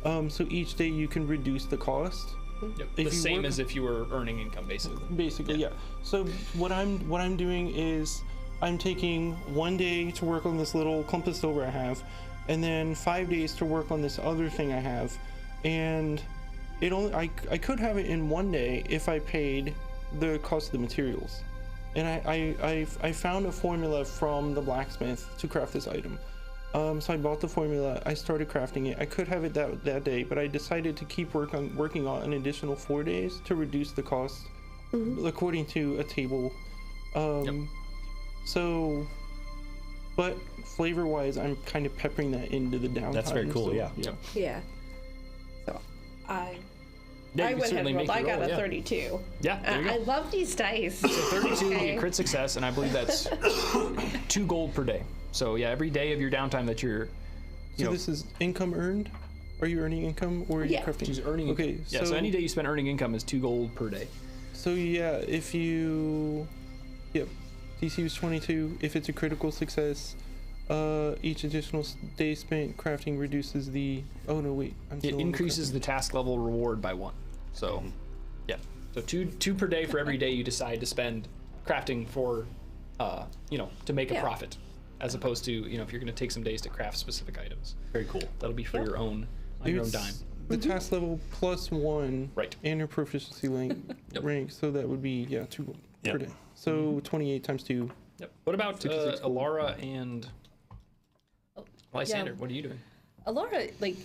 So each day you can reduce the cost. Yep. If The you same work- as if you were earning income, basically. Basically, yeah. So what I'm doing is I'm taking 1 day to work on this little clump of silver I have, and then 5 days to work on this other thing I have, and I could have it in 1 day if I paid the cost of the materials. And I found a formula from the blacksmith to craft this item. So I bought the formula, I started crafting it. I could have it that day, but I decided to keep working on an additional 4 days to reduce the cost according to a table. So, but flavor wise, I'm kind of peppering that into the downtime. That's very cool, so, yeah. Yeah. So I Yeah, I you can went ahead certainly and rolled. make I your got roll, a yeah. 32. Yeah, there you I go. love these dice. So 32 would be Okay. a crit success, and I believe that's 2 gold per day. So yeah, every day of your downtime that you're, So know, this is income earned? Are you earning income or are you Yeah. crafting? she's earning. Okay, Yeah. So any day you spend earning income is 2 gold per day. So yeah, if you, yep, DC was 22. If it's a critical success, each additional day spent crafting reduces the. Oh no, wait. I'm It still on increases the task level reward by 1. So, yeah. So two per day for every day you decide to spend crafting for, you know, to make a Yeah. profit, as opposed to, you know, if you're going to take some days to craft specific items. Very cool. That'll be for your own on your own dime. The task level plus 1. Right. And your proficiency rank. Yep. rank. So that would be 2 Yep. per day. So 28 times 2. Yep. What about 66. Alara and Lysander? Yeah. What are you doing? Alora, like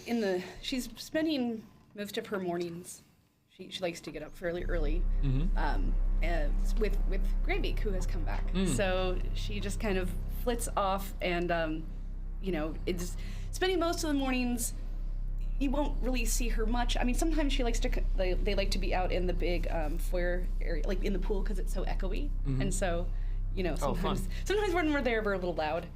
she's spending most of her mornings. She likes to get up fairly early, with Greybeak, who has come back. So she just kind of flits off, and it's spending most of the mornings. You won't really see her much. I mean, sometimes she likes to. They like to be out in the big foyer area, like in the pool, because it's so echoey, and so sometimes when we're there, we're a little loud,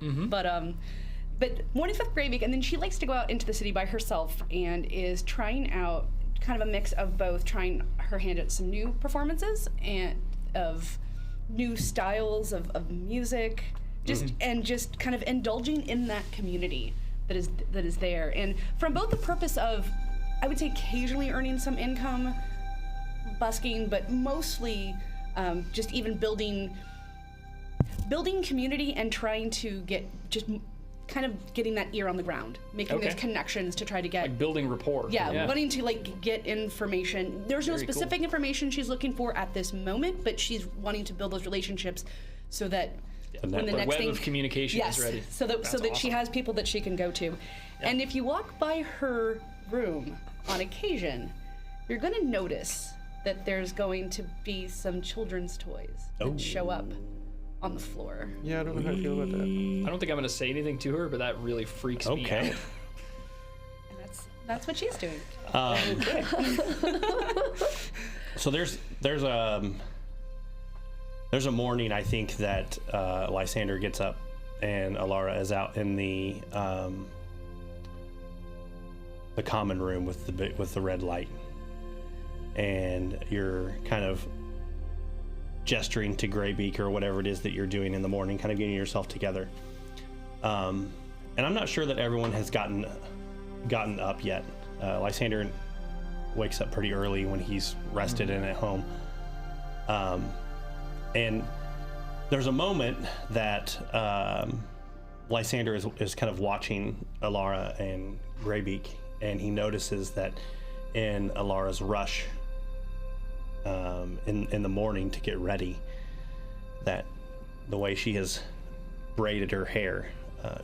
But mornings with Greybeak, and then she likes to go out into the city by herself and is trying out kind of a mix of both, trying her hand at some new performances and of new styles of music, just kind of indulging in that community that is there, and from both the purpose of, I would say, occasionally earning some income, busking, but mostly just even building community and trying to get just kind of getting that ear on the ground, making those connections to try to get Like building rapport. yeah, wanting to like get information. There's no specific information she's looking for at this moment, but she's wanting to build those relationships so that when the The next web thing of communication is ready. so that she has people that she can go to. And if you walk by her room on occasion, you're going to notice that there's going to be some children's toys that show up on the floor. Yeah, I don't know how I feel about that. I don't think I'm going to say anything to her, but that really freaks me out. And that's what she's doing. So there's a morning, I think, that Lysander gets up and Alara is out in the common room with the red light, and you're kind of gesturing to Greybeak or whatever it is that you're doing in the morning, kind of getting yourself together. And I'm not sure that everyone has gotten up yet. Lysander wakes up pretty early when he's rested and at home. And there's a moment that Lysander is kind of watching Alara and Greybeak, and he notices that in Alara's rush in the morning to get ready, that the way she has braided her hair,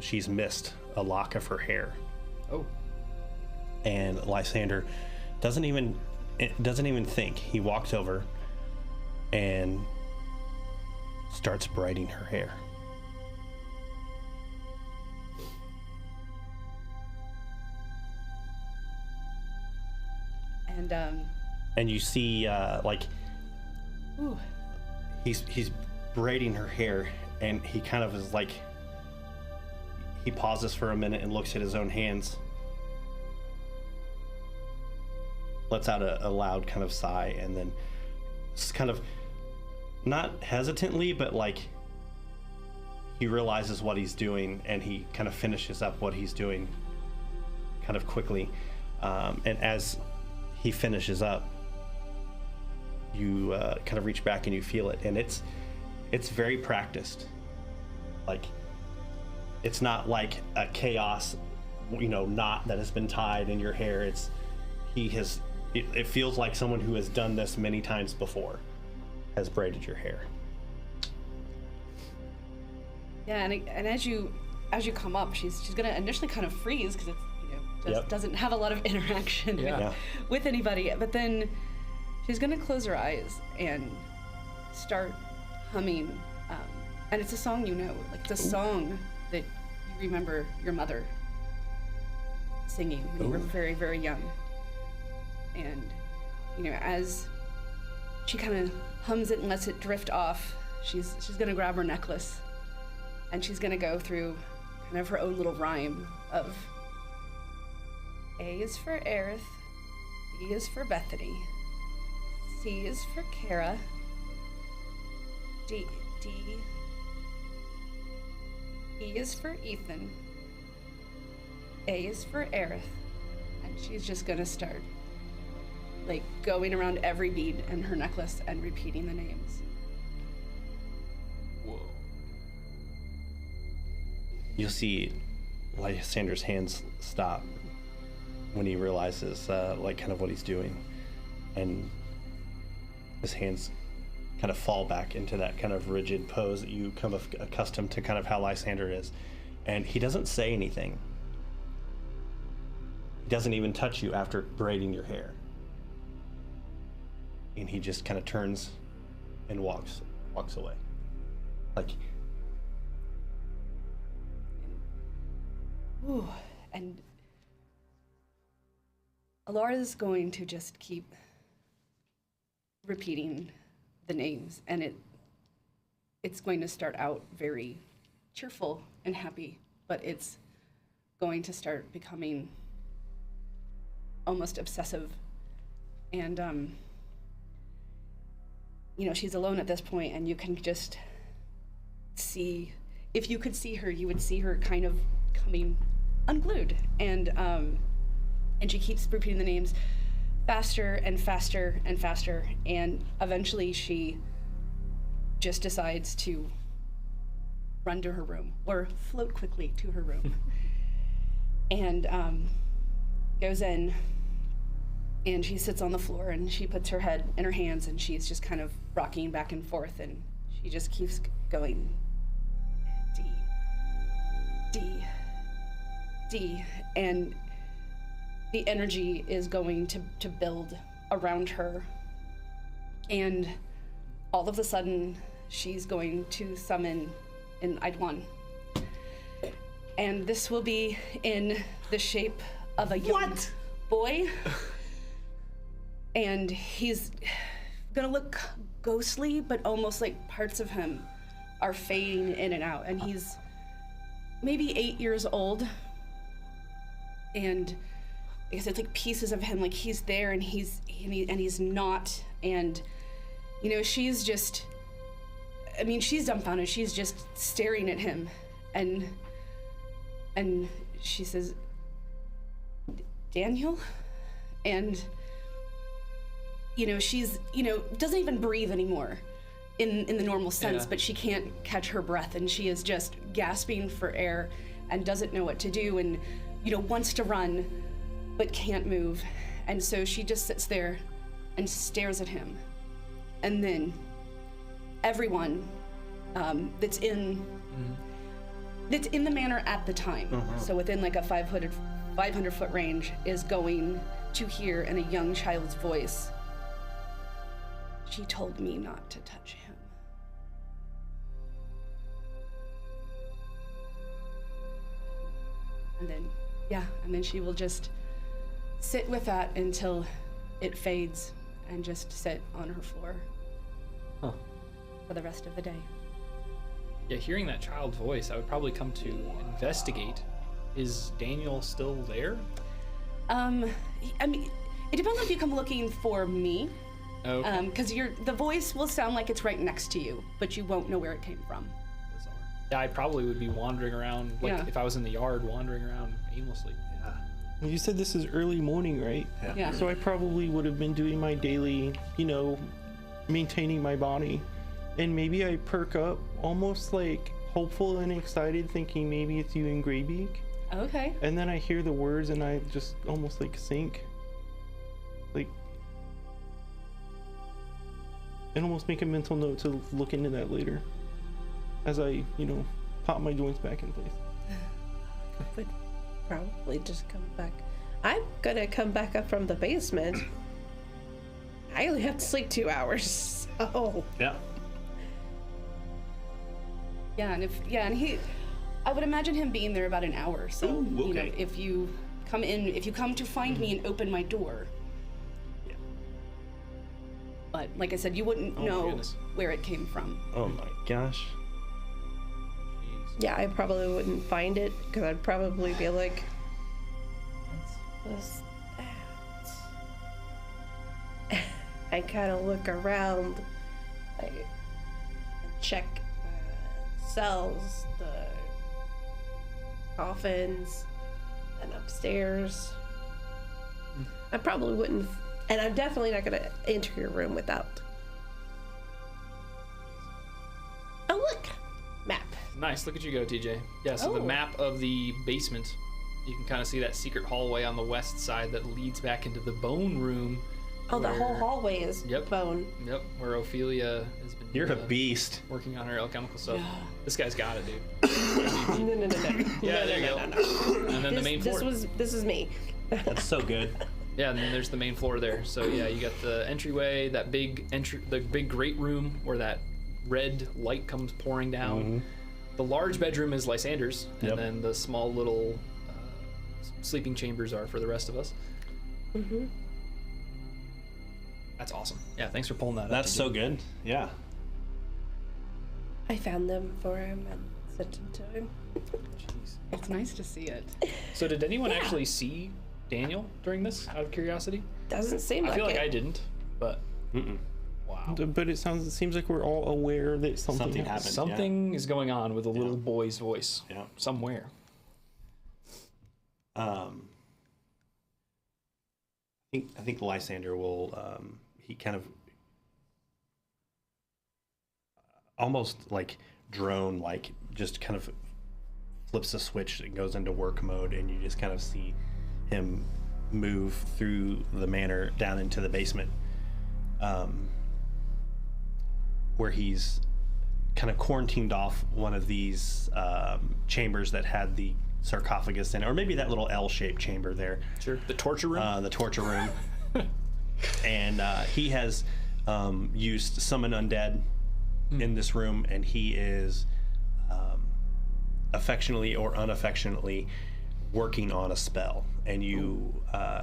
she's missed a lock of her hair. Oh. And Lysander doesn't even think. He walks over and starts braiding her hair. And you see Ooh. he's braiding her hair, and he kind of is like, he pauses for a minute and looks at his own hands, lets out a loud kind of sigh, and then just kind of, not hesitantly, but like he realizes what he's doing, and he kind of finishes up what he's doing kind of quickly. And as he finishes up, you kind of reach back and you feel it, and it's very practiced. Like, it's not like a chaos, knot that has been tied in your hair. It feels like someone who has done this many times before has braided your hair. Yeah, and as you come up, she's gonna initially kind of freeze because it's doesn't have a lot of interaction with anybody. But then she's gonna close her eyes and start humming, and it's a song like the song that you remember your mother singing when you were very, very young. And as she kind of hums it and lets it drift off, she's gonna grab her necklace, and she's gonna go through kind of her own little rhyme of A is for Aerith, B is for Bethany, C is for Kara, E is for Ethan, A is for Aerith, and she's just gonna start like going around every bead in her necklace and repeating the names. Whoa. You'll see Lysander's hands stop when he realizes kind of what he's doing, and his hands kind of fall back into that kind of rigid pose that you come accustomed to, kind of how Lysander is. And he doesn't say anything. He doesn't even touch you after braiding your hair. And he just kind of turns and walks away. Like, ooh, and Alara's going to just keep repeating the names, and it's going to start out very cheerful and happy, but it's going to start becoming almost obsessive. And she's alone at this point, and you can just see, if you could see her, you would see her kind of coming unglued, and she keeps repeating the names faster and faster and faster, and eventually she just decides to run to her room, or float quickly to her room, and goes in, and she sits on the floor, and she puts her head in her hands, and she's just kind of rocking back and forth, and she just keeps going, D, D, D, and the energy is going to build around her, and all of a sudden she's going to summon an Eidwan, and this will be in the shape of a young boy, and he's gonna look ghostly, but almost like parts of him are fading in and out, and he's maybe 8 years old, and because it's like pieces of him, like he's there and he's not, and she's just, she's dumbfounded. She's just staring at him, and she says, Daniel, and she's doesn't even breathe anymore in the normal sense, but she can't catch her breath, and she is just gasping for air and doesn't know what to do, and wants to run but can't move, and so she just sits there and stares at him, and then everyone that's in the manor at the time, so within like a 500-foot range, is going to hear in a young child's voice, she told me not to touch him. And then she will just sit with that until it fades, and just sit on her floor for the rest of the day. Yeah, hearing that child's voice, I would probably come to investigate. Is Daniel still there? It depends on if you come looking for me. Okay. Because the voice will sound like it's right next to you, but you won't know where it came from. Bizarre. Yeah, I probably would be wandering around, if I was in the yard, wandering around aimlessly. yeah. You said this is early morning, right? Yeah. So I probably would have been doing my daily, maintaining my body. And maybe I perk up almost like hopeful and excited, thinking maybe it's you and Greybeak. Okay. And then I hear the words and I just almost like sink. And almost make a mental note to look into that later. As I, pop my joints back in place. Would probably just come back. I'm gonna come back up from the basement. I only have to sleep 2 hours, so. Yeah. Yeah, and he, I would imagine him being there about an hour. So, Ooh, okay. if you come to find me and open my door. Yeah. But like I said, you wouldn't my know goodness. where it came from. Oh my gosh. Jeez. Yeah, I probably wouldn't find it, because I'd probably be like, what's that? I kind of look around, I check the cells, the coffins, and upstairs. I probably wouldn't, and I'm definitely not gonna enter your room without. Oh look, map. Nice, look at you go, TJ. Yeah, so the Oh. map of the basement, you can kind of see that secret hallway on the west side that leads back into the bone room Oh, the whole hallway is Yep. bone. Yep, where Ophelia has been. You're a beast. Working on her alchemical stuff. This guy's got it, dude. No. Yeah, there you go. And then the main floor. This is me. That's so good. Yeah, and then there's the main floor there. So yeah, you got the entryway, the big great room where that red light comes pouring down. The large bedroom is Lysander's, and Yep. then the small little sleeping chambers are for the rest of us. That's awesome. Yeah, thanks for pulling that up. That's so good. Yeah. I found them for him and sent them to him. It's nice to see it. So did anyone actually see Daniel during this, out of curiosity? Doesn't seem like I feel like it. I didn't, but wow. But it seems like we're all aware that something Something happened. happened. Something is going on with a little boy's voice. Yeah. Somewhere. I think Lysander will he kind of almost like drone, like just kind of flips a switch and goes into work mode, and you just kind of see him move through the manor down into the basement, where he's kind of quarantined off one of these chambers that had the sarcophagus in it, or maybe that little L-shaped chamber there. Sure. The torture room? The torture room. And he has used summon undead in this room, and he is affectionately or unaffectionately working on a spell. And you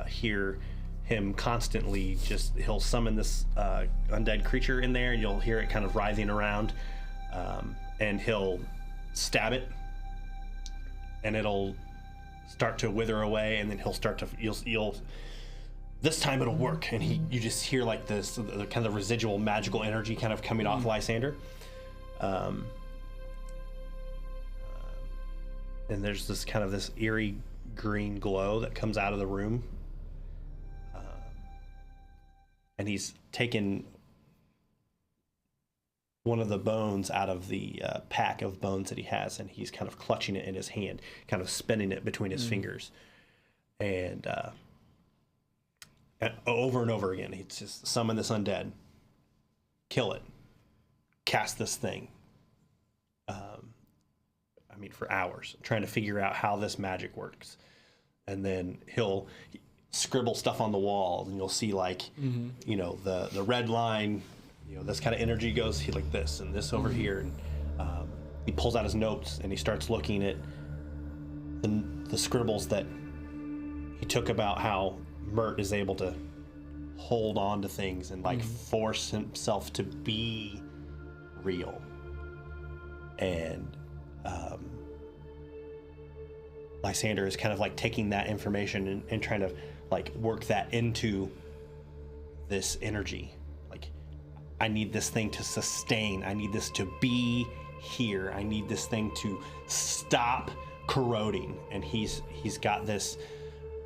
hear him constantly he'll summon this undead creature in there, and you'll hear it kind of writhing around, and he'll stab it, and it'll start to wither away, and then he'll start to you'll this time it'll work, and you just hear like this the kind of residual magical energy kind of coming off Lysander, and there's this kind of this eerie green glow that comes out of the room, and he's taken one of the bones out of the pack of bones that he has, and he's kind of clutching it in his hand, kind of spinning it between his fingers, and over and over again, he's just summon this undead, kill it, cast this thing. For hours, trying to figure out how this magic works, and then he'll scribble stuff on the wall, and you'll see like, the red line. This kind of energy goes like this and this over here, and he pulls out his notes and he starts looking at the scribbles that he took about how Mert is able to hold on to things and like force himself to be real. And Lysander is kind of like taking that information and trying to like work that into this energy. Like, I need this thing to sustain. I need this to be here. I need this thing to stop corroding. And he's got this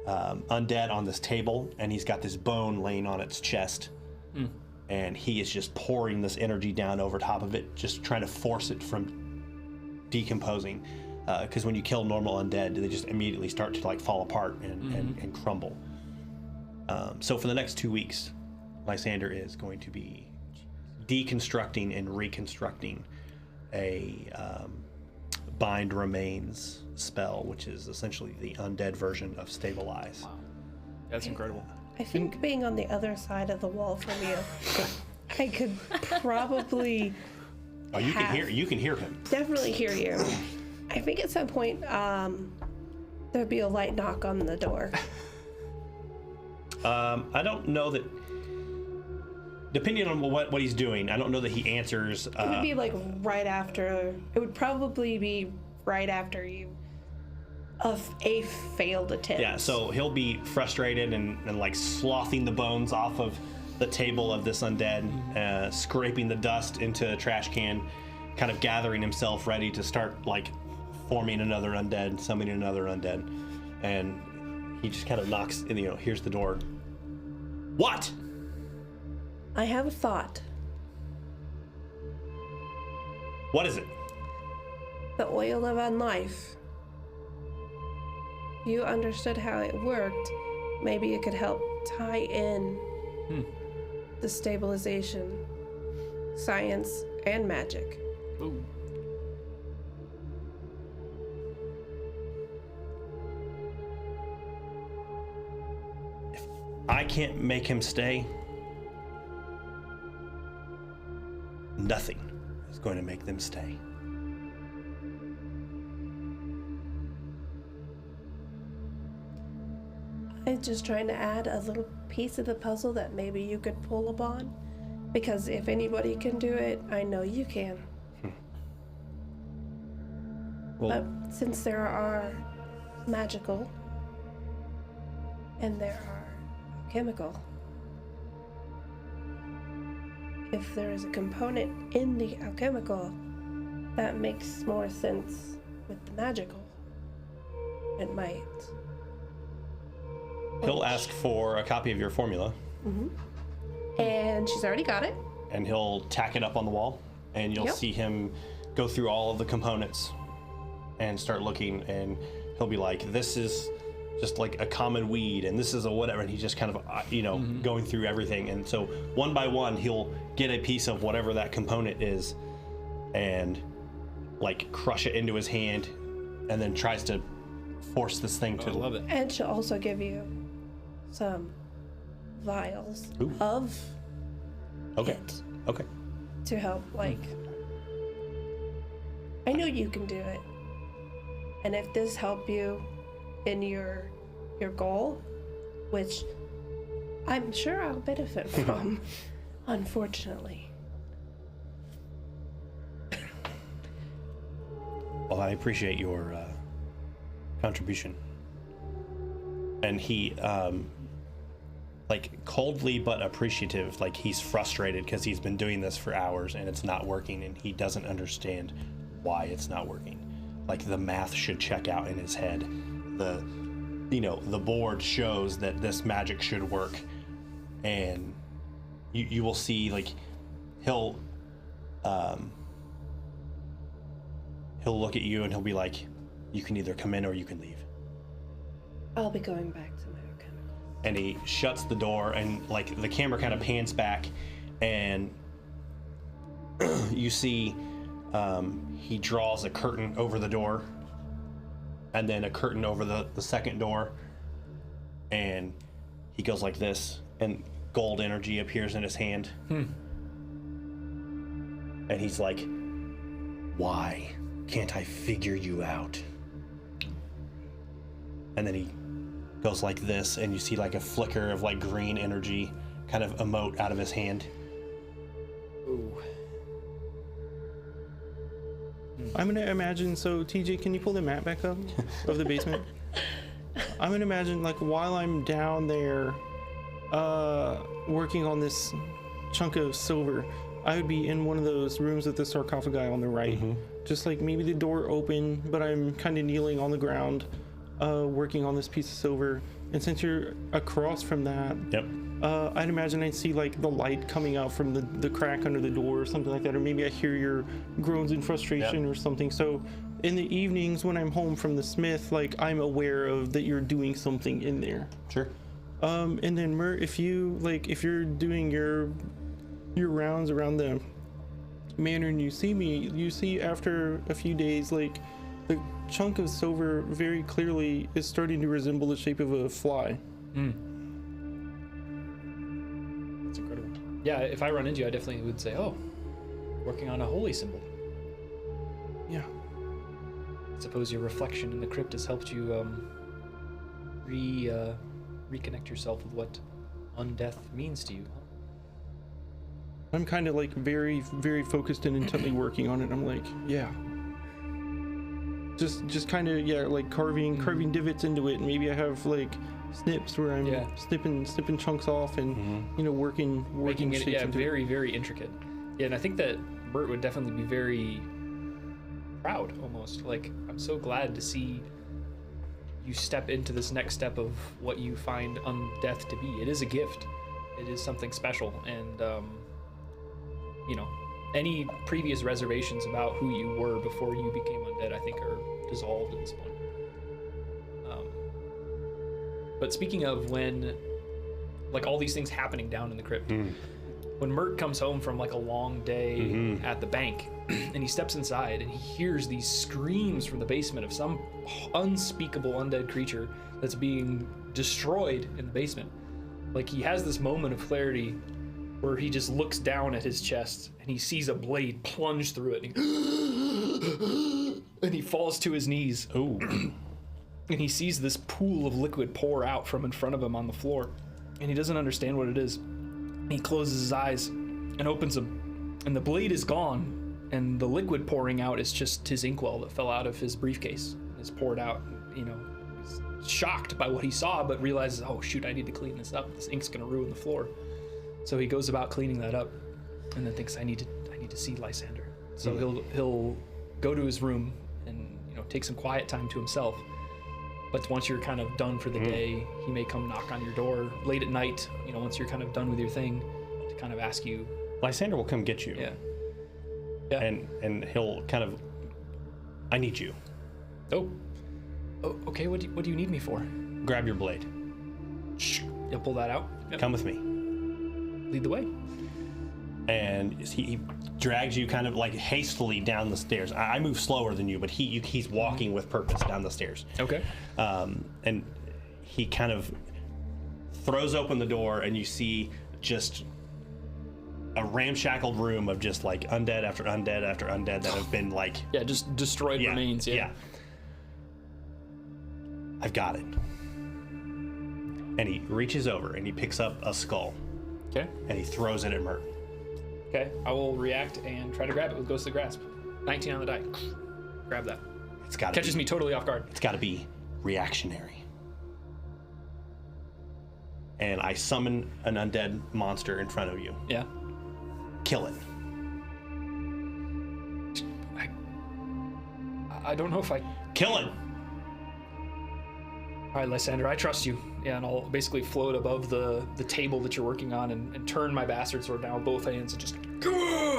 undead on this table, and he's got this bone laying on its chest. And he is just pouring this energy down over top of it, just trying to force it from decomposing. Because when you kill normal undead, they just immediately start to like fall apart and crumble. So for the next 2 weeks, Lysander is going to be deconstructing and reconstructing a Bind Remains spell, which is essentially the undead version of Stabilize. Wow. That's incredible. I think being on the other side of the wall from you, I could probably Oh, you can hear him. definitely hear you. I think at some point there'd be a light knock on the door. I don't know that. Depending on what he's doing, I don't know that he answers. It would be like right after. It would probably be right after you of a failed attempt. Yeah, so he'll be frustrated and like slothing the bones off of the table of this undead, scraping the dust into a trash can, kind of gathering himself ready to start like forming another undead, summoning another undead, and he just kind of knocks. Here's the door. What? I have a thought. What is it? The oil of unlife. If you understood how it worked, maybe it could help tie in the stabilization, science, and magic. Ooh. I can't make him stay. Nothing is going to make them stay. I'm just trying to add a little piece of the puzzle that maybe you could pull upon. Because if anybody can do it, I know you can. Well, But since there are magical and there are chemical, if there is a component in the alchemical that makes more sense with the magical, it might. he'll ask for a copy of your formula, And she's already got it. and he'll tack it up on the wall, and you'll Yep. see him go through all of the components and start looking, and he'll be like, this is just like a common weed, and this is a whatever, and he's just kind of going through everything. And so one by one he'll get a piece of whatever that component is and like crush it into his hand, and then tries to force this thing to I love it. And she'll also give you some vials Ooh. of Okay. it Okay. to help, like, I know you can do it. And if this help you in your goal, which I'm sure I'll benefit from, unfortunately. Well, I appreciate your contribution. And he, like, coldly but appreciative, like he's frustrated because he's been doing this for hours and it's not working, and he doesn't understand why it's not working. Like, the math should check out in his head. The board shows that this magic should work, and you will see, like, he'll look at you and he'll be like, you can either come in or you can leave. I'll be going back to my alchemical. And he shuts the door, and like the camera kind of pans back, and you see he draws a curtain over the door, and then a curtain over the second door, and he goes like this, and gold energy appears in his hand. And he's like, why can't I figure you out? And then he goes like this, and you see like a flicker of like green energy kind of emote out of his hand. Ooh. I'm gonna imagine. So TJ, can you pull the map back up of the basement? I'm gonna imagine, like, while I'm down there, working on this chunk of silver, I would be in one of those rooms with the sarcophagi on the right. Just like maybe the door open, but I'm kind of kneeling on the ground, working on this piece of silver. And since you're across from that, Yep. I'd imagine I'd see like the light coming out from the crack under the door or something like that, or maybe I hear your groans in frustration or something. So in the evenings when I'm home from the smith, like, I'm aware of that you're doing something in there. Sure. And then if you're doing your rounds around the manor and you see me, you see after a few days, like, the chunk of silver very clearly is starting to resemble the shape of a fly. That's incredible. Yeah, if I run into you, I definitely would say, oh, working on a holy symbol. Yeah. I suppose your reflection in the crypt has helped you reconnect yourself with what undeath means to you. I'm kind of like very, very focused and intently working on it. I'm like, yeah. Just kind of, yeah, like carving divots into it, and maybe I have like snips where I'm snipping chunks off and working Making it shapes into it. very, very intricate. Yeah, and I think that Bert would definitely be very proud, almost. Like, I'm so glad to see you step into this next step of what you find undeath to be. It is a gift. It is something special, and any previous reservations about who you were before you became undead, I think, are dissolved at this point. But speaking of when like all these things happening down in the crypt. When Mert comes home from like a long day at the bank, and he steps inside and he hears these screams from the basement of some unspeakable undead creature that's being destroyed in the basement. Like he has this moment of clarity where he just looks down at his chest and he sees a blade plunge through it, and he falls to his knees. Ooh. And he sees this pool of liquid pour out from in front of him on the floor, and he doesn't understand what it is. He closes his eyes and opens them, and the blade is gone, and the liquid pouring out is just his inkwell that fell out of his briefcase. It's poured out, you know. He's shocked by what he saw, but realizes, oh shoot, I need to clean this up. This ink's gonna ruin the floor. So he goes about cleaning that up, and then thinks, I need to see Lysander. So he'll go to his room and, you know, take some quiet time to himself. But once you're kind of done for the day, he may come knock on your door late at night, you know, once you're kind of done with your thing, to kind of ask you. Lysander will come get you. Yeah. And he'll kind of, I need you. Oh, okay, what do you need me for? Grab your blade. You'll pull that out? Yep. Come with me. Lead the way. And he drags you kind of like hastily down the stairs. I move slower than you, but he's walking with purpose down the stairs. Okay. And he kind of throws open the door, and you see just a ramshackled room of just like undead after undead after undead that have been like... Yeah, just destroyed remains. Yeah. I've got it. And he reaches over and he picks up a skull. Okay. And he throws it at Mert. Okay, I will react and try to grab it with Ghostly Grasp. 19 on the die. Grab that. It's got Catches me totally off guard. It's got to be reactionary. And I summon an undead monster in front of you. Yeah. Kill it. I don't know if I... Kill it! All right, Lysander, I trust you. Yeah, and I'll basically float above the table that you're working on and turn my bastard sword down with both hands and just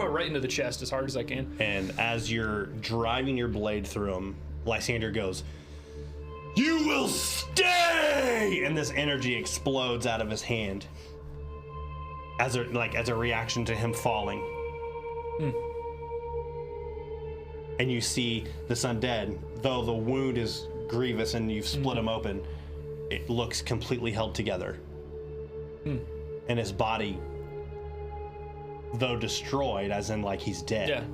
right into the chest as hard as I can. And as you're driving your blade through him, Lysander goes, "You will stay!" And this energy explodes out of his hand as a reaction to him falling. And you see this undead, though the wound is grievous and you've split him open, it looks completely held together. And his body, though destroyed, as in like he's dead,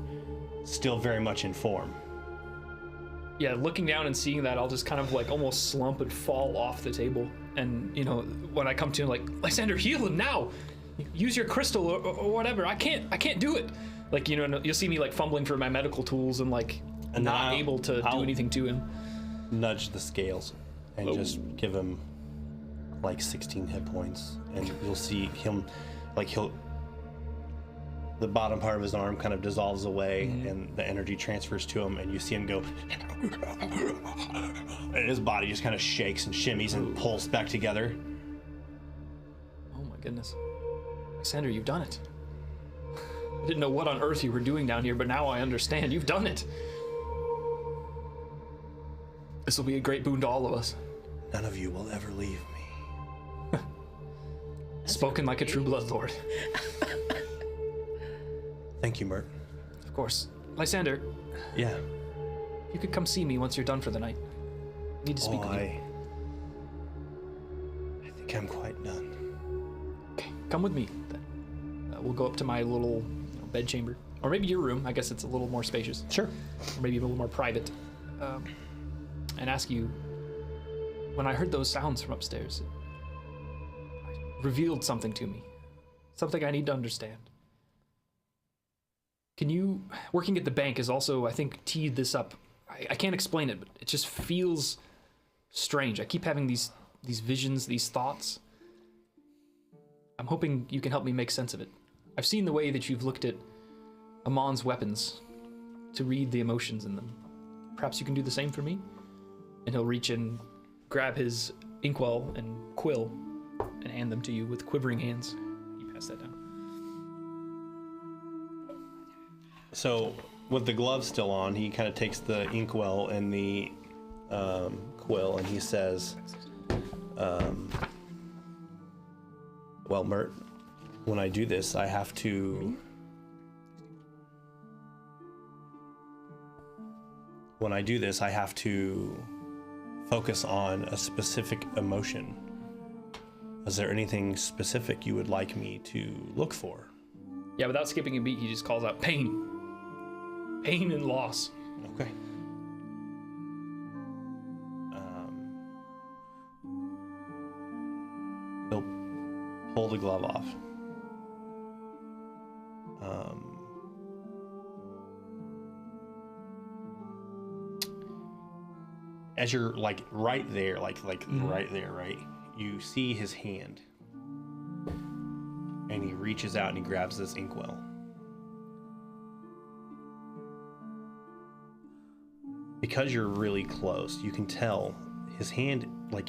still very much in form. Yeah, looking down and seeing that, I'll just kind of like almost slump and fall off the table. And, you know, when I come to him, like, Lysander, heal him now! Use your crystal or whatever. I can't do it. Like, you know, you'll see me like fumbling for my medical tools and like not able to do anything to him. Nudge the scales and just give him like 16 hit points, and you'll see him like the bottom part of his arm kind of dissolves away and the energy transfers to him, and you see him go and his body just kind of shakes and shimmies and pulls back together. Oh my goodness. Lysander, you've done it. I didn't know what on earth you were doing down here, but now I understand. You've done it. This will be a great boon to all of us. None of you will ever leave me. Spoken like a true bloodlord. Thank you, Mert. Of course. Lysander, Yeah. you could come see me once you're done for the night. I need to speak with you. I think I'm quite done. Okay, come with me then. We'll go up to my little bed chamber. Or maybe your room. I guess it's a little more spacious. Sure. Or maybe a little more private. And ask you, when I heard those sounds from upstairs, it revealed something to me. Something I need to understand. Can you, working at the bank is also, I think, teed this up. I can't explain it, but it just feels strange. I keep having these visions, these thoughts. I'm hoping you can help me make sense of it. I've seen the way that you've looked at Amon's weapons to read the emotions in them. Perhaps you can do the same for me? And he'll reach and grab his inkwell and quill and hand them to you with quivering hands. You pass that down. So, with the glove still on, he kind of takes the inkwell and the quill, and he says, Well, Mert, when I do this, I have to... When I do this, I have to focus on a specific emotion. Is there anything specific you would like me to look for? Yeah, without skipping a beat, he just calls out pain. Pain and loss. Okay. He'll pull the glove off. As you're like right there, right there, right? You see his hand, and he reaches out and he grabs this inkwell. Because you're really close, you can tell his hand, like,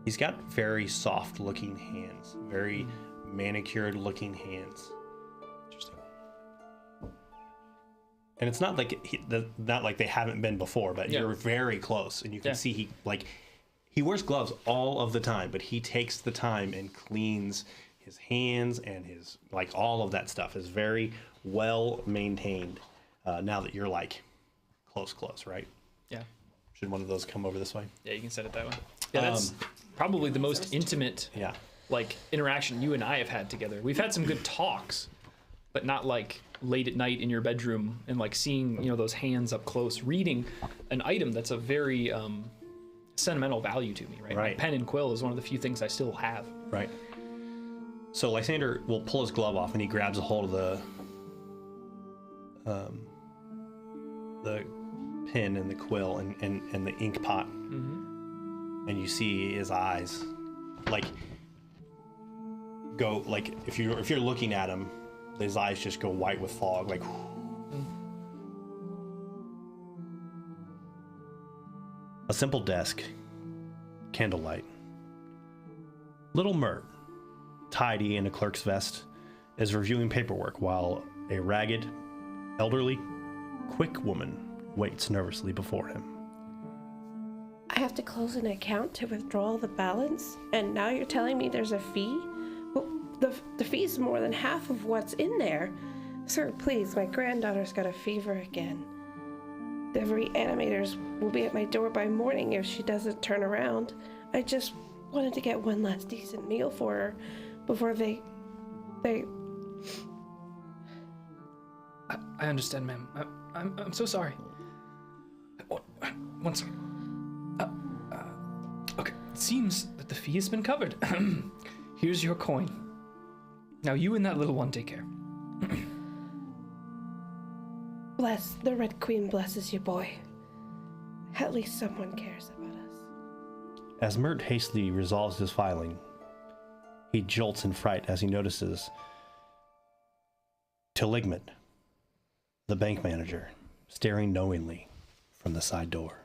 he's got very soft looking hands, very manicured looking hands. Interesting. And it's not like not like they haven't been before, but you're very close, and you can see he wears gloves all of the time, but he takes the time and cleans his hands, and his all of that stuff is very well maintained. Now that you're close, right? Yeah. Should one of those come over this way? Yeah, you can set it that way. Yeah, that's probably the most intimate interaction you and I have had together. We've had some good talks, but not late at night in your bedroom and seeing those hands up close, reading an item that's a very sentimental value to me, right? Right. My pen and quill is one of the few things I still have. Right. So Lysander will pull his glove off and he grabs a hold of the pen and the quill and the ink pot, and you see his eyes go if you're looking at him, his eyes just go white with fog, A simple desk, candlelight. Little Mert, tidy in a clerk's vest, is reviewing paperwork while a ragged, elderly, quick woman waits nervously before him. I have to close an account to withdraw the balance, and now you're telling me there's a fee? Well, the fee's more than half of what's in there. Sir, please, my granddaughter's got a fever again. The reanimators will be at my door by morning if she doesn't turn around. I just wanted to get one last decent meal for her before they... I understand, ma'am. I'm so sorry. One second. Okay, it seems that the fee has been covered. Here's your coin. Now you and that little one take care. Bless, the Red Queen blesses you, boy. At least someone cares about us. As Mert hastily resolves his filing, he jolts in fright as he notices Teligmet, the bank manager, staring knowingly from the side door.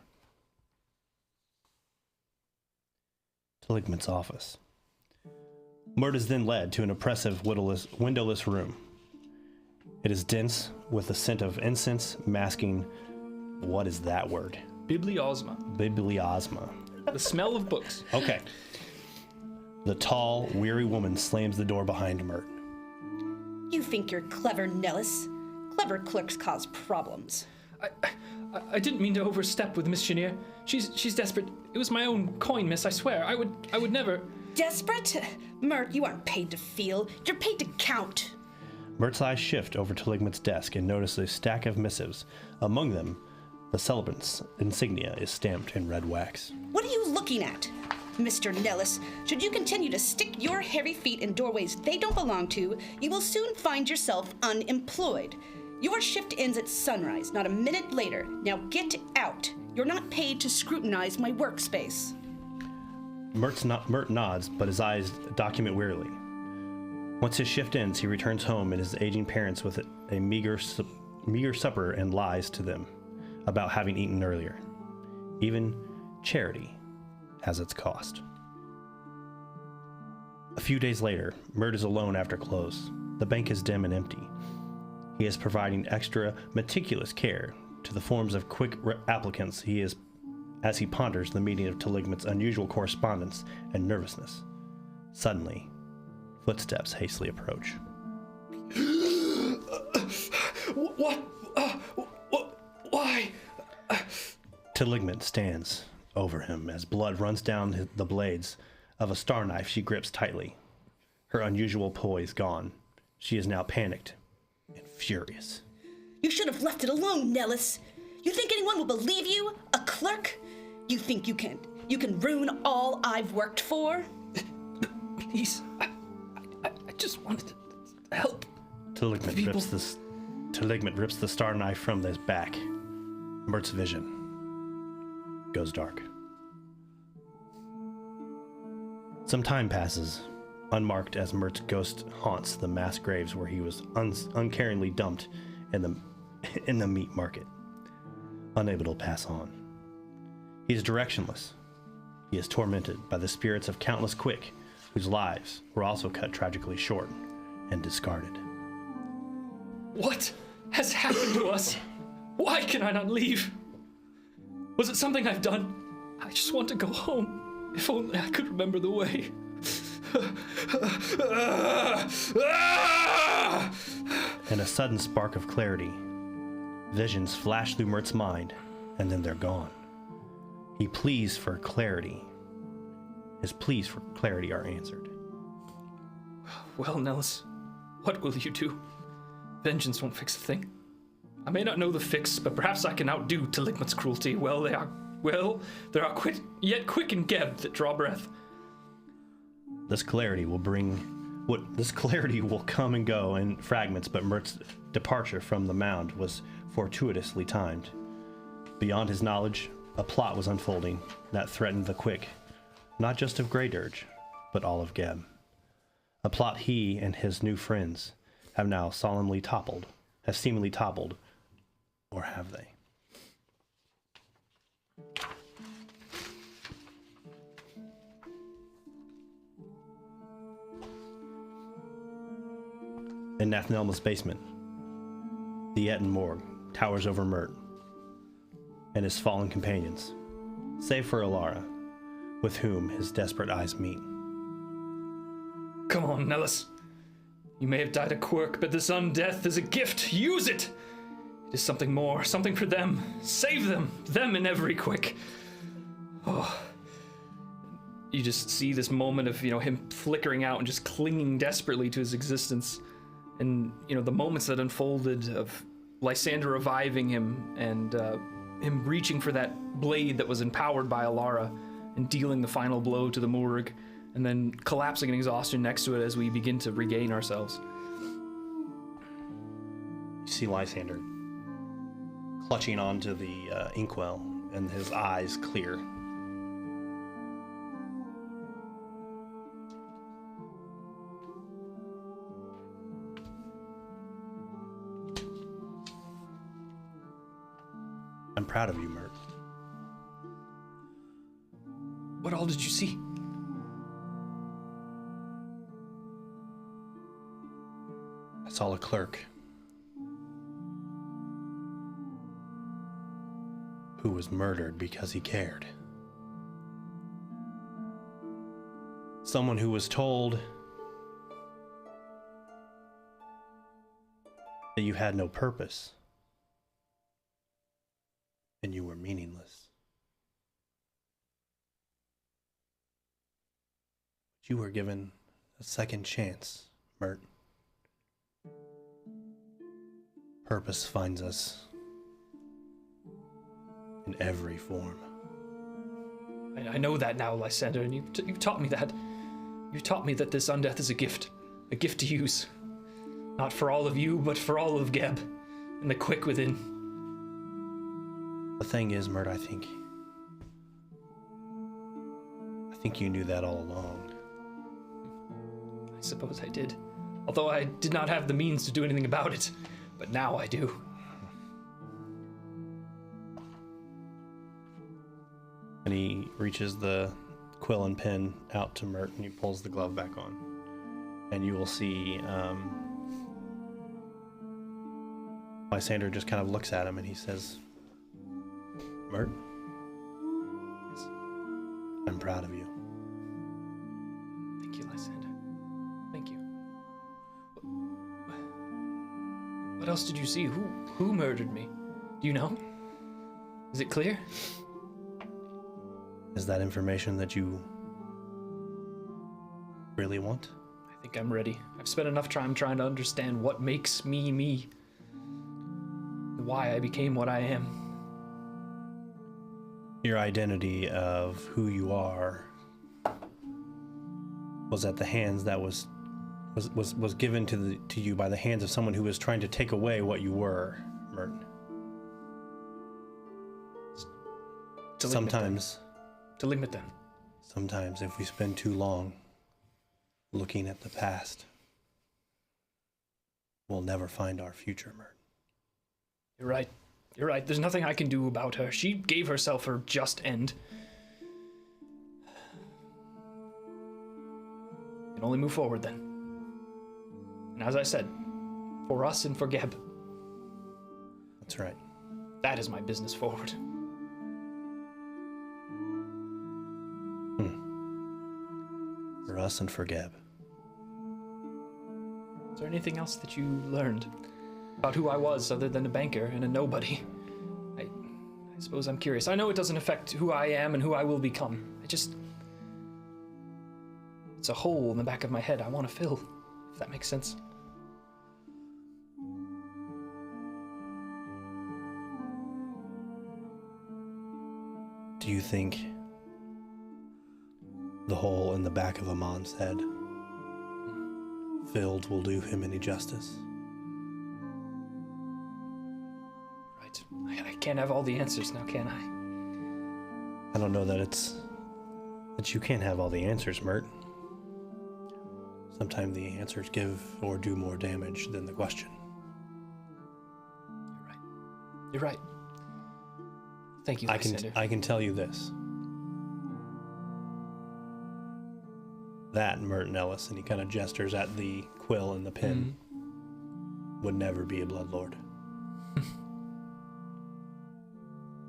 Teligmet's office. Mert is then led to an oppressive windowless room. It is dense with a scent of incense masking, what is that word? Bibliosma. Bibliosma. The smell of books. Okay. The tall, weary woman slams the door behind Mert. You think you're clever, Nellis? Clever clerks cause problems. I didn't mean to overstep with Miss Chenier. She's desperate. It was my own coin, miss, I swear. I would never... Desperate? Mert, you aren't paid to feel. You're paid to count. Mert's eyes shift over to Ligmat's desk and notice a stack of missives. Among them, the celebrant's insignia is stamped in red wax. What are you looking at? Mr. Nellis, should you continue to stick your hairy feet in doorways they don't belong to, you will soon find yourself unemployed. Your shift ends at sunrise, not a minute later. Now get out. You're not paid to scrutinize my workspace. Mert nods, but his eyes document wearily. Once his shift ends, he returns home and his aging parents with a meager supper and lies to them about having eaten earlier. Even charity has its cost. A few days later, Mert is alone after close. The bank is dim and empty. He is providing extra meticulous care to the forms of quick applicants as he ponders the meaning of Teligmat's unusual correspondence and nervousness. Suddenly, footsteps hastily approach. What? Why? Teligment stands over him as blood runs down the blades of a star knife she grips tightly. Her unusual poise gone. She is now panicked and furious. You should have left it alone, Nellis. You think anyone will believe you? A clerk? You think you can ruin all I've worked for? Please, I just wanted to help. Teligment rips the star knife from his back. Mert's vision goes dark. Some time passes, unmarked as Mert's ghost haunts the mass graves where he was uncaringly dumped in the meat market, unable to pass on. He is directionless. He is tormented by the spirits of countless quick, whose lives were also cut tragically short and discarded. What has happened to us? Why can I not leave? Was it something I've done? I just want to go home. If only I could remember the way. In a sudden spark of clarity, visions flash through Mert's mind, and then they're gone. He pleads for clarity. His pleas for clarity are answered. Well, Nellis, what will you do? Vengeance won't fix a thing. I may not know the fix, but perhaps I can outdo Teligment's cruelty. There are quick and Geb that draw breath. This clarity will come and go in fragments, but Mert's departure from the mound was fortuitously timed. Beyond his knowledge, a plot was unfolding that threatened the quick, not just of Grey Dirge, but all of Geb. A plot he and his new friends have now seemingly toppled, or have they? In Nathnelma's basement, the Etten morgue towers over Mert and his fallen companions, save for Alara, with whom his desperate eyes meet. Come on, Nellis. You may have died a quirk, but this undeath is a gift. Use it! It is something more, something for them. Save them and every quick. Oh. You just see this moment of, him flickering out and just clinging desperately to his existence. And, the moments that unfolded of Lysander reviving him and him reaching for that blade that was empowered by Alara and dealing the final blow to the Morg, and then collapsing in exhaustion next to it as we begin to regain ourselves. You see Lysander clutching onto the inkwell, and his eyes clear. I'm proud of you, Mert. What all did you see? I saw a clerk who was murdered because he cared. Someone who was told that you had no purpose and you were meaningless. But you were given a second chance, Mert. Purpose finds us in every form. I know that now, Lysander, and you've taught me that. You've taught me that this undeath is a gift to use. Not for all of you, but for all of Geb, and the quick within. The thing is, Mert, I think you knew that all along. I suppose I did. Although I did not have the means to do anything about it. But now I do. And he reaches the quill and pen out to Mert, and he pulls the glove back on. And you will see Lysander just kind of looks at him, and he says, Mert, I'm proud of you. Thank you, Lysander. else did you see? Who murdered me? Do you know? Is it clear? Is that information that you really want? I think I'm ready. I've spent enough time trying to understand what makes me me. Why I became what I am. Your identity of who you are was at the hands that was given to you by the hands of someone who was trying to take away what you were, Merton. Sometimes, if we spend too long looking at the past, we'll never find our future, Merton. You're right. You're right. There's nothing I can do about her. She gave herself her just end. Can only move forward then. And as I said, for us and for Geb. That's right. That is my business forward. For us and for Geb. Is there anything else that you learned about who I was other than a banker and a nobody? I suppose I'm curious. I know it doesn't affect who I am and who I will become. It's a hole in the back of my head I want to fill, if that makes sense. Do you think the hole in the back of Amon's head filled will do him any justice? Right. I can't have all the answers now, can I? I don't know that you can't have all the answers, Mert. Sometimes the answers give or do more damage than the question. You're right. You're right. Thank you, Lysander. I can tell you this. That Merton Ellis, and he kind of gestures at the quill and the pin, would never be a bloodlord. I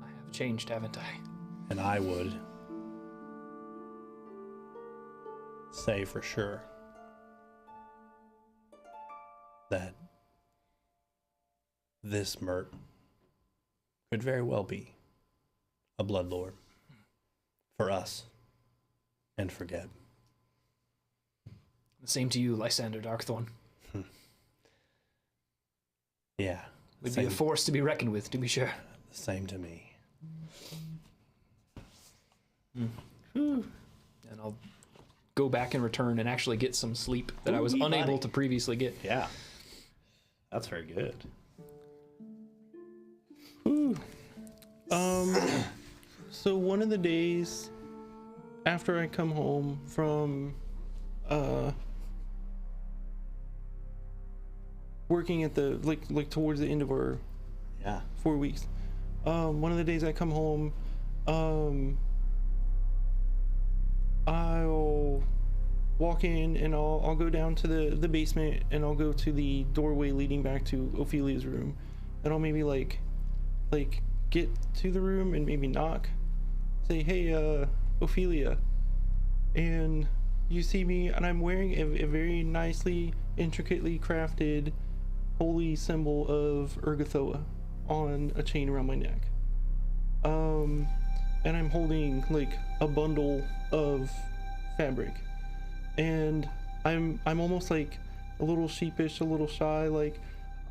have changed, haven't I? And I would say for sure that this Mert could very well be a bloodlord for us and for Geb. The same to you, Lysander Darkthorn. Yeah. Would be a force to be reckoned with, to be sure. The same to me. And I'll go back and return and actually get some sleep that I was unable to previously get. Yeah. That's very good. So one of the days after I come home from working at the like towards the end of our 4 weeks, one of the days I come home, I'll walk in and I'll go down to the basement and I'll go to the doorway leading back to Ophelia's room, and I'll maybe like get to the room and maybe knock, say, hey, Ophelia, and you see me and I'm wearing a very nicely, intricately crafted holy symbol of Urgathoa on a chain around my neck, and I'm holding like a bundle of fabric, and I'm almost like a little sheepish, a little shy. Like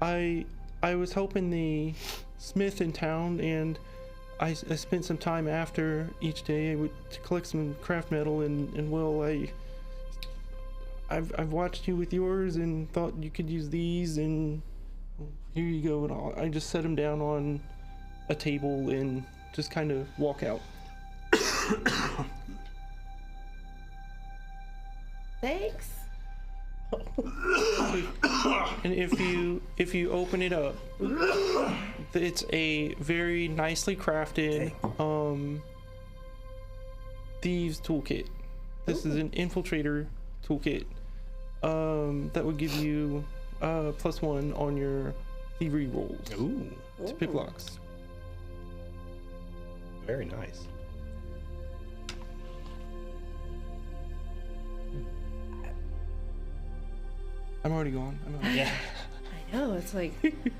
I was helping the smith in town, and I spent some time after each day. I would collect some craft metal, and well, I've watched you with yours and thought you could use these, and here you go. And I just set them down on a table and just kind of walk out. Thanks. And if you open it up, it's a very nicely crafted thieves toolkit. This is an infiltrator toolkit that would give you +1 on your thievery rolls. Ooh, to pick locks. very nice. I'm already gone. Yeah. No, it's like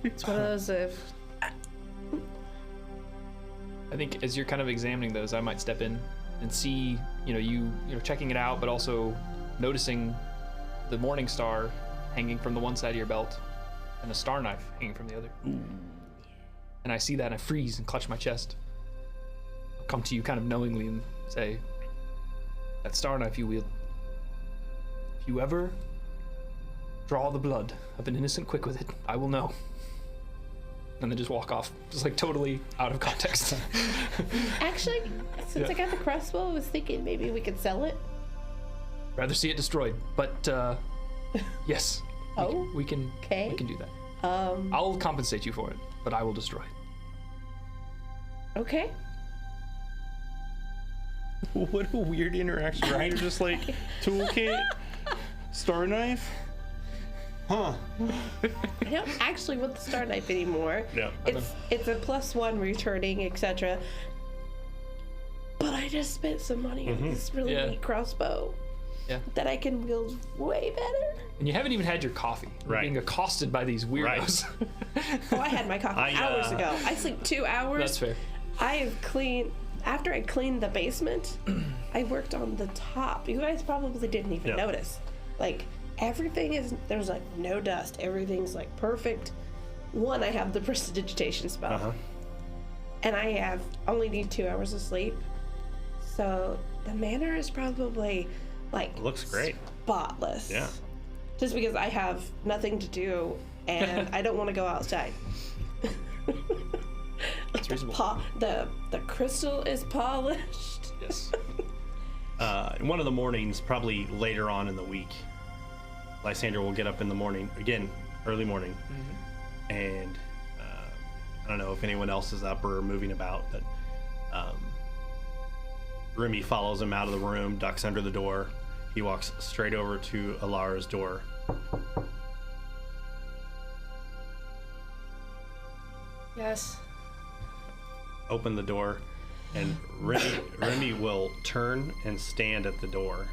it's one of those. I think as you're kind of examining those, I might step in and see, you checking it out, but also noticing the morning star hanging from the one side of your belt and a star knife hanging from the other. And I see that and I freeze and clutch my chest. I'll come to you kind of knowingly and say, that star knife you wield, if you ever draw the blood of an innocent quick with it, I will know. And then just walk off, just like totally out of context. Actually, since I got the crossbow, I was thinking maybe we could sell it. Rather see it destroyed, but yes. Oh, we can okay. We can do that. I'll compensate you for it, but I will destroy it. Okay. What a weird interaction, right? You're just like, toolkit, star knife. Huh. I don't actually want the star knife anymore. Yeah. It's a +1 returning, etc. But I just spent some money on this really neat crossbow. Yeah. That I can wield way better. And you haven't even had your coffee. You're Right. being accosted by these weirdos. Oh, I had my coffee hours ago. I sleep 2 hours. That's fair. I have cleaned. After I cleaned the basement, I worked on the top. You guys probably didn't even notice. Like, everything is, there's like no dust. Everything's like perfect. One, I have the prestidigitation spell. And I only need 2 hours of sleep. So the manor is probably like Looks great. spotless. Yeah. Just because I have nothing to do and I don't want to go outside. That's reasonable. The crystal is polished. Yes. One of the mornings, probably later on in the week, Lysander will get up in the morning, again, early morning, and I don't know if anyone else is up or moving about, but Remy follows him out of the room, ducks under the door. He walks straight over to Alara's door. Yes. Open the door, and Remy will turn and stand at the door.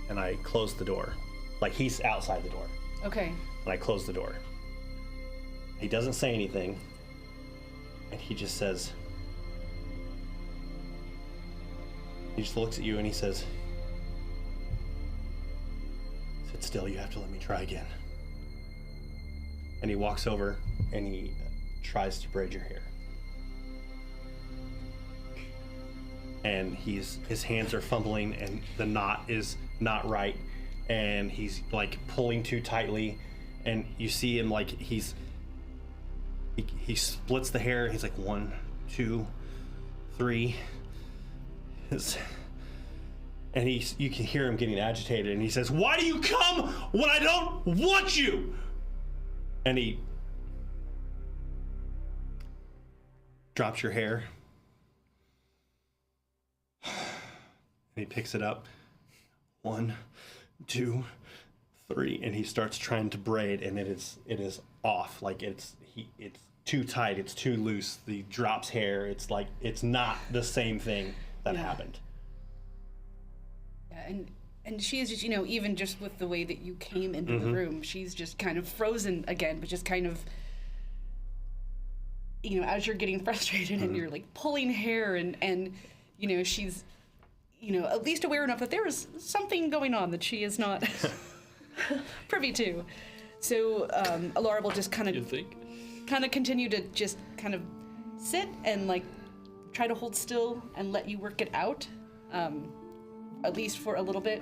And I close the door. Like, he's outside the door. Okay. And I close the door. He doesn't say anything. And he just says, he just looks at you and he says, "Sit still, you have to let me try again." And he walks over and he tries to braid your hair. And his hands are fumbling and the knot is not right. And he's like pulling too tightly. And you see him like he splits the hair. He's like 1, 2, 3. And you can hear him getting agitated. And he says, "Why do you come when I don't want you?" And he drops your hair. And he picks it up. 1, 2, 3, and he starts trying to braid, and it is off. Like it's too tight, it's too loose. He drops hair. It's like it's not the same thing that happened. Yeah, and she is just, even just with the way that you came into the room, she's just kind of frozen again, but just kind of, as you're getting frustrated and you're like pulling hair and she's, at least aware enough that there is something going on that she is not privy to. So Alara will just kind of continue to just kind of sit and like try to hold still and let you work it out, at least for a little bit.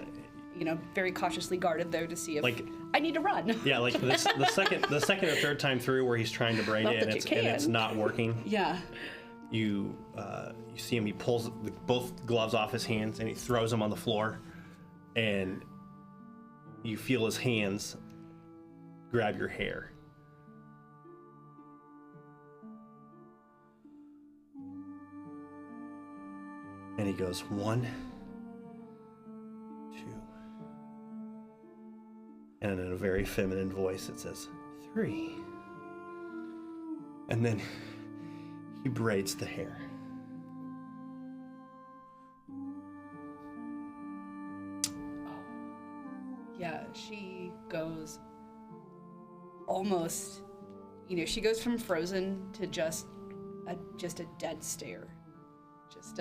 Very cautiously guarded though to see if I need to run. Yeah, like the second or third time through where he's trying to braid it and it's not working. Yeah. You see him. He pulls both gloves off his hands and he throws them on the floor, and you feel his hands grab your hair. And he goes 1, 2, and in a very feminine voice it says 3, and then he braids the hair. Yeah, she goes almost, she goes from frozen to just a dead stare. Just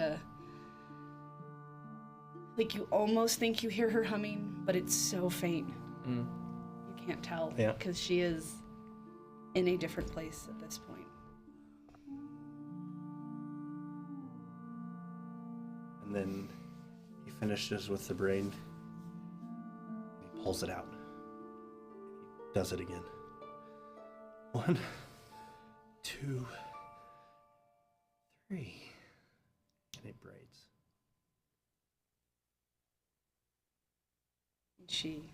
like you almost think you hear her humming, but it's so faint. You can't tell because she is in a different place at this point. And then he finishes with the brain. He pulls it out. He does it again. 1, 2, 3. And it braids. She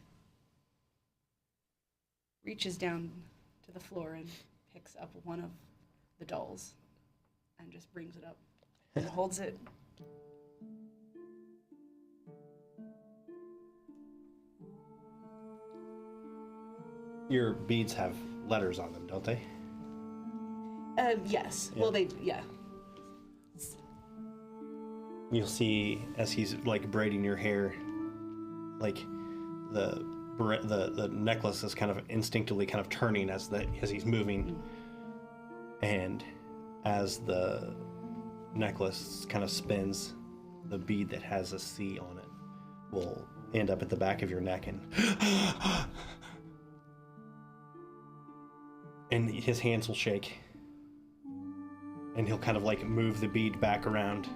reaches down to the floor and picks up one of the dolls and just brings it up and holds it. Your beads have letters on them, don't they? Yes. Yeah. Well, You'll see as he's like braiding your hair, like the necklace is kind of instinctively kind of turning as he's moving, and as the necklace kind of spins, the bead that has a C on it will end up at the back of your neck, and his hands will shake, and he'll kind of like move the bead back around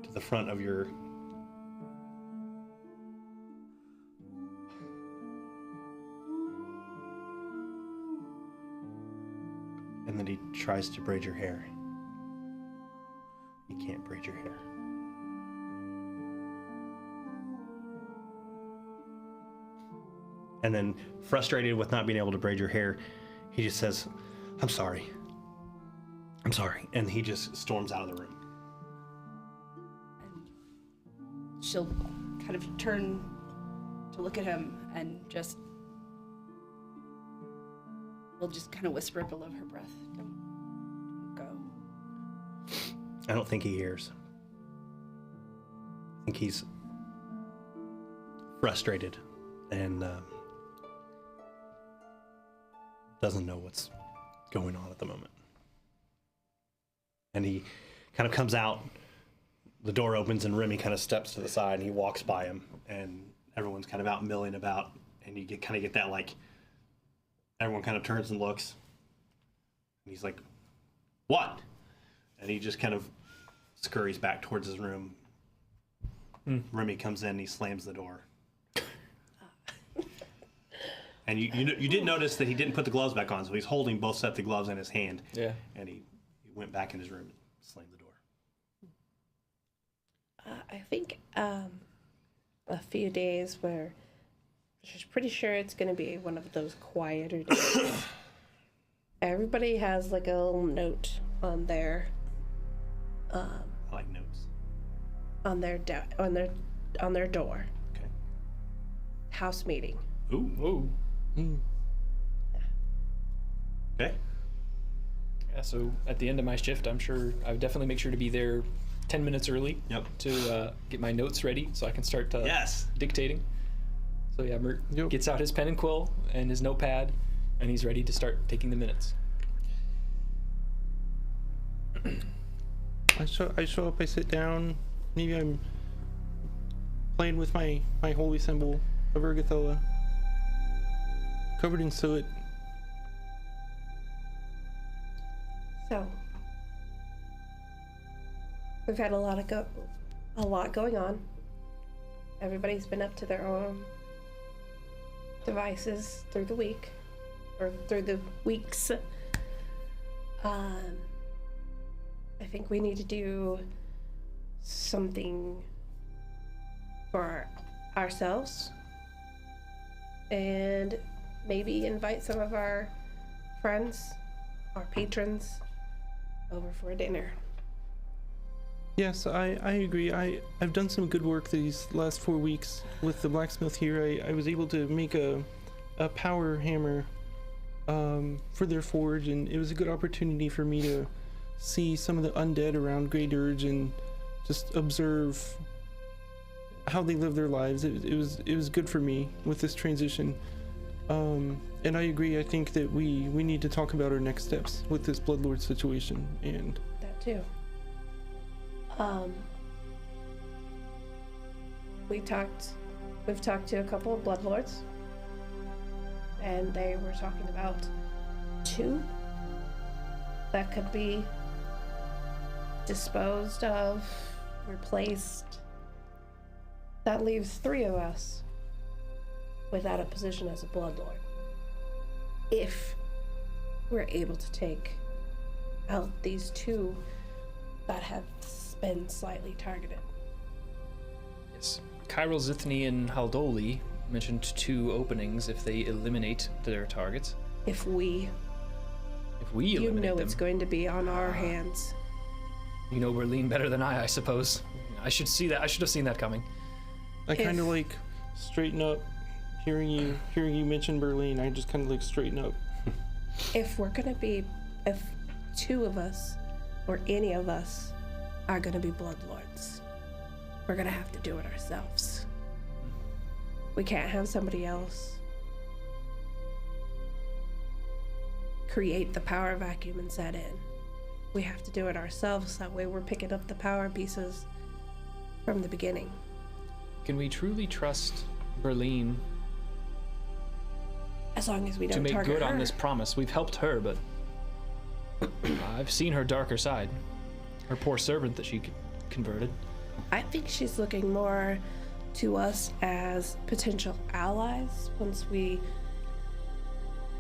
to the front of your and then he tries to braid your hair. He can't braid your hair. And then, frustrated with not being able to braid your hair, he just says, I'm sorry. And he just storms out of the room. and she'll kind of turn to look at him and will just kind of whisper below her breath, don't go. I don't think he hears. I think he's frustrated and doesn't know what's going on at the moment. And he kind of comes out, the door opens and Remy kind of steps to the side and he walks by him and everyone's kind of out milling about and you kind of get that like, everyone kind of turns and looks and he's like, what? And he just kind of scurries back towards his room. Remy comes in and he slams the door. And you did notice that he didn't put the gloves back on, so he's holding both sets of gloves in his hand. Yeah. And he went back in his room and slammed the door. I think a few days where she's pretty sure it's going to be one of those quieter days. Everybody has like a little note on their I like notes. on their door. Okay. House meeting. Ooh. Okay. Yeah, so at the end of my shift, I'm sure I would definitely make sure to be there 10 minutes early. Yep. To get my notes ready so I can start dictating. So yeah, Mert gets out his pen and quill and his notepad, and he's ready to start taking the minutes. I show up, I sit down, maybe I'm playing with my holy symbol of Urgathoa, covered in soot. So we've had a lot going on. Everybody's been up to their own devices through the week, or through the weeks. I think we need to do something for ourselves and maybe invite some of our friends, our patrons, over for a dinner. Yes, I agree. I've done some good work these last 4 weeks with the blacksmith here. I was able to make a power hammer for their forge, and it was a good opportunity for me to see some of the undead around Grey Dirge and just observe how they live their lives. It was good for me with this transition. And I agree. I think that we need to talk about our next steps with this Bloodlord situation. And That too. We've talked to a couple of Bloodlords, and they were talking about 2 that could be disposed of, replaced. That leaves 3 of us without a position as a Bloodlord. If we're able to take out these 2 that have been slightly targeted. Yes. Kyril, Zithny, and Haldoli mentioned 2 openings if they eliminate their targets. If we, You eliminate them. it's going to be on our hands. You know Berlin better than I suppose. I should see that. I should have seen that coming. I kind of like straighten up. Hearing you mention Berlin, I just kind of like straighten up. If 2 of us or any of us are gonna be Bloodlords, we're gonna have to do it ourselves. We can't have somebody else create the power vacuum and set in. We have to do it ourselves. That way we're picking up the power pieces from the beginning. Can we truly trust Berlin As long as we to don't make target good her. on this promise? We've helped her, but I've seen her darker side. Her poor servant that she converted. I think she's looking more to us as potential allies once we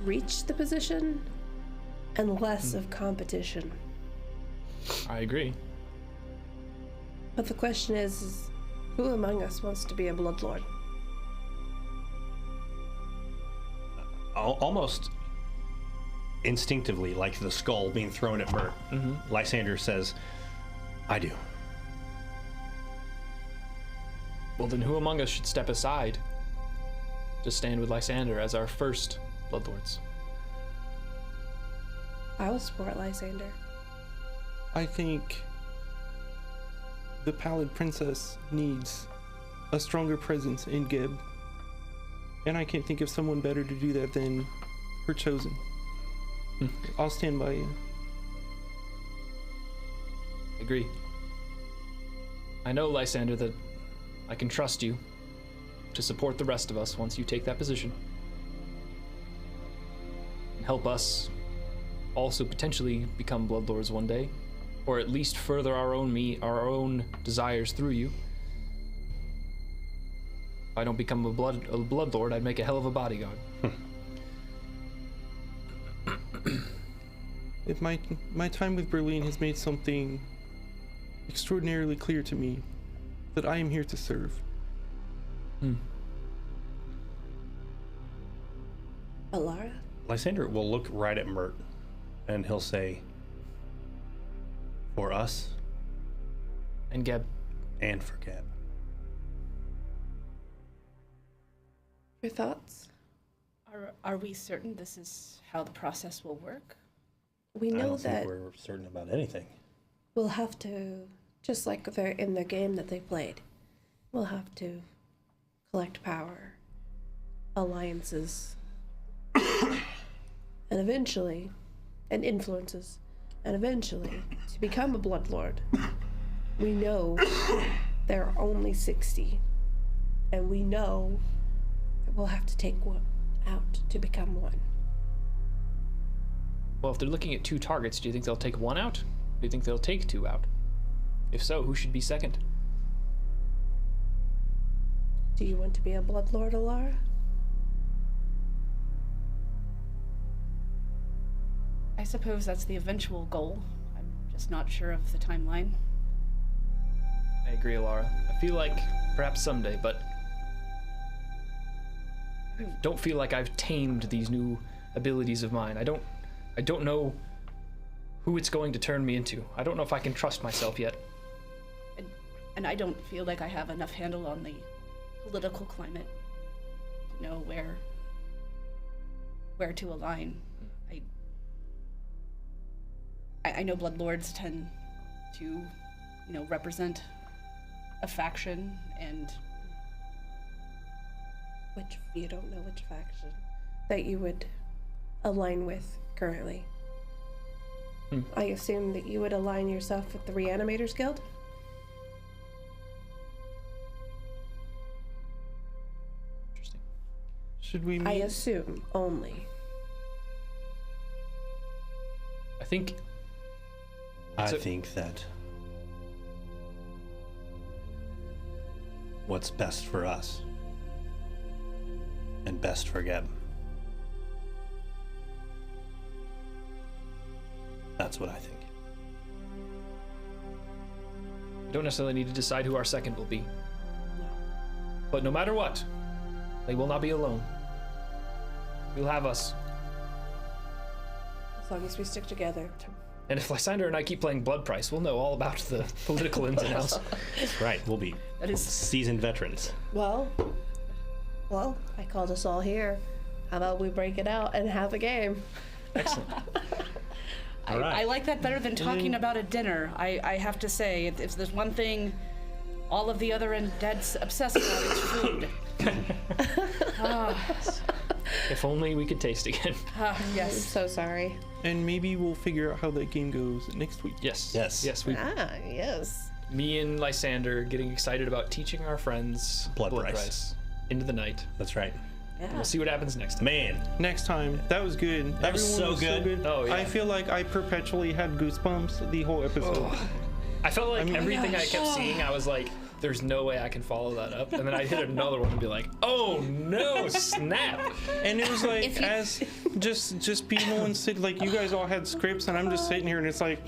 reach the position, and less of competition. I agree. But the question is who among us wants to be a Bloodlord? Almost instinctively, like the skull being thrown at Mert, Lysander says, I do. Well, then who among us should step aside to stand with Lysander as our first Bloodlords? I will support Lysander. I think the Pallid Princess needs a stronger presence in Geb. And I can't think of someone better to do that than her chosen. I'll stand by you. Agree. I know, Lysander, that I can trust you to support the rest of us once you take that position. And help us also potentially become Bloodlords one day. Or at least further our own desires through you. If I don't become a Bloodlord, I'd make a hell of a bodyguard. If my time with Berlin has made something extraordinarily clear to me, that I am here to serve. Alara? Lysander will look right at Mert and he'll say, for us And Geb, and for Geb. Your thoughts? Are we certain this is how the process will work? We I know don't that think we're certain about anything. we'll have to, just like they're in the game that they played, we'll have to collect power, alliances, and eventually, and influences, and eventually, to become a Bloodlord. We know there are only 60, and we know that we'll have to take one out to become one. well, if they're looking at 2 targets, do you think they'll take 1 out? Do you think they'll take 2 out? If so, who should be second? Do you want to be a Bloodlord, Alara? I suppose that's the eventual goal. I'm just not sure of the timeline. I agree, Alara. I feel like perhaps someday, but I don't feel like I've tamed these new abilities of mine. I don't know who it's going to turn me into. I don't know if I can trust myself yet. And I don't feel like I have enough handle on the political climate to know where to align. I know Bloodlords tend to, represent a faction, and You don't know which faction. that you would align with currently? I assume that you would align yourself with the Reanimators Guild? Interesting. Should we I meet? assume only. I think I So- think that what's best for us and best for Geb. That's what I think. we don't necessarily need to decide who our second will be. But no matter what, they will not be alone. We'll have us. As long as we stick together. And if Lysander and I keep playing Blood Price, we'll know all about the political ins and outs. That's right. We'll be That is seasoned veterans. Well, I called us all here. How about we break it out and have a game? Excellent. All right. I like that better than talking about a dinner. I have to say, if there's one thing all of the other undeads obsess about, it's food. If only we could taste again. I'm Yes. so sorry. And maybe we'll figure out how that game goes next week. Yes. Yes. Yes. We, Yes. me and Lysander getting excited about teaching our friends Blood Price. into the night. That's right. We'll see what happens next time. Man, Next time, that was good. That was Everyone so good. Oh, yeah. I feel like I perpetually had goosebumps the whole episode. I felt like mean- everything I kept seeing, I was like, there's no way I can follow that up. And then I'd hit another one and be like, oh no, snap. And it was like If you- as just people and sit like you guys all had scripts and I'm just sitting here and it's like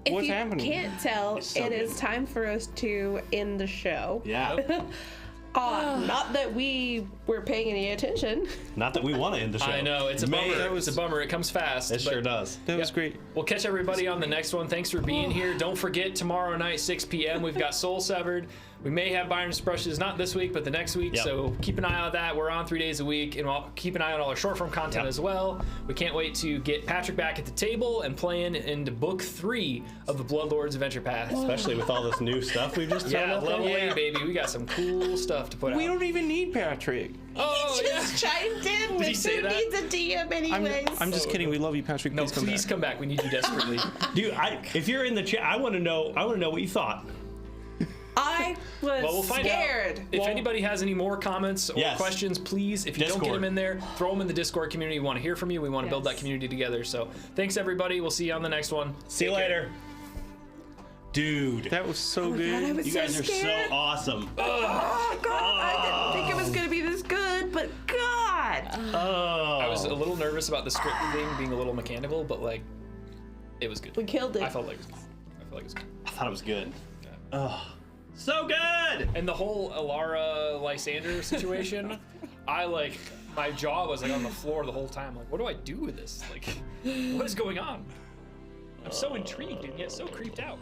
If What's you happening? can't tell, so it good. is time for us to end the show. yeah. Not that we were paying any attention. Not that we want to end the show. I know, it's a Man, bummer. It's a bummer. It comes fast. It but sure does. that was great. We'll catch everybody on the next one. Thanks for being here. Don't forget, tomorrow night, 6 p.m., we've got Soul Severed. We may have Byron's Brushes, not this week, but the next week. Yep. So keep an eye on that. We're on 3 days a week, and we'll keep an eye on all our short form content Yep. as well. We can't wait to get Patrick back at the table and playing into book 3 of the Bloodlords Adventure Path. Especially with all this new stuff we've just thrown Yeah, out there. level 8, baby. We got some cool stuff to put out. We don't even need Patrick. Oh, yeah. Just chimed in. Did he say Who that? needs a DM anyways? I'm just kidding. We love you, Patrick. No, Please come back. please come back. We need you desperately. Dude, if you're in the chat, I want to know what you thought. I was Well, we'll find scared. out. If anybody has any more comments or Yes. questions, please, if you don't get Discord. them in there, throw them in the Discord community. We want to hear from you. We want to build that Yes. community together. So thanks, everybody. We'll see you on the next one. See you Take care. later. Dude, That was so good. I was you so guys are scared. so awesome. Oh God! I didn't think it was gonna be this good, but God! Oh. I was a little nervous about the script thing being a little mechanical, but like, it was good. We killed it. I felt like it was good. I felt like it was good. I thought it was good. Oh, so good. And the whole Alara Lysander situation, my jaw was like on the floor the whole time. Like, what do I do with this? Like, what is going on? I'm so intrigued and yet so creeped out.